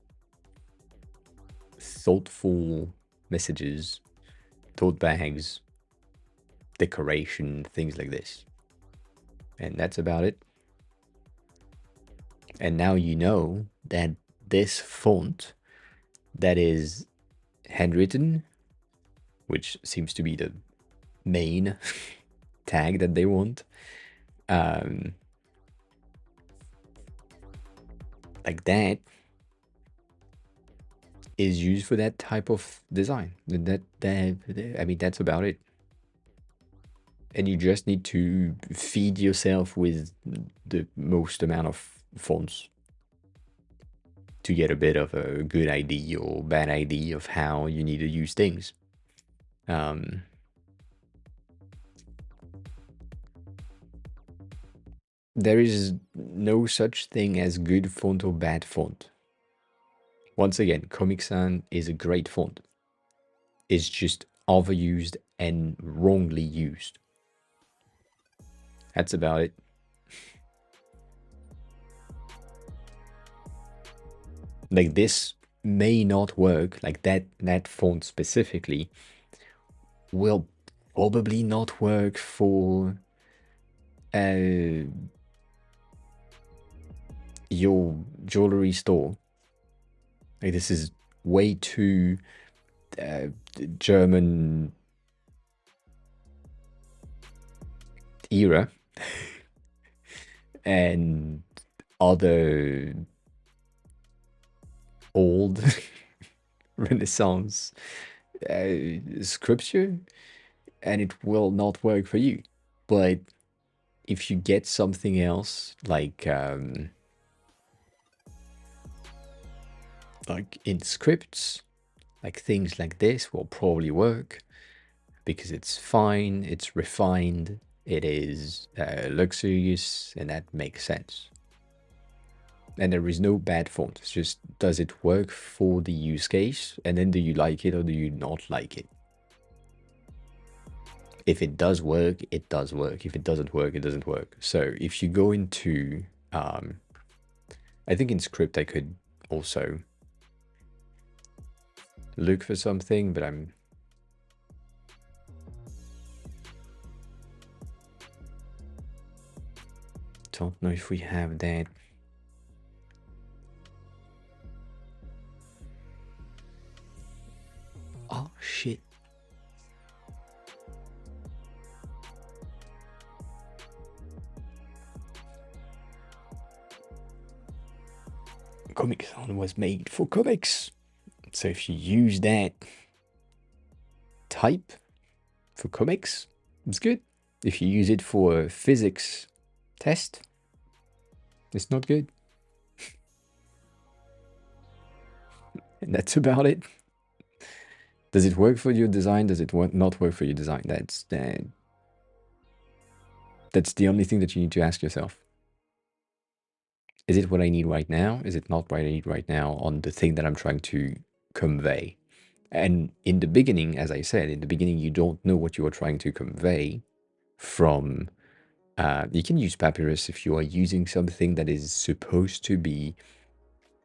thoughtful messages, tote bags, decoration, things like this. And that's about it. And now you know that this font that is handwritten, which seems to be the main tag that they want, like that is used for that type of design. I mean, that's about it. And you just need to feed yourself with the most amount of fonts to get a bit of a good idea or bad idea of how you need to use things. There is no such thing as good font or bad font. Once again, Comic Sans is a great font. It's just overused and wrongly used. That's about it. Like this may not work, like that font specifically will probably not work for your jewelry store. Like this is way too German era and other old Renaissance scripture, and it will not work for you. But if you get something else like in scripts, like things like this will probably work because it's fine, it's refined, it is luxurious, and that makes sense. And there is no bad font. It's just, does it work for the use case? And then do you like it or do you not like it? If it does work, it does work. If it doesn't work, it doesn't work. So if you go into, I think in script I could also look for something, but I don't know if we have that. Oh shit. Comic Con was made for comics. So if you use that type for comics, it's good. If you use it for a physics test, it's not good. And that's about it. Does it work for your design? Does it not work for your design? That's the only thing that you need to ask yourself. Is it what I need right now? Is it not what I need right now on the thing that I'm trying to convey? And in the beginning, as I said, in the beginning, you don't know what you are trying to convey from. You can use papyrus if you are using something that is supposed to be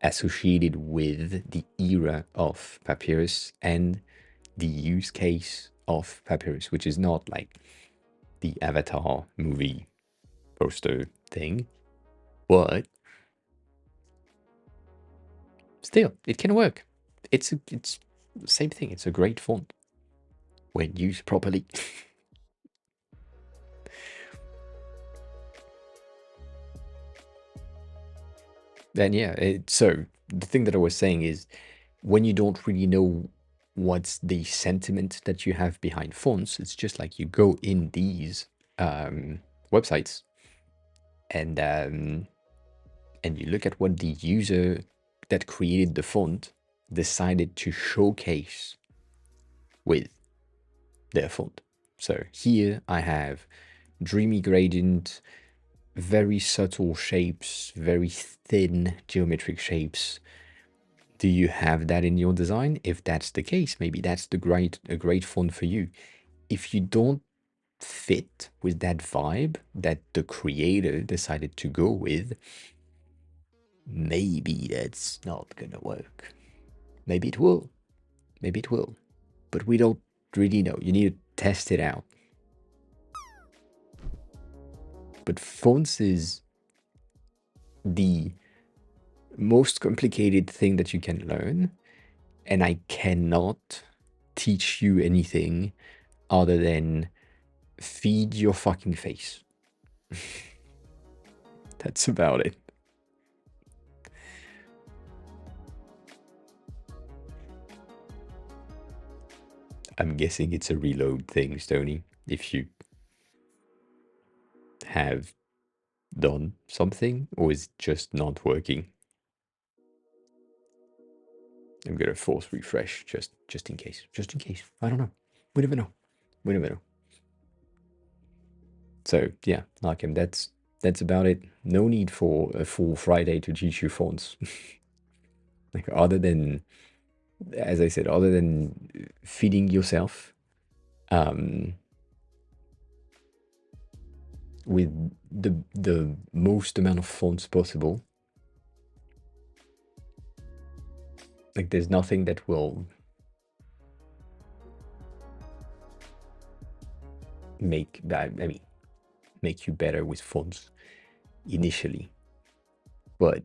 associated with the era of papyrus and the use case of papyrus, which is not like the Avatar movie poster thing, but still, it can work. It's the same thing. It's a great font when used properly. Then yeah, so the thing that I was saying is when you don't really know what's the sentiment that you have behind fonts, it's just like you go in these websites and you look at what the user that created the font decided to showcase with their font. So here I have dreamy gradient, very subtle shapes, very thin geometric shapes. Do you have that in your design? If that's the case, maybe that's a great font for you. If you don't fit with that vibe that the creator decided to go with, maybe that's not gonna work. Maybe it will. Maybe it will. But we don't really know. You need to test it out. But fonts is the most complicated thing that you can learn, and I cannot teach you anything other than feed your fucking face. That's about it. I'm guessing it's a reload thing, Stony, if you have done something, or is it just not working? I'm gonna force refresh just in case. Just in case. I don't know. We never know. We never know. So yeah, Narkim, that's about it. No need for a full Friday to teach you fonts. Like other than, as I said, other than feeding yourself with the most amount of fonts possible, Like there's nothing that will make you better with fonts initially. But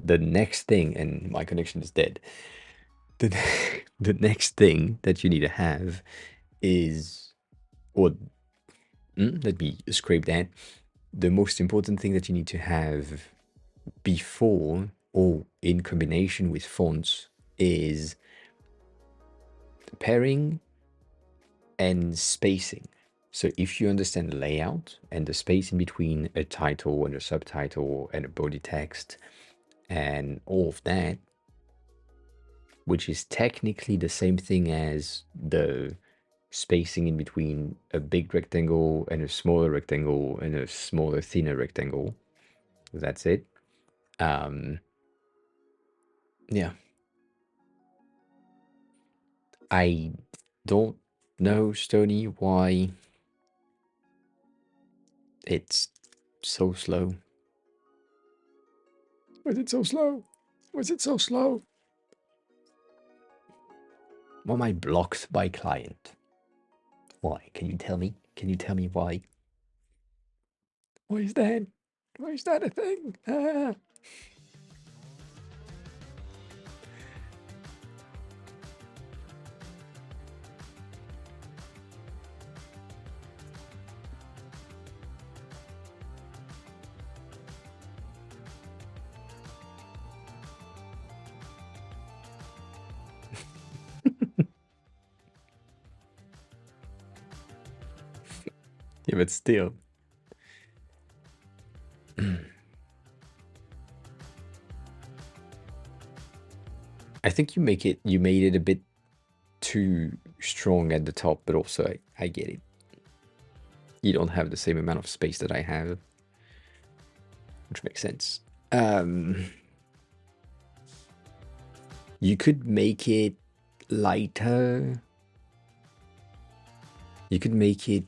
the next thing, and my connection is dead. The, the next thing that you need to have is, or let me scrape that. The most important thing that you need to have before or in combination with fonts is pairing and spacing. So if you understand layout and the space in between a title and a subtitle and a body text and all of that, which is technically the same thing as the spacing in between a big rectangle and a smaller rectangle and a smaller, thinner rectangle. That's it. Yeah. I don't know, Stony, why it's so slow. Was it so slow? Was it so slow? Why am I blocked by client? Why? Can you tell me? Can you tell me why? Why is that? Why is that a thing? Ah. Yeah, but still. I think you made it a bit too strong at the top, but also I get it. You don't have the same amount of space that I have, which makes sense. You could make it lighter. You could make it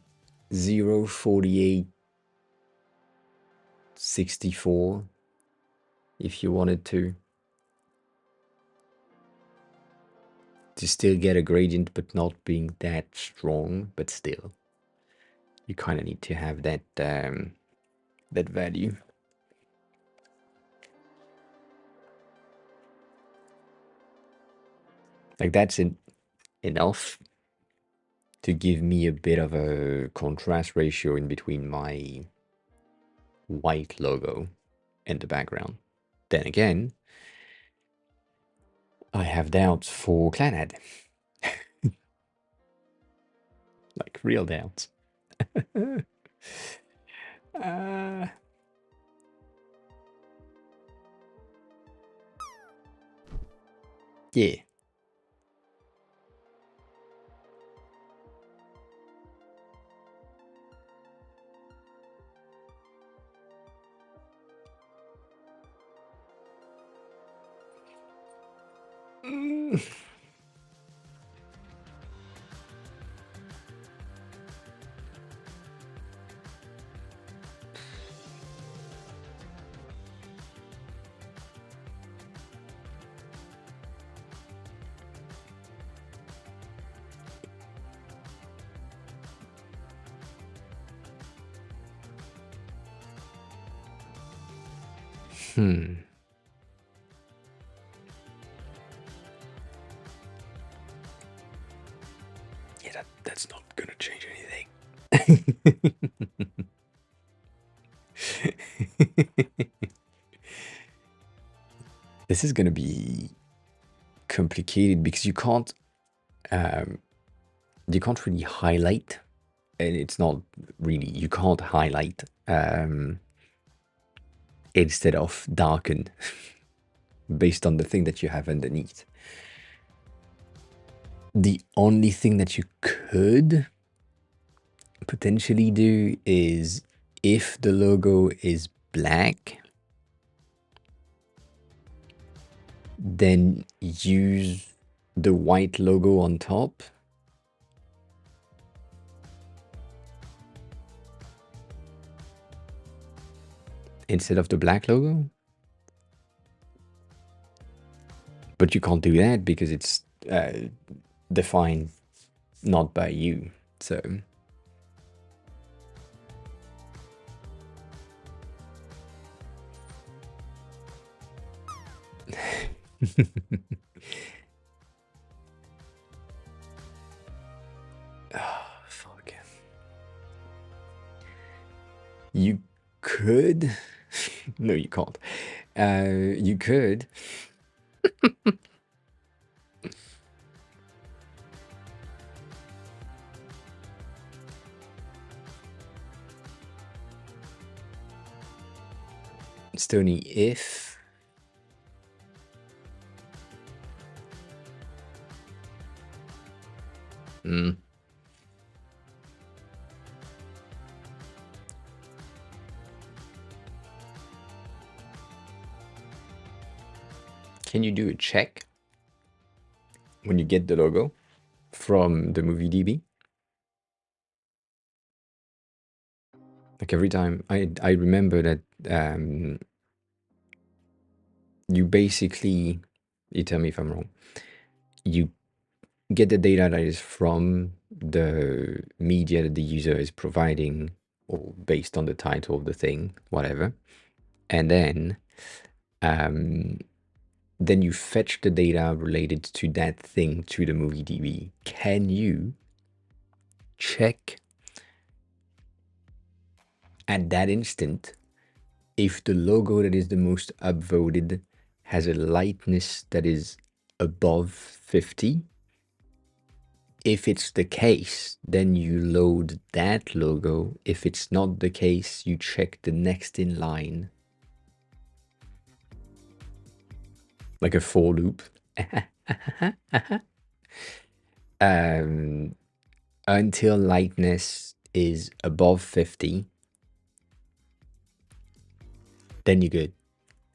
0.4864 if you wanted to still get a gradient, but not being that strong. But still, you kind of need to have that that value. Like that's enough to give me a bit of a contrast ratio in between my white logo and the background. Then again, I have doubts for Clanad. Like real doubts. Yeah. Hmm. Yeah, that's not gonna change anything. This is gonna be complicated because you can't really highlight, and it's not really, you can't highlight instead of darken based on the thing that you have underneath. The only thing that you could potentially do is if the logo is black, then use the white logo on top instead of the black logo. But you can't do that because it's defined not by you. So fuck. You could. No, you can't. You could. Stony, if can you do a check when you get the logo from the movie DB? Like every time, I remember that you basically, you tell me if I'm wrong, you get the data that is from the media that the user is providing, or based on the title of the thing, whatever, and then you fetch the data related to that thing to the movie DB. Can you check at that instant if the logo that is the most upvoted has a lightness that is above 50? If it's the case, then you load that logo. If it's not the case, you check the next in line. Like a for loop. Until lightness is above 50, then you're good.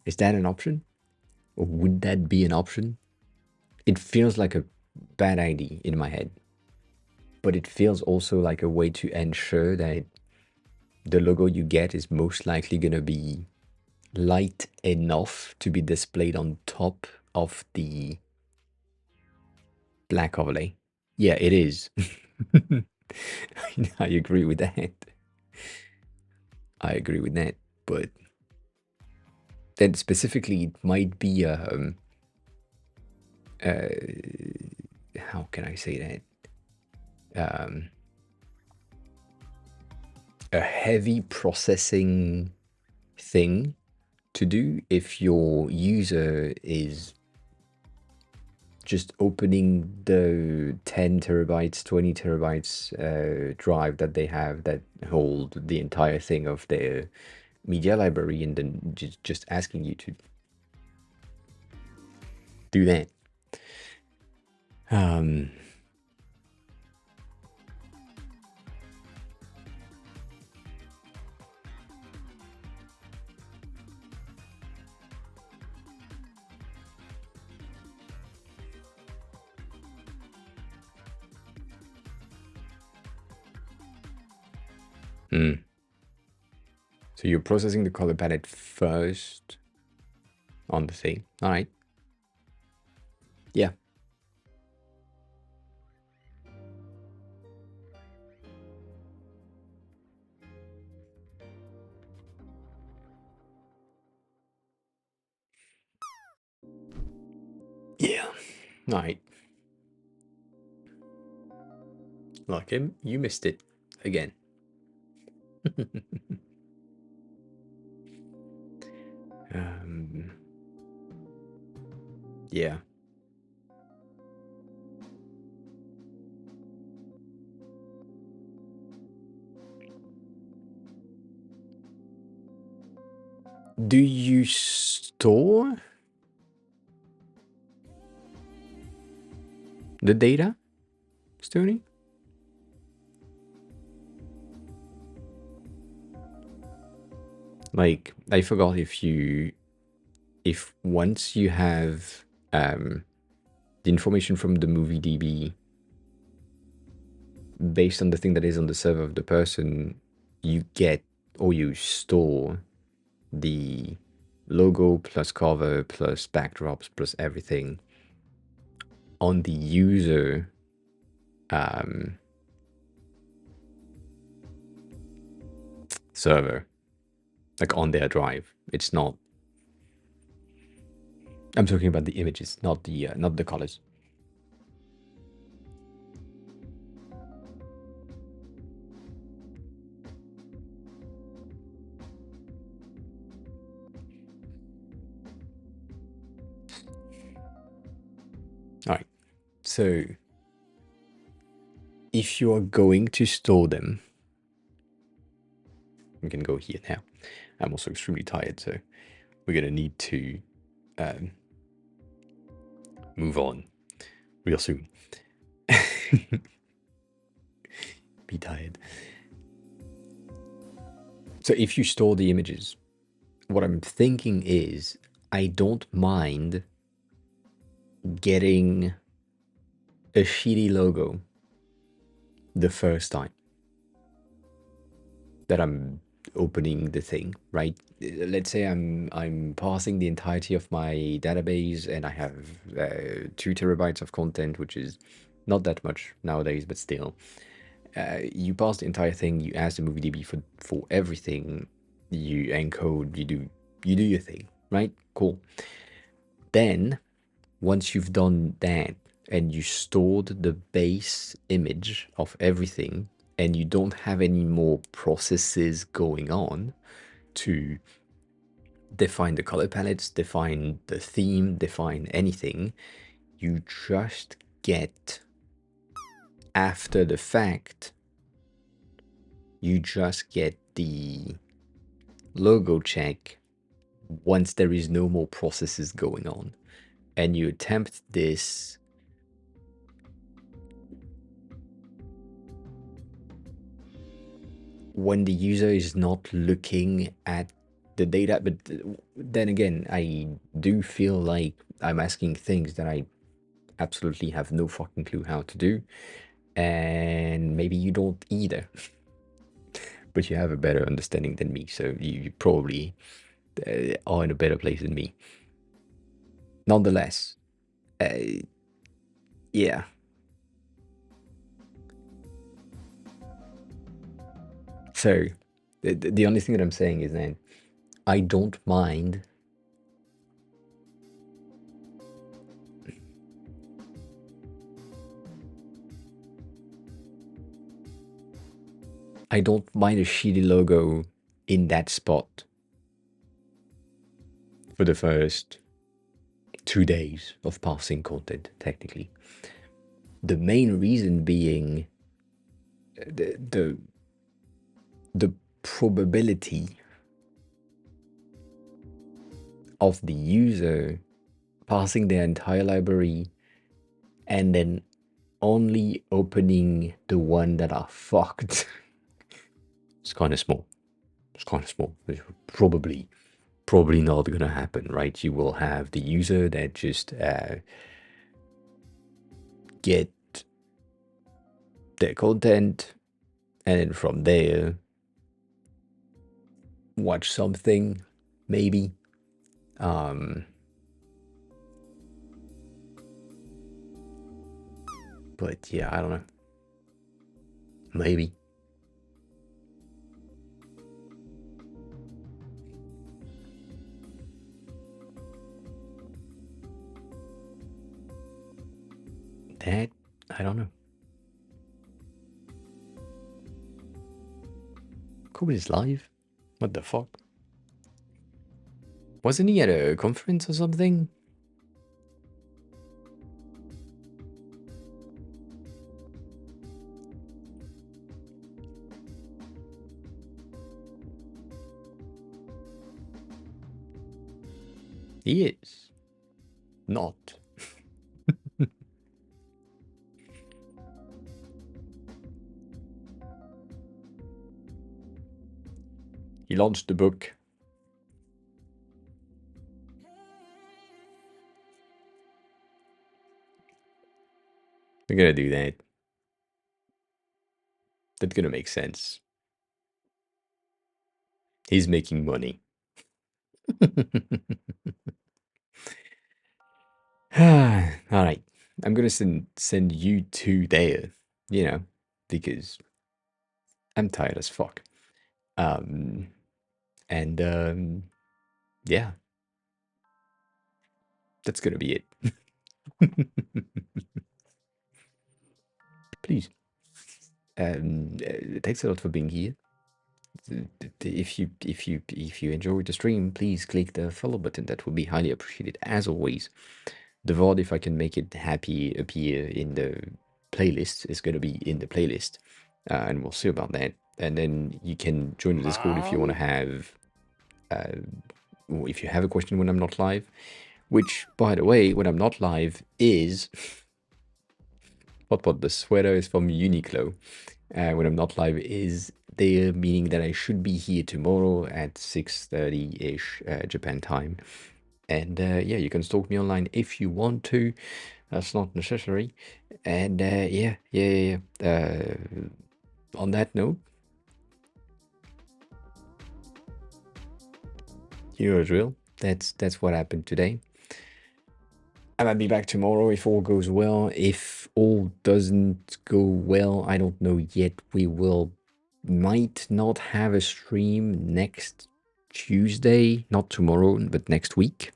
Is that an option? Or would that be an option? It feels like a bad idea in my head. But it feels also like a way to ensure that the logo you get is most likely going to be light enough to be displayed on top of the black overlay. Yeah, it is. I agree with that. I agree with that. But then specifically, it might be how can I say that? A heavy processing thing to do if your user is just opening the 10 terabytes, 20 terabytes drive that they have that hold the entire thing of their media library, and then just asking you to do that. So you're processing the color palette first on the thing. All right. Yeah. Yeah. All right. Like him, you missed it again. Yeah. Do you store the data, Stony? Like, I forgot if once you have the information from the movie DB based on the thing that is on the server of the person, you get or you store the logo plus cover plus backdrops plus everything on the user server, like on their drive. It's not. I'm talking about the images, not the colors. All right. So if you are going to store them, we can go here now. I'm also extremely tired, so we're gonna need to move on real soon. Be tired. So if you store the images, what I'm thinking is I don't mind getting a shitty logo the first time that I'm opening the thing, right? Let's say I'm parsing the entirety of my database and I have 2 terabytes of content, which is not that much nowadays, but still. You parse the entire thing, you ask the MovieDB for everything, you encode, you do your thing, right? Cool. Then once you've done that and you stored the base image of everything and you don't have any more processes going on to define the color palettes, define the theme, define anything, you just get, after the fact, you just get the logo check once there is no more processes going on. And you attempt this when the user is not looking at the data. But then again, I do feel like I'm asking things that I absolutely have no fucking clue how to do. And maybe you don't either. But you have a better understanding than me, so you probably are in a better place than me. Nonetheless, yeah. So the only thing that I'm saying is that I don't mind a shitty logo in that spot for the first 2 days of parsing content, technically. The main reason being the probability of the user parsing their entire library and then only opening the one that are fucked. It's kind of small. It's probably not gonna happen, right? You will have the user that just get their content and then from there watch something, maybe. But yeah, I don't know. Maybe. That, I don't know. Kobe is live? What the fuck? Wasn't he at a conference or something? He is. Not. He launched the book. We're gonna do that. That's gonna make sense. He's making money. All right. I'm gonna send you two there, you know, because I'm tired as fuck. Um, and yeah, that's gonna be it. Please. Thanks a lot for being here. If you enjoyed the stream, please click the follow button. That would be highly appreciated. As always, the VOD, if I can make it happy appear in the playlist, is going to be in the playlist, and we'll see about that. And then you can join the Discord if you want to have, or if you have a question when I'm not live. Which, by the way, when I'm not live is what the sweater is from Uniqlo. When I'm not live is there, meaning that I should be here tomorrow at 6:30-ish Japan time. And yeah, you can stalk me online if you want to. That's not necessary. And yeah. On that note, you know the drill. That's what happened today. I might be back tomorrow if all goes well. If all doesn't go well, I don't know yet. We might not have a stream next Tuesday, not tomorrow, but next week.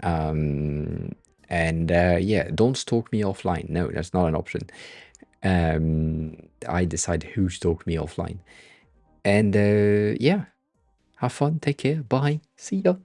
And yeah, don't stalk me offline. No, that's not an option. I decide who stalk me offline. And yeah, have fun. Take care. Bye. See ya.